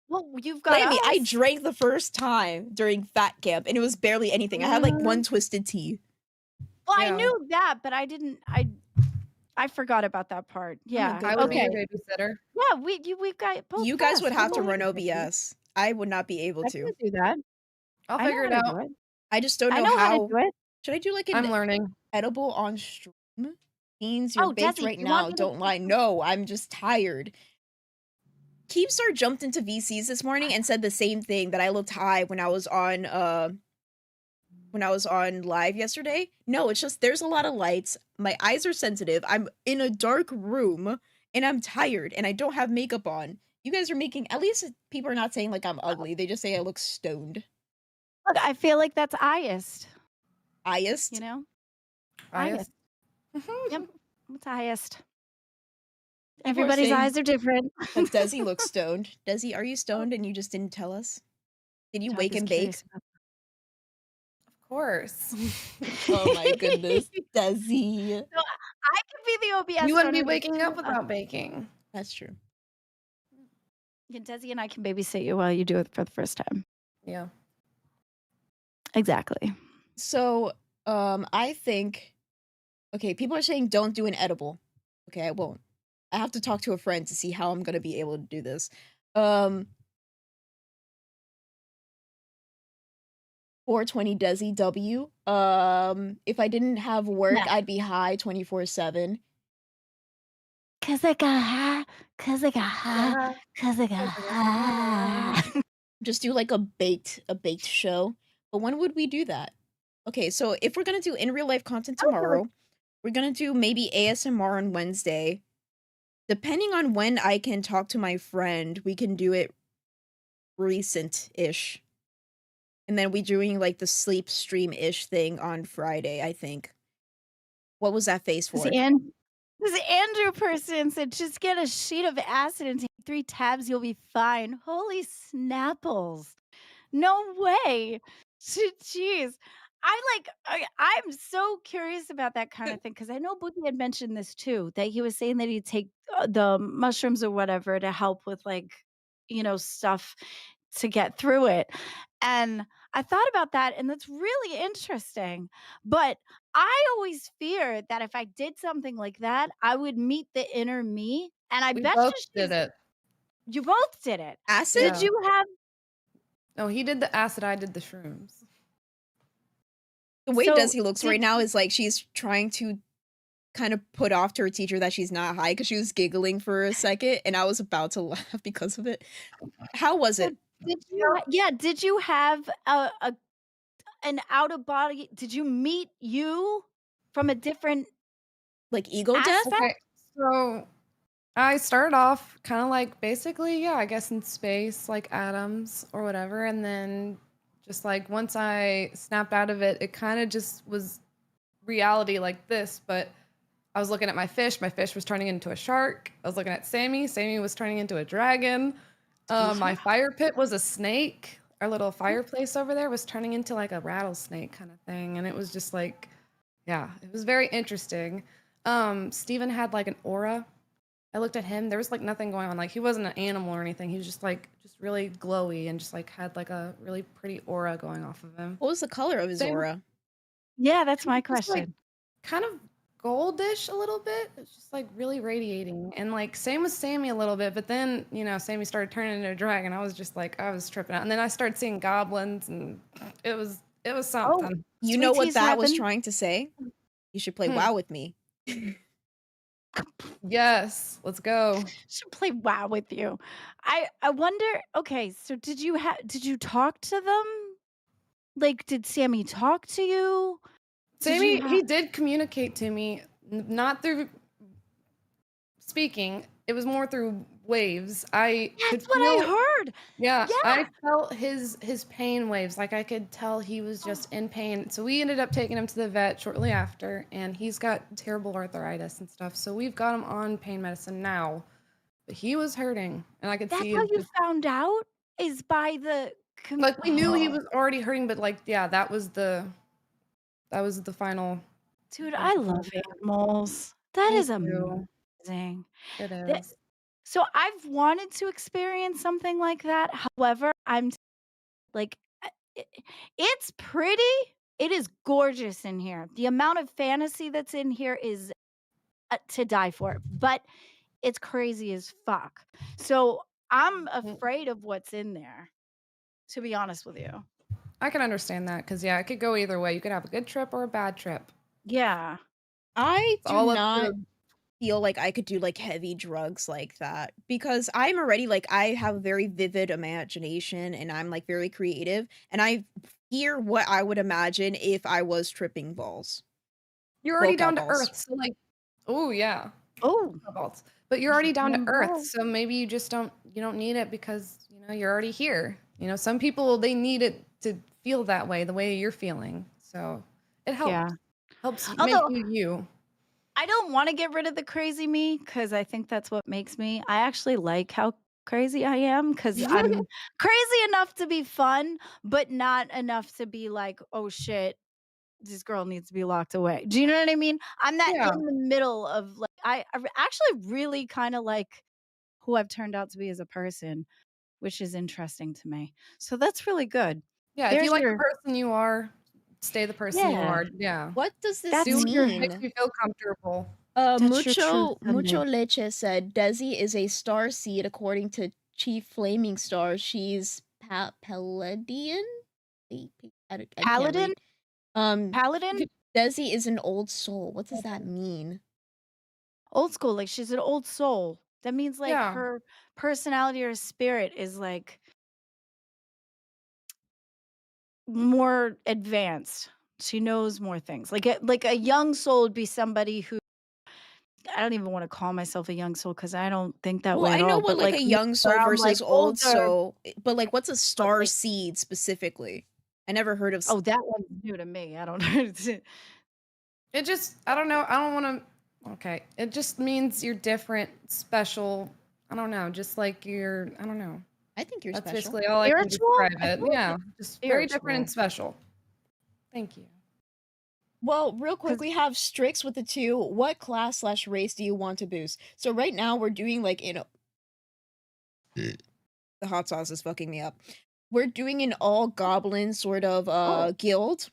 Speaker 4: Well, you've got
Speaker 2: Blamey, I
Speaker 4: us.
Speaker 2: drank the first time during fat camp, and it was barely anything. I had like one twisted tea.
Speaker 4: Well, I
Speaker 3: Yeah.
Speaker 4: knew that, but I didn't. I forgot about that part. Yeah.
Speaker 2: good
Speaker 3: I would be
Speaker 2: girl.
Speaker 3: your babysitter.
Speaker 4: Yeah, we've got both.
Speaker 2: You guys would
Speaker 4: fast.
Speaker 2: have to
Speaker 4: We'll
Speaker 2: run
Speaker 4: make it happen.
Speaker 2: OBS. I would not be able
Speaker 4: I
Speaker 2: to.
Speaker 4: can do that.
Speaker 3: I'll
Speaker 4: I know
Speaker 3: figure it
Speaker 4: how to
Speaker 3: out.
Speaker 4: do it.
Speaker 2: I just don't
Speaker 4: I
Speaker 2: know
Speaker 4: know how to
Speaker 2: how.
Speaker 4: do it.
Speaker 2: Should I do like
Speaker 3: I'm
Speaker 2: an
Speaker 3: learning.
Speaker 2: edible on stream? Beans, you're
Speaker 4: Oh,
Speaker 2: baked
Speaker 4: Desi,
Speaker 2: right
Speaker 4: you want
Speaker 2: now.
Speaker 4: me to-
Speaker 2: Don't lie. No, I'm just tired. Keepstar jumped into VCs this morning and said the same thing, that I looked high when I was on live yesterday. No, it's just there's a lot of lights. My eyes are sensitive. I'm in a dark room and I'm tired and I don't have makeup on. You guys are making, at least people are not saying like I'm ugly. They just say I look stoned.
Speaker 4: Look, I feel like that's highest.
Speaker 2: Highest?
Speaker 4: You know,
Speaker 3: Highest.
Speaker 4: Yep, it's highest.
Speaker 2: People are
Speaker 4: Everybody's
Speaker 2: saying
Speaker 4: eyes are different.
Speaker 2: that Desi looks stoned. Desi, are you stoned and you just didn't tell us? Did you
Speaker 4: Doug
Speaker 2: wake
Speaker 4: is
Speaker 2: and bake?
Speaker 4: curious about
Speaker 3: Of course.
Speaker 2: Oh my goodness. Desi.
Speaker 4: So I could be the OBS.
Speaker 3: You wouldn't be
Speaker 4: runner, but
Speaker 3: waking up
Speaker 4: you-
Speaker 3: without baking.
Speaker 2: That's true.
Speaker 4: Desi and I can babysit you while you do it for the first time.
Speaker 3: Yeah.
Speaker 4: Exactly.
Speaker 2: So, I think, okay, people are saying don't do an edible. Okay, I won't. I have to talk to a friend to see how I'm gonna be able to do this. 420 Desi W. If I didn't have work,
Speaker 4: Nah.
Speaker 2: I'd be high 24/7.
Speaker 4: Cause I got high. Cause I got high. Cause I got high.
Speaker 2: Just do like a baked show. But when would we do that? Okay, so if we're gonna do in real life content tomorrow, we're gonna do maybe ASMR on Wednesday. Depending on when I can talk to my friend, we can do it recent-ish. And then we doing like the sleep stream-ish thing on Friday, I think. What was that face for?
Speaker 4: This Andrew person said, just get a sheet of acid and take 3 tabs, you'll be fine. Holy snapples. No way. Jeez. I'm so curious about that kind of thing because I know Boogie had mentioned this too, that he was saying that he'd take the mushrooms or whatever to help with stuff to get through it. And I thought about that and that's really interesting. But I always fear that if I did something like that, I would meet the inner me. And I
Speaker 3: We
Speaker 4: bet
Speaker 3: both
Speaker 4: you
Speaker 3: did it.
Speaker 4: You both did it.
Speaker 2: Acid?
Speaker 4: Did you have
Speaker 3: No, he did the acid, I did the shrooms.
Speaker 2: The way
Speaker 4: So,
Speaker 2: Desi looks right
Speaker 4: did-
Speaker 2: now is like she's trying to kind of put off to her teacher that she's not high because she was giggling for a second and I was about to laugh because of it. How was it?
Speaker 4: did you have an out of body? Did you meet you from a different
Speaker 2: Like ego death?
Speaker 4: aspect?
Speaker 3: Okay, so I started off kind of like basically, yeah, I guess in space, like atoms or whatever. And then just like once I snapped out of it, it kind of just was reality like this. But I was looking at my fish was turning into a shark. I was looking at Sammy was turning into a dragon. My fire pit was a snake. Our little fireplace over there was turning into like a rattlesnake kind of thing. And it was just like, yeah, it was very interesting. Steven had like an aura. I looked at him. There was like nothing going on. Like he wasn't an animal or anything. He was just really glowy and just like had like a really pretty aura going off of him.
Speaker 2: What was the color of his
Speaker 3: Same.
Speaker 2: aura?
Speaker 4: Yeah, that's my
Speaker 3: Just, like,
Speaker 4: question.
Speaker 3: kind of goldish a little bit. It's just like really radiating. And like same with Sammy a little bit, but then, Sammy started turning into a dragon. I was just like, I was tripping out. And then I started seeing goblins and it was something.
Speaker 2: You know what
Speaker 4: Sweet
Speaker 2: that was
Speaker 4: tea's
Speaker 2: trying to say? You should play
Speaker 3: Hmm.
Speaker 2: WoW with me.
Speaker 3: Yes, let's go.
Speaker 4: Should play WoW with you. I wonder. Okay, so did you talk to them? Like, did Sammy talk to you? Did you
Speaker 3: Sammy, he did communicate to me, not through speaking. It was more through waves. I could
Speaker 4: That's what I
Speaker 3: feel-
Speaker 4: heard.
Speaker 3: Yeah,
Speaker 4: Yeah.
Speaker 3: I felt his pain waves. Like I could tell he was just in pain. So we ended up taking him to the vet shortly after, and he's got terrible arthritis and stuff. So we've got him on pain medicine now. But he was hurting, and I could
Speaker 4: That's
Speaker 3: see.
Speaker 4: how
Speaker 3: his-
Speaker 4: you found out is by the.
Speaker 3: Like we knew he was already hurting, but like yeah, that was the That was the final.
Speaker 4: Dude,
Speaker 3: That
Speaker 4: I
Speaker 3: was the
Speaker 4: love
Speaker 3: final.
Speaker 4: animals. That
Speaker 3: Me
Speaker 4: is
Speaker 3: too.
Speaker 4: amazing.
Speaker 3: It
Speaker 4: That,
Speaker 3: is.
Speaker 4: so I've wanted to experience something like that. However, like, it's pretty. It is gorgeous in here. The amount of fantasy that's in here is to die for, but it's crazy as fuck. So I'm afraid of what's in there, to be honest with you.
Speaker 3: I can understand that because yeah, it could go either way. You could have a good trip or a bad trip.
Speaker 4: Yeah.
Speaker 2: I
Speaker 3: It's
Speaker 2: do
Speaker 3: all up
Speaker 2: not
Speaker 3: to
Speaker 2: feel like I could do like heavy drugs like that because I'm already like I have a very vivid imagination and I'm like very creative and I hear what I would imagine if I was tripping balls.
Speaker 3: you're already
Speaker 2: Locale
Speaker 3: down to
Speaker 2: balls.
Speaker 3: earth. So like, oh yeah,
Speaker 4: Oh,
Speaker 3: cobalt. But you're already down to
Speaker 4: Damn
Speaker 3: earth,
Speaker 4: balls.
Speaker 3: so maybe you just don't need it because you're already here. Some people they need it to feel that way, the way you're feeling. So it
Speaker 4: Yeah.
Speaker 3: helps make
Speaker 4: Although
Speaker 3: you.
Speaker 4: I don't want to get rid of the crazy me because I think that's what makes me. I actually like how crazy I am because I'm crazy enough to be fun, but not enough to be like, oh shit, this girl needs to be locked away. Do you know what I mean? I'm that
Speaker 3: Yeah.
Speaker 4: in the middle of like, I actually really kind of like who I've turned out to be as a person, which is interesting to me. So that's really good.
Speaker 3: Yeah, if you
Speaker 4: There's
Speaker 3: like the
Speaker 4: your,
Speaker 3: person you are, stay the person you
Speaker 4: yeah,
Speaker 3: are. Yeah.
Speaker 2: What does this
Speaker 4: that's
Speaker 3: Do what
Speaker 4: your,
Speaker 3: makes
Speaker 2: mean?
Speaker 3: you feel comfortable.
Speaker 4: that's your truth,
Speaker 2: Mucho
Speaker 4: Sunday.
Speaker 2: Leche said Desi is a star seed according to Chief Flaming Star. She's Palladian. I can't
Speaker 4: Paladin?
Speaker 2: read.
Speaker 4: Paladin?
Speaker 2: Desi is an old soul. What does that mean?
Speaker 4: Old school, like she's an old soul. That means like
Speaker 3: Yeah.
Speaker 4: her personality or spirit is like more advanced. She knows more things. Like a young soul would be somebody who I don't even want to call myself a young soul because I don't think that
Speaker 2: Well,
Speaker 4: way
Speaker 2: I
Speaker 4: at
Speaker 2: know
Speaker 4: all.
Speaker 2: what
Speaker 4: But
Speaker 2: like
Speaker 4: like
Speaker 2: a
Speaker 4: me,
Speaker 2: young
Speaker 4: where
Speaker 2: soul
Speaker 4: I'm like
Speaker 2: versus old
Speaker 4: older,
Speaker 2: soul, but like what's a
Speaker 4: but
Speaker 2: star
Speaker 4: like
Speaker 2: seed specifically? I never heard of.
Speaker 4: oh, that one's new to me. I don't know.
Speaker 3: It just I don't know. I don't want to. Okay. It just means you're different, special. I don't know. Just like you're. I don't know.
Speaker 2: I think you're
Speaker 3: That's
Speaker 2: special.
Speaker 3: basically all I can
Speaker 4: Spiritual?
Speaker 3: describe
Speaker 4: I
Speaker 3: it.
Speaker 4: feel like
Speaker 3: Yeah.
Speaker 4: it's
Speaker 3: Just very different and
Speaker 4: spiritual.
Speaker 3: special. Thank you.
Speaker 2: Well, real quick,
Speaker 4: 'Cause
Speaker 2: we have Strix with the 2. What class slash race do you want to boost? So right now we're doing like the hot sauce is fucking me up. We're doing an all goblin sort of guild.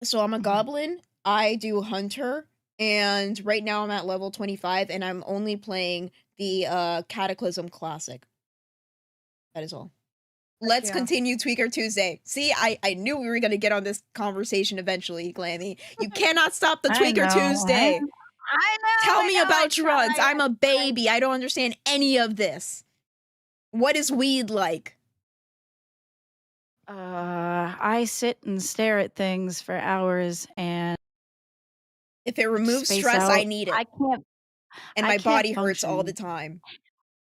Speaker 2: So I'm a goblin. I do hunter, and right now I'm at level 25, and I'm only playing the Cataclysm Classic. That is all. Let's
Speaker 3: yeah.
Speaker 2: continue Tweaker Tuesday. See, I knew we were gonna get on this conversation eventually, Glammy. You cannot stop the
Speaker 4: I
Speaker 2: Tweaker
Speaker 4: know.
Speaker 2: Tuesday.
Speaker 4: I know.
Speaker 2: Tell
Speaker 4: I
Speaker 2: me
Speaker 4: know. I
Speaker 2: about drugs.
Speaker 4: tried.
Speaker 2: I'm a baby. I don't understand any of this. What is weed like?
Speaker 4: I sit and stare at things for hours and
Speaker 2: If it removes
Speaker 4: space
Speaker 2: stress, I
Speaker 4: out.
Speaker 2: need it.
Speaker 4: I can't.
Speaker 2: And
Speaker 4: I
Speaker 2: my
Speaker 4: can't
Speaker 2: body hurts all the
Speaker 4: function.
Speaker 2: time.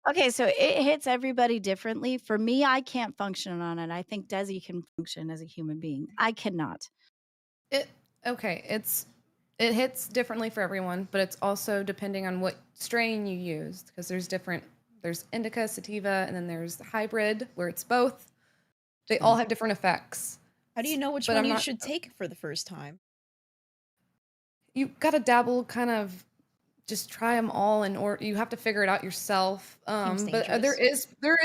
Speaker 4: Okay, so it hits everybody differently. For me, I can't function on it. I think Desi can function as a human being. I cannot.
Speaker 3: It okay. It hits differently for everyone, but it's also depending on what strain you used because there's different. There's indica, sativa, and then there's the hybrid where it's both. They all have different effects.
Speaker 2: How do you know which
Speaker 3: But
Speaker 2: one
Speaker 3: I'm
Speaker 2: you
Speaker 3: not.
Speaker 2: should take for the first time?
Speaker 3: You gotta dabble, kind of. Just try them all, or you have to figure it out yourself.
Speaker 2: Seems
Speaker 3: But
Speaker 2: dangerous.
Speaker 3: there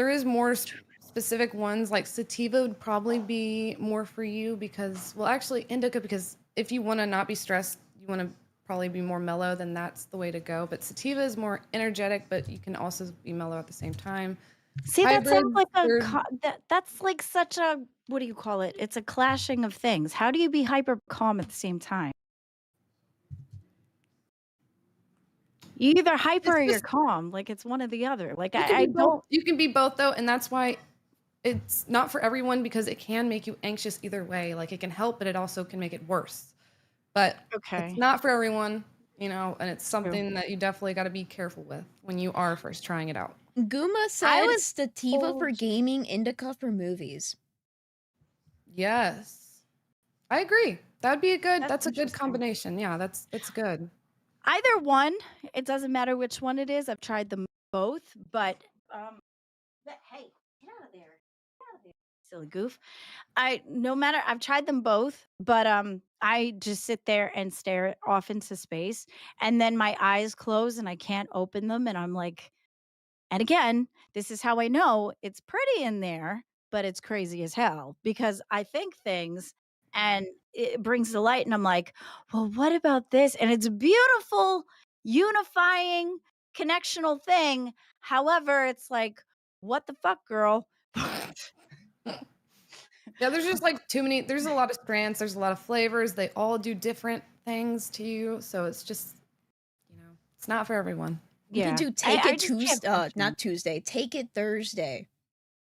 Speaker 3: is more specific ones. Like sativa would probably be more for you because well, actually indica because if you want to not be stressed, you want to probably be more mellow. Then that's the way to go. But sativa is more energetic, but you can also be mellow at the same time.
Speaker 4: See, that sounds
Speaker 3: Hybrids,
Speaker 4: like
Speaker 3: they're
Speaker 4: that's like such a what do you call it? It's a clashing of things. How do you be hyper calm at the same time? You either hyper
Speaker 3: it's
Speaker 4: or you're
Speaker 3: just
Speaker 4: calm. Like it's one or the other. Like
Speaker 3: you can
Speaker 4: I
Speaker 3: be both.
Speaker 4: don't.
Speaker 3: You can be both though, and that's why it's not for everyone because it can make you anxious either way. Like it can help, but it also can make it worse. But
Speaker 4: Okay.
Speaker 3: it's not for everyone, and it's
Speaker 4: True.
Speaker 3: something that you definitely got to be careful with when you are first trying it out.
Speaker 2: Guma said
Speaker 4: was
Speaker 2: sativa for
Speaker 4: told-
Speaker 2: gaming, indica for movies.
Speaker 3: Yes. I agree. That'd be
Speaker 4: That's
Speaker 3: that's a good
Speaker 4: interesting.
Speaker 3: combination. Yeah, that's good.
Speaker 4: Either one. It doesn't matter which one it is. I've tried them both, but hey, get out of there. Get out of there. silly goof. No matter I've tried them both, but I just sit there and stare off into space, and then my eyes close and I can't open them, and I'm like, and again, this is how I know it's pretty in there, but it's crazy as hell because I think things and it brings the light, and I'm like, well, what about this? And it's a beautiful, unifying, connectional thing. However, it's like, what the fuck, girl?
Speaker 3: Yeah, there's just like too many. There's a lot of strands. There's a lot of flavors. They all do different things to you. So it's just, it's not for everyone.
Speaker 2: We
Speaker 4: Yeah.
Speaker 2: could do
Speaker 4: I-
Speaker 2: take
Speaker 4: I
Speaker 2: it
Speaker 4: just can't
Speaker 2: Tuesday,
Speaker 4: function.
Speaker 2: not Tuesday. Take it Thursday.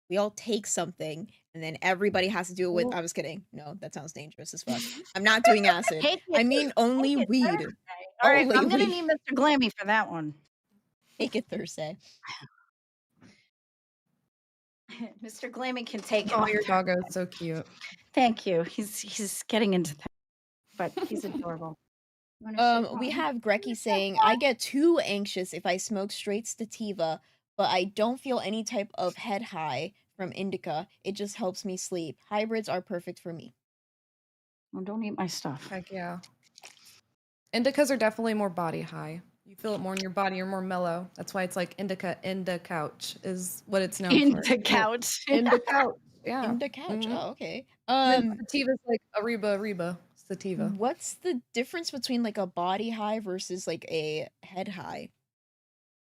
Speaker 2: We all take something, and then everybody has to do it with. I was kidding. No, that sounds dangerous as fuck. I'm not doing acid.
Speaker 4: Take
Speaker 2: I
Speaker 4: it-
Speaker 2: mean only
Speaker 4: take it
Speaker 2: weed.
Speaker 4: Thursday. All right,
Speaker 2: Only
Speaker 4: I'm gonna
Speaker 2: weed.
Speaker 4: need Mr. Glammy for that one.
Speaker 2: Take it Thursday.
Speaker 4: Mr. Glammy can take it.
Speaker 3: Oh, your doggo is so cute.
Speaker 4: Thank you. He's getting into that, but he's adorable. You wanna sit
Speaker 2: We
Speaker 4: down?
Speaker 2: have Grecky saying, I get too anxious if I smoke straight sativa, but I don't feel any type of head high from indica. It just helps me sleep. Hybrids are perfect for me.
Speaker 4: Oh, don't eat my stuff.
Speaker 3: Heck yeah. Indicas are definitely more body high. You feel it more in your body. You're more mellow. That's why it's like indica couch is what it's known for.
Speaker 4: Into couch.
Speaker 3: Indica couch. Yeah.
Speaker 2: In the couch.
Speaker 3: Mhm.
Speaker 2: Oh, okay.
Speaker 3: And then sativa's like Ariba sativa.
Speaker 2: What's the difference between like a body high versus like a head high?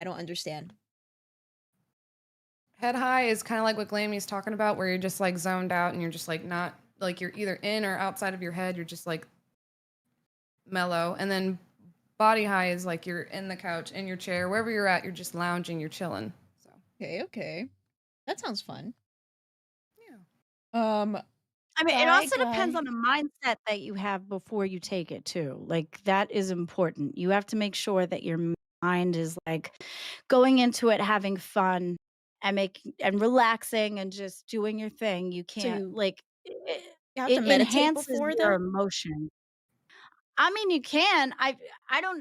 Speaker 2: I don't understand.
Speaker 3: Head high is kind of like what Glammy's talking about, where you're just like zoned out and you're just like not like you're either in or outside of your head. You're just like mellow. And then body high is like you're in the couch, in your chair, wherever you're at, you're just lounging, you're chilling. So
Speaker 2: Okay. That sounds fun.
Speaker 3: yeah.
Speaker 4: I mean, it
Speaker 2: Guy,
Speaker 4: also depends
Speaker 2: guy.
Speaker 4: on the mindset that you have before you take it too. Like that is important. You have to make sure that your mind is like going into it having fun and relaxing and just doing your thing. You can't
Speaker 2: you-
Speaker 4: like
Speaker 2: You have
Speaker 4: it
Speaker 2: to meditate
Speaker 4: enhances
Speaker 2: before
Speaker 4: your
Speaker 2: though?
Speaker 4: emotion. I mean, you can. I don't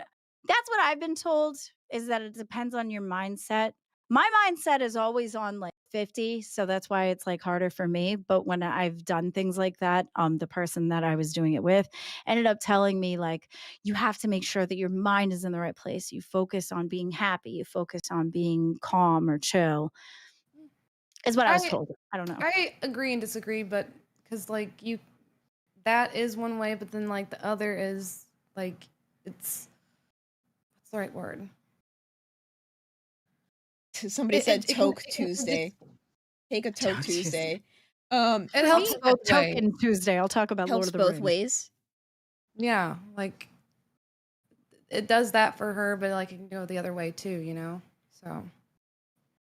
Speaker 4: that's what I've been told is that it depends on your mindset. My mindset is always on like 50, so that's why it's like harder for me, but when I've done things like that, the person that I was doing it with ended up telling me like you have to make sure that your mind is in the right place. You focus on being happy, you focus on being calm or chill. Is what I was told. I don't know.
Speaker 3: I agree and disagree, but because like that is one way, but then like the other is like what's the right word?
Speaker 2: Somebody
Speaker 3: It-
Speaker 2: said
Speaker 3: it can-
Speaker 2: Toke
Speaker 3: it can-
Speaker 2: Tuesday. Take a Toke
Speaker 4: Toke Tuesday.
Speaker 2: Tuesday.
Speaker 3: It helps
Speaker 2: me,
Speaker 3: both ways.
Speaker 4: Token Tuesday. I'll talk about Lord
Speaker 2: helps
Speaker 4: of the
Speaker 2: both
Speaker 4: Rings.
Speaker 2: ways.
Speaker 3: Yeah, like it does that for her, but like it can go the other way too, So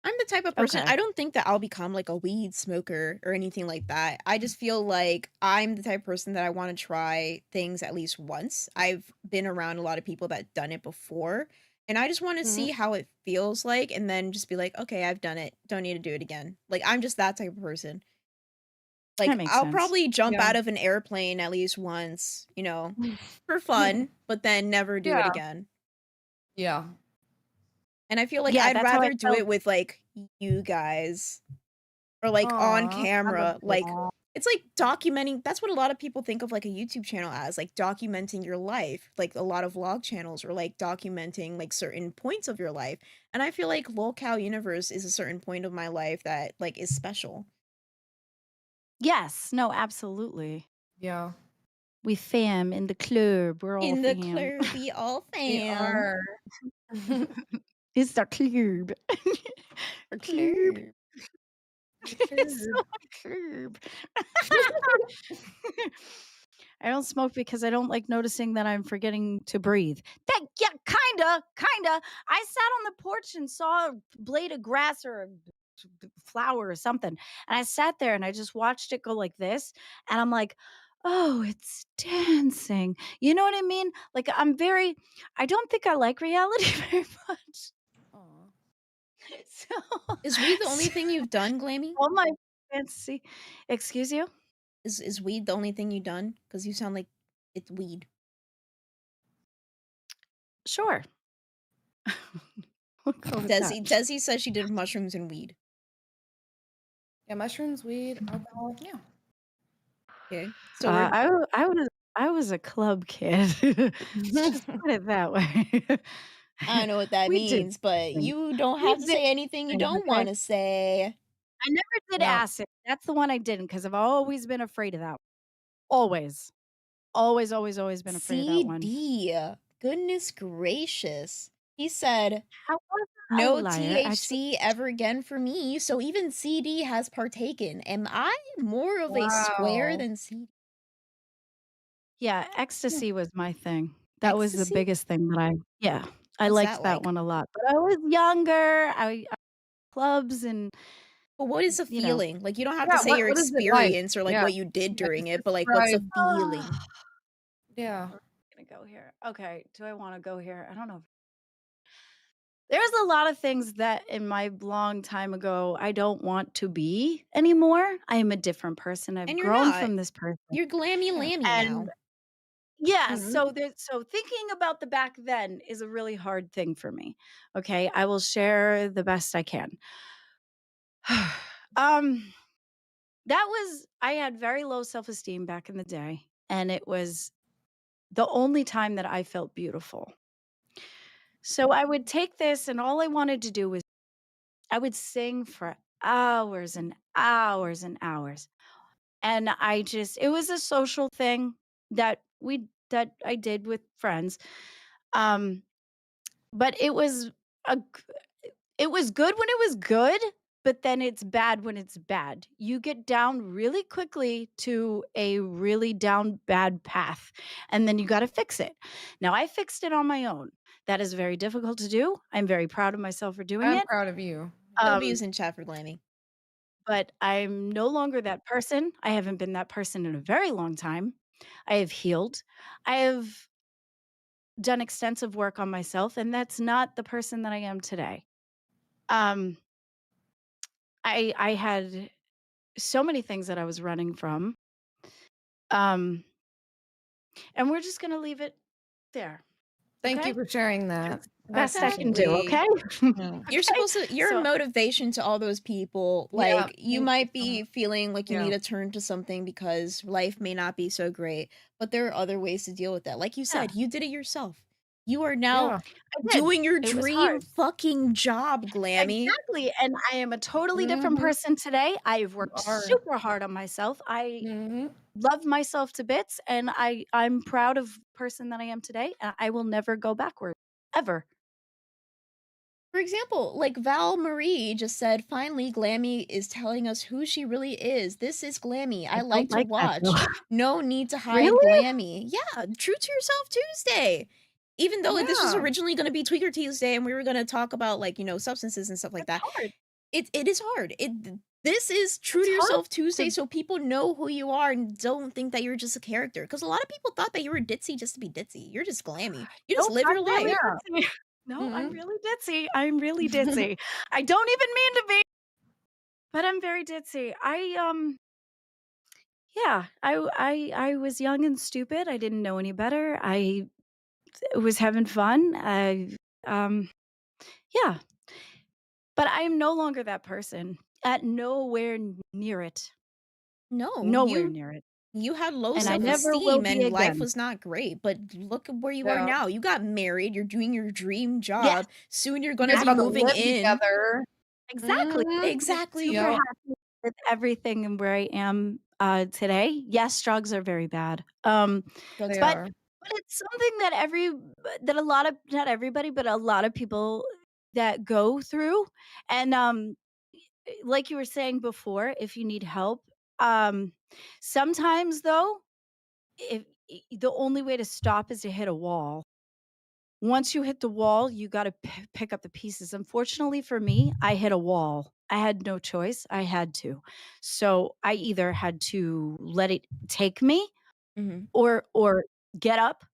Speaker 2: I'm the type of person,
Speaker 4: Okay.
Speaker 2: I don't think that I'll become like a weed smoker or anything like that. I just feel like I'm the type of person that I want to try things at least once. I've been around a lot of people that done it before, and I just want to
Speaker 3: Mhm.
Speaker 2: see how it feels like and then just be like, okay, I've done it. Don't need to do it again. Like I'm just that type of person. Like
Speaker 4: That makes
Speaker 2: I'll
Speaker 4: sense.
Speaker 2: probably jump
Speaker 3: Yeah.
Speaker 2: out of an airplane at least once, for fun, but then never do it
Speaker 3: Yeah.
Speaker 2: again.
Speaker 3: Yeah.
Speaker 2: And I feel like
Speaker 4: Yeah,
Speaker 2: I'd
Speaker 4: that's how I
Speaker 2: rather do
Speaker 4: felt.
Speaker 2: it with like you guys or like on
Speaker 3: Aw,
Speaker 2: camera. Like
Speaker 4: Aw.
Speaker 2: it's like documenting. That's what a lot of people think of like a YouTube channel as, like documenting your life. Like a lot of vlog channels or like documenting like certain points of your life. And I feel like Lolcow Universe is a certain point of my life that like is special.
Speaker 4: Yes. No, absolutely.
Speaker 3: Yeah.
Speaker 4: We fam in the club. We're all
Speaker 2: In the
Speaker 4: fam.
Speaker 2: club, we all
Speaker 3: We
Speaker 2: fam.
Speaker 3: are.
Speaker 4: It's the club.
Speaker 2: Our
Speaker 4: Club.
Speaker 2: club.
Speaker 4: It's so club. I don't smoke because I don't like noticing that I'm forgetting to breathe. Yeah, kinda. I sat on the porch and saw a blade of grass or a flower or something, and I sat there and I just watched it go like this, and I'm like, oh, it's dancing. You know what I mean? Like I don't think I like reality very much.
Speaker 3: Aw.
Speaker 4: So
Speaker 2: Is weed the only thing you've done, Glammy?
Speaker 4: all my fantasy. Excuse you?
Speaker 2: Is weed the only thing you've done? Because you sound like it's weed.
Speaker 4: Sure. We'll go with that.
Speaker 2: Desi says she did mushrooms and weed.
Speaker 3: Yeah, mushrooms, weed, alcohol. Yeah.
Speaker 2: Okay. So we're
Speaker 4: I was a club kid. Let's just put it that way.
Speaker 2: I don't know what that
Speaker 4: We did
Speaker 2: means, but
Speaker 4: things.
Speaker 2: you don't
Speaker 4: We
Speaker 2: have to
Speaker 4: did
Speaker 2: say anything you
Speaker 4: things,
Speaker 2: don't
Speaker 4: okay?
Speaker 2: wanna say.
Speaker 4: I never did
Speaker 3: Yeah.
Speaker 4: acid. That's the one I didn't because 'cause I've always been afraid of that. Always. Always, always, always been afraid of that one.
Speaker 2: CD. Goodness gracious. He said,
Speaker 4: I wasn't a
Speaker 2: "No
Speaker 4: liar. I took
Speaker 2: THC ever again for me," so even CD has partaken. Am I more of a square
Speaker 3: Wow.
Speaker 2: than CD?
Speaker 4: Yeah,
Speaker 3: Hmm.
Speaker 4: ecstasy was my thing. That was the
Speaker 2: Ecstasy?
Speaker 4: biggest thing that yeah, I
Speaker 2: What's that
Speaker 4: liked that
Speaker 2: like?
Speaker 4: one a lot, but I was younger, I clubs and,
Speaker 2: But what is the
Speaker 4: you know
Speaker 2: feeling? Like, you don't have to
Speaker 3: Yeah,
Speaker 2: say your
Speaker 3: what is it like?
Speaker 2: experience or, like,
Speaker 3: Yeah.
Speaker 2: what you did
Speaker 3: Yeah,
Speaker 2: during
Speaker 3: just
Speaker 2: it, but, like, what's the
Speaker 3: describe.
Speaker 2: feeling?
Speaker 3: Yeah.
Speaker 4: Where am I gonna go here? Okay, do I wanna go here? I don't know. There's a lot of things that in my long time ago, I don't want to be anymore. I am a different person. I've
Speaker 2: And you're
Speaker 4: grown
Speaker 2: not.
Speaker 4: from this person.
Speaker 2: You're glammy
Speaker 3: Yeah.
Speaker 2: lammy
Speaker 4: And
Speaker 2: now.
Speaker 4: yeah,
Speaker 3: Mhm.
Speaker 4: so thinking about the back then is a really hard thing for me. Okay, I will share the best I can. um that was I had very low self-esteem back in the day, and it was the only time that I felt beautiful. So I would take this and all I wanted to do was I would sing for hours and hours and hours. And I just it was a social thing that I did with friends. Um, but a g it was good when it was good, but then it's bad when it's bad. You get down really quickly to a really down bad path, and then you gotta fix it. Now I fixed it on my own. That is very difficult to do. I'm very proud of myself for doing
Speaker 3: I'm
Speaker 4: it.
Speaker 3: proud of you.
Speaker 2: No
Speaker 4: Um
Speaker 2: views in chat for glammy.
Speaker 4: But I'm no longer that person. I haven't been that person in a very long time. I have healed. I have done extensive work on myself, and that's not the person that I am today. Um, I had so many things that I was running from. Um, and we're just gonna leave it there.
Speaker 3: Thank you
Speaker 4: Okay?
Speaker 3: for sharing that.
Speaker 4: That's the
Speaker 3: I
Speaker 4: best I
Speaker 3: appreciate
Speaker 4: can
Speaker 3: it.
Speaker 4: do,
Speaker 2: Exactly.
Speaker 4: okay?
Speaker 3: Yeah.
Speaker 2: You're
Speaker 4: Okay?
Speaker 2: supposed to you're a
Speaker 4: So
Speaker 2: motivation to all those people.
Speaker 3: Yeah,
Speaker 2: Like, you
Speaker 3: thank you
Speaker 2: might
Speaker 3: so
Speaker 2: be
Speaker 3: much.
Speaker 2: feeling like you need
Speaker 3: Yeah.
Speaker 2: to turn to something because life may not be so great, but there are other ways to deal with that. Like you
Speaker 4: yeah,
Speaker 2: said, you did it yourself. You are now
Speaker 3: Yeah.
Speaker 4: I did.
Speaker 2: doing your
Speaker 4: It was hard.
Speaker 2: dream fucking job, Glammy.
Speaker 4: Exactly, and I am a totally different
Speaker 3: Mhm.
Speaker 4: person today. I've
Speaker 3: You
Speaker 4: worked
Speaker 3: are.
Speaker 4: super hard on myself. I
Speaker 3: Mhm.
Speaker 4: love myself to bits, and I'm proud of the person that I am today, and I will never go backward, ever.
Speaker 2: For example, like Val Marie just said, finally, Glammy is telling us who she really is. This is Glammy.
Speaker 4: I
Speaker 2: I like
Speaker 4: don't
Speaker 2: to
Speaker 4: like that though.
Speaker 2: watch. No need to hide
Speaker 4: Really?
Speaker 2: Glammy. Yeah, true to yourself Tuesday. Even though this was
Speaker 3: Yeah.
Speaker 2: originally going to be Tweaker Tuesday and we were going to talk about like, substances and stuff like
Speaker 4: It's
Speaker 2: that.
Speaker 4: hard.
Speaker 2: It is hard. This is true
Speaker 4: It's
Speaker 2: to
Speaker 4: hard
Speaker 2: yourself Tuesday
Speaker 4: to
Speaker 2: so people know who you are and don't think that you're just a character. Because a lot of people thought that you were ditzy just to be ditzy. You're just Glammy. You just
Speaker 4: Nope,
Speaker 2: live
Speaker 4: I'm
Speaker 2: your
Speaker 4: really
Speaker 2: life.
Speaker 3: Yeah.
Speaker 4: ditzy. No, I'm
Speaker 3: Mhm.
Speaker 4: really ditzy. I'm really ditzy. I don't even mean to be, but I'm very ditzy. Yeah, I was young and stupid. I didn't know any better. I was having fun. Um yeah, but I am no longer that person. At nowhere near it.
Speaker 2: No,
Speaker 4: Nowhere near it.
Speaker 2: you had low
Speaker 4: And I never will
Speaker 2: self-esteem
Speaker 4: be
Speaker 2: and life
Speaker 4: again.
Speaker 2: was not great, but look at where you are
Speaker 3: Yeah.
Speaker 2: now. You got married, you're doing your dream
Speaker 4: Yes,
Speaker 2: job. Soon you're
Speaker 3: You
Speaker 2: gonna
Speaker 3: guys
Speaker 2: be
Speaker 3: about to
Speaker 2: moving
Speaker 3: live
Speaker 2: in.
Speaker 3: together.
Speaker 4: exactly.
Speaker 3: Mhm.
Speaker 4: I'm super
Speaker 2: Exactly.
Speaker 3: Yep.
Speaker 4: happy with everything and where I am today. Yes, drugs are very bad.
Speaker 2: Drugs
Speaker 3: They
Speaker 2: are
Speaker 4: But
Speaker 2: bad.
Speaker 3: are.
Speaker 4: it's something that that a lot of not everybody, but a lot of people that go through. And like you were saying before, if you need help, um, sometimes though, if the only way to stop is to hit a wall. Once you hit the wall, you got to pick up the pieces. Unfortunately for me, I hit a wall. I had no choice. I had to. So I either had to let it take me
Speaker 2: Mhm.
Speaker 4: or get up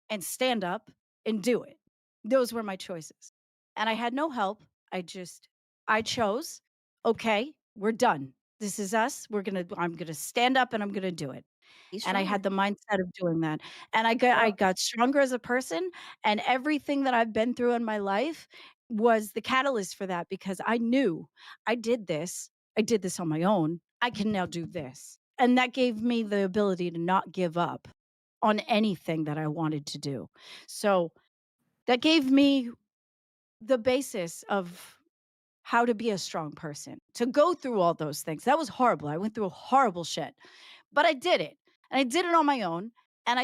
Speaker 4: and stand up and do it. Those were my choices. And I had no help. I chose, okay, we're done. This is us. I'm going to stand up and I'm going to do it.
Speaker 2: Be
Speaker 4: And I had
Speaker 2: stronger.
Speaker 4: the mindset of doing that. And I
Speaker 3: Yep.
Speaker 4: got stronger as a person, and everything that I've been through in my life was the catalyst for that because I knew I did this I did this on my own. I can now do this. And that gave me the ability to not give up on anything that I wanted to do. So that gave me the basis of how to be a strong person, to go through all those things. That was horrible. I went through horrible shit, but I did it. And I did it on my own. And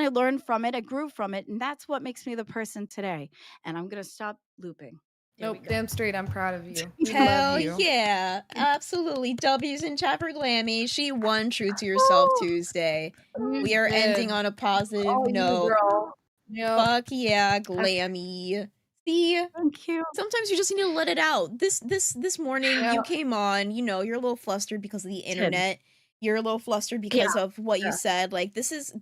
Speaker 4: I learned from it. I grew from it. And that's what makes me the person today. And I'm going to stop looping. There we
Speaker 3: Nope,
Speaker 4: go.
Speaker 3: damn straight. I'm proud of you. We love
Speaker 2: Hell
Speaker 3: you.
Speaker 2: yeah. Absolutely. W's in chat for Glammy. She won True to Yourself Tuesday.
Speaker 3: You
Speaker 2: We are ending
Speaker 3: did.
Speaker 2: on a positive
Speaker 3: All you,
Speaker 2: note.
Speaker 3: girl. Yep.
Speaker 2: Fuck yeah, Glammy. See?
Speaker 4: Thank you.
Speaker 2: Sometimes you just need to let it out. This morning
Speaker 3: Yeah.
Speaker 2: you came on, you know, you're a little flustered because of the internet. You're a little flustered
Speaker 4: Yeah.
Speaker 2: because of what you
Speaker 3: Yeah.
Speaker 2: said. Like this is a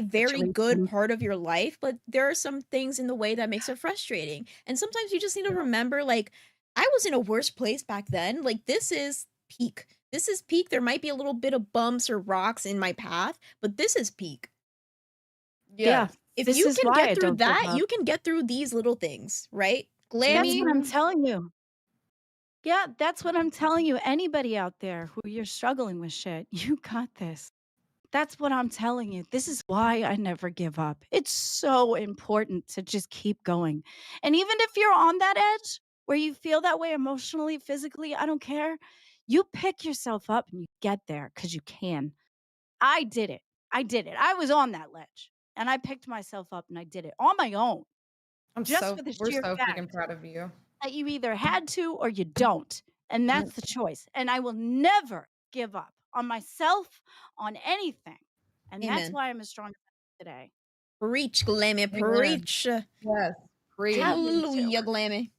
Speaker 4: Like
Speaker 2: very good
Speaker 4: situation.
Speaker 2: part of your life, but there are some things in the way that makes it frustrating. And sometimes you just need to remember, like, I was in a worse place back then. Like this is peak. This is peak. There might be a little bit of bumps or rocks in my path, but this is peak.
Speaker 4: Yeah.
Speaker 3: Yes.
Speaker 2: If
Speaker 4: This
Speaker 2: you
Speaker 4: is
Speaker 2: can
Speaker 4: why I
Speaker 2: get through
Speaker 4: don't give
Speaker 2: that,
Speaker 4: up.
Speaker 2: you can get through these little things, right?
Speaker 4: That's
Speaker 2: Glammy,
Speaker 4: what I'm telling you. Yeah, that's what I'm telling you. Anybody out there who you're struggling with shit, you got this. That's what I'm telling you. This is why I never give up. It's so important to just keep going. And even if you're on that edge where you feel that way emotionally, physically, I don't care. You pick yourself up and you get there because you can. I did it. I did it. I was on that ledge and I picked myself up and I did it on my own, just for the
Speaker 3: We're
Speaker 4: sheer
Speaker 3: so freaking
Speaker 4: fact
Speaker 3: proud of you.
Speaker 4: that you either had to or you don't. And that's the choice. And I will never give up on myself, on anything. And that's
Speaker 2: amen.
Speaker 4: why I'm as strong as I am today.
Speaker 2: Preach, Glammy,
Speaker 3: Amen.
Speaker 2: preach.
Speaker 3: Yes. Great.
Speaker 4: Tap into
Speaker 2: Hallelujah,
Speaker 4: it.
Speaker 2: Glammy.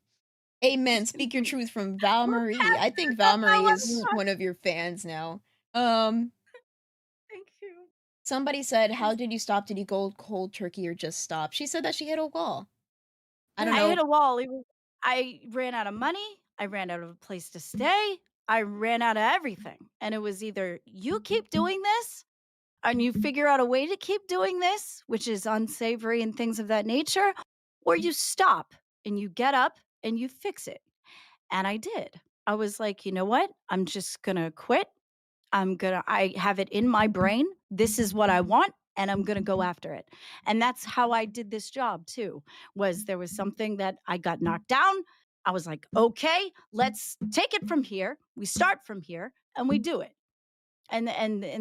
Speaker 2: Amen. Speak your truth from Val Marie. I think Val Marie is one of your fans now.
Speaker 4: Thank you.
Speaker 2: Somebody said, "How did you stop? Did you go cold turkey or just stop?" She said that she hit a wall. I don't
Speaker 4: I hit
Speaker 2: know.
Speaker 4: a wall. I ran out of money. I ran out of a place to stay. I ran out of everything. And it was either you keep doing this and you figure out a way to keep doing this, which is unsavory and things of that nature, or you stop and you get up and you fix it. And I did. I was like, you know what? I'm just going to quit. I have it in my brain. This is what I want. And I'm going to go after it. And that's how I did this job too, was there was something that I got knocked down. I was like, okay, let's take it from here. We start from here and we do it. And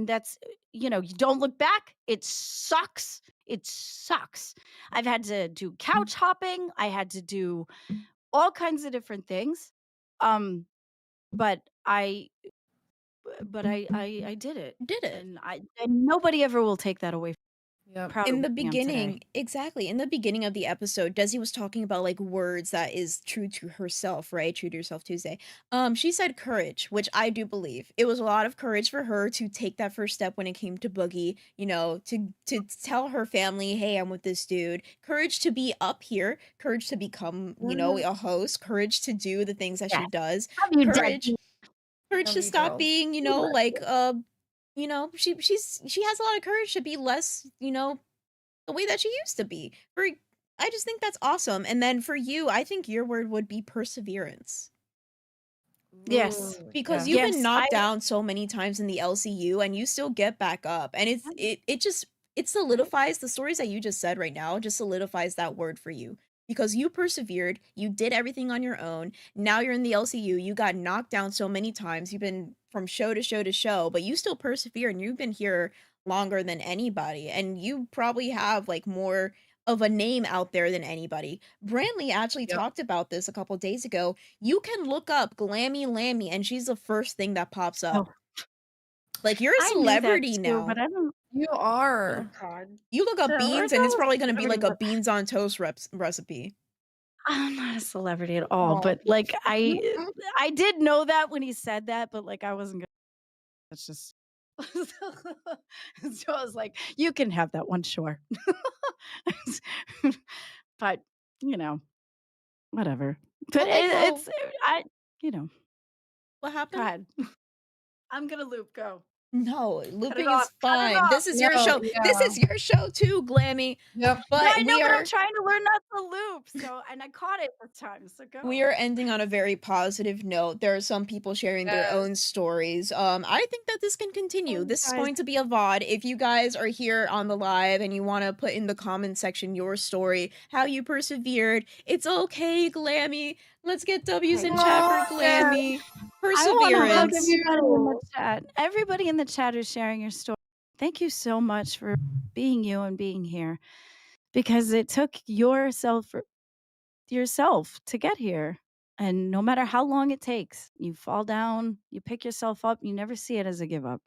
Speaker 4: that's, you don't look back. It sucks. It sucks. I've had to do couch hopping. I had to do all kinds of different things. Um, but I did it.
Speaker 2: Did it.
Speaker 4: And nobody ever will take that away from me.
Speaker 3: Yep.
Speaker 4: Proud
Speaker 2: In
Speaker 4: of
Speaker 2: the
Speaker 4: who I am today.
Speaker 2: beginning, exactly. In the beginning of the episode, Desi was talking about like words that is true to herself, right? True to Yourself Tuesday. She said courage, which I do believe. It was a lot of courage for her to take that first step when it came to Boogie, to tell her family, hey, I'm with this dude. Courage to be up here, courage to become, a host, courage to do the things that she
Speaker 4: Yes.
Speaker 2: does,
Speaker 4: Love you,
Speaker 2: courage,
Speaker 4: Desi.
Speaker 2: courage
Speaker 3: Love
Speaker 2: to
Speaker 3: you,
Speaker 2: stop
Speaker 3: girls.
Speaker 2: being,
Speaker 4: We love
Speaker 2: like
Speaker 4: you.
Speaker 2: she has a lot of courage to be less, the way that she used to be. I just think that's awesome. And then for you, I think your word would be perseverance.
Speaker 4: Yes.
Speaker 3: Ooh,
Speaker 2: Because
Speaker 3: yeah.
Speaker 2: you've been
Speaker 4: Yes.
Speaker 2: knocked down so many times in the LCU and you still get back up. And it solidifies the stories that you just said right now, just solidifies that word for you. Because you persevered, you did everything on your own. Now you're in the LCU, you got knocked down so many times. You've been from show to show to show, but you still persevere and you've been here longer than anybody. And you probably have like more of a name out there than anybody. Brantley actually
Speaker 3: Yep.
Speaker 2: talked about this a couple days ago. You can look up Glammy Lammy and she's the first thing that pops up.
Speaker 4: Oh,
Speaker 2: Like you're a
Speaker 4: I knew that
Speaker 2: celebrity
Speaker 4: too,
Speaker 2: now.
Speaker 4: but I don't.
Speaker 3: You
Speaker 4: Oh
Speaker 3: are.
Speaker 4: God.
Speaker 2: You look up
Speaker 4: No,
Speaker 2: beans
Speaker 4: I
Speaker 2: and it's
Speaker 4: know
Speaker 2: probably
Speaker 4: a
Speaker 2: going to be
Speaker 4: celebrity,
Speaker 2: like a
Speaker 4: but
Speaker 2: beans on toast recipe.
Speaker 4: I'm not a celebrity at all.
Speaker 3: Oh.
Speaker 4: But like I did know that when he said that, but like I wasn't gonna. That's just. So I was like, you can have that one, sure. But whatever. But
Speaker 2: Okay, well,
Speaker 4: it's I.
Speaker 2: what
Speaker 4: Go
Speaker 2: happened?
Speaker 4: ahead. I'm gonna loop. Go.
Speaker 2: No,
Speaker 4: Cut it
Speaker 2: looping
Speaker 4: off.
Speaker 2: is
Speaker 4: Cut it
Speaker 2: fine.
Speaker 4: off.
Speaker 2: This is your
Speaker 3: No,
Speaker 2: show. This
Speaker 3: yeah.
Speaker 2: is your show too, Glammy.
Speaker 3: Yep.
Speaker 4: No,
Speaker 2: But
Speaker 4: I know, but I'm trying to learn not to loop. So, and I caught it this time. So
Speaker 2: we
Speaker 4: go.
Speaker 2: are ending on a very positive note. There are some people sharing their
Speaker 3: Yes.
Speaker 2: own stories. I think that this can continue.
Speaker 4: Thanks,
Speaker 2: This is
Speaker 4: guys.
Speaker 2: going to be a VOD. If you guys are here on the live and you want to put in the comment section your story, how you persevered, it's okay, Glammy. Let's get W's in chat for
Speaker 3: Oh, yes.
Speaker 2: Glammy.
Speaker 4: I want to hug
Speaker 2: Perseverance.
Speaker 4: everybody in the chat. Everybody in the chat who's sharing your story. Thank you so much for being you and being here, because it took yourself to get here. And no matter how long it takes, you fall down, you pick yourself up, you never see it as a give up.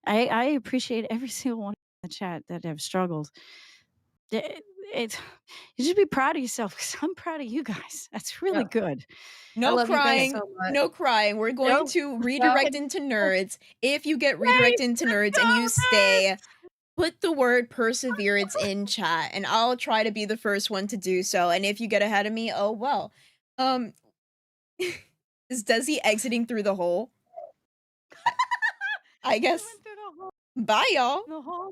Speaker 4: I appreciate every single one in the chat that have struggled. It, you should be proud of yourself, because I'm proud of you guys. That's really
Speaker 3: Yep.
Speaker 4: good.
Speaker 3: I
Speaker 2: No
Speaker 3: love you guys
Speaker 2: crying.
Speaker 3: so much.
Speaker 2: No crying. We're going
Speaker 4: Nope.
Speaker 2: to
Speaker 4: No.
Speaker 2: redirect into nerds. If you get
Speaker 4: Yay!
Speaker 2: redirected into
Speaker 4: Let's
Speaker 2: nerds
Speaker 4: go,
Speaker 2: and you stay,
Speaker 4: nerds!
Speaker 2: put the word perseverance in chat, and I'll try to be the first one to do so. And if you get ahead of me, oh well. Is Desi exiting through the hole? I
Speaker 4: She
Speaker 2: guess.
Speaker 4: went through the hole.
Speaker 2: Bye, y'all.
Speaker 4: The hole.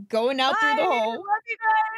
Speaker 2: Going out through the
Speaker 4: Bye.
Speaker 2: hole.
Speaker 4: Love you guys.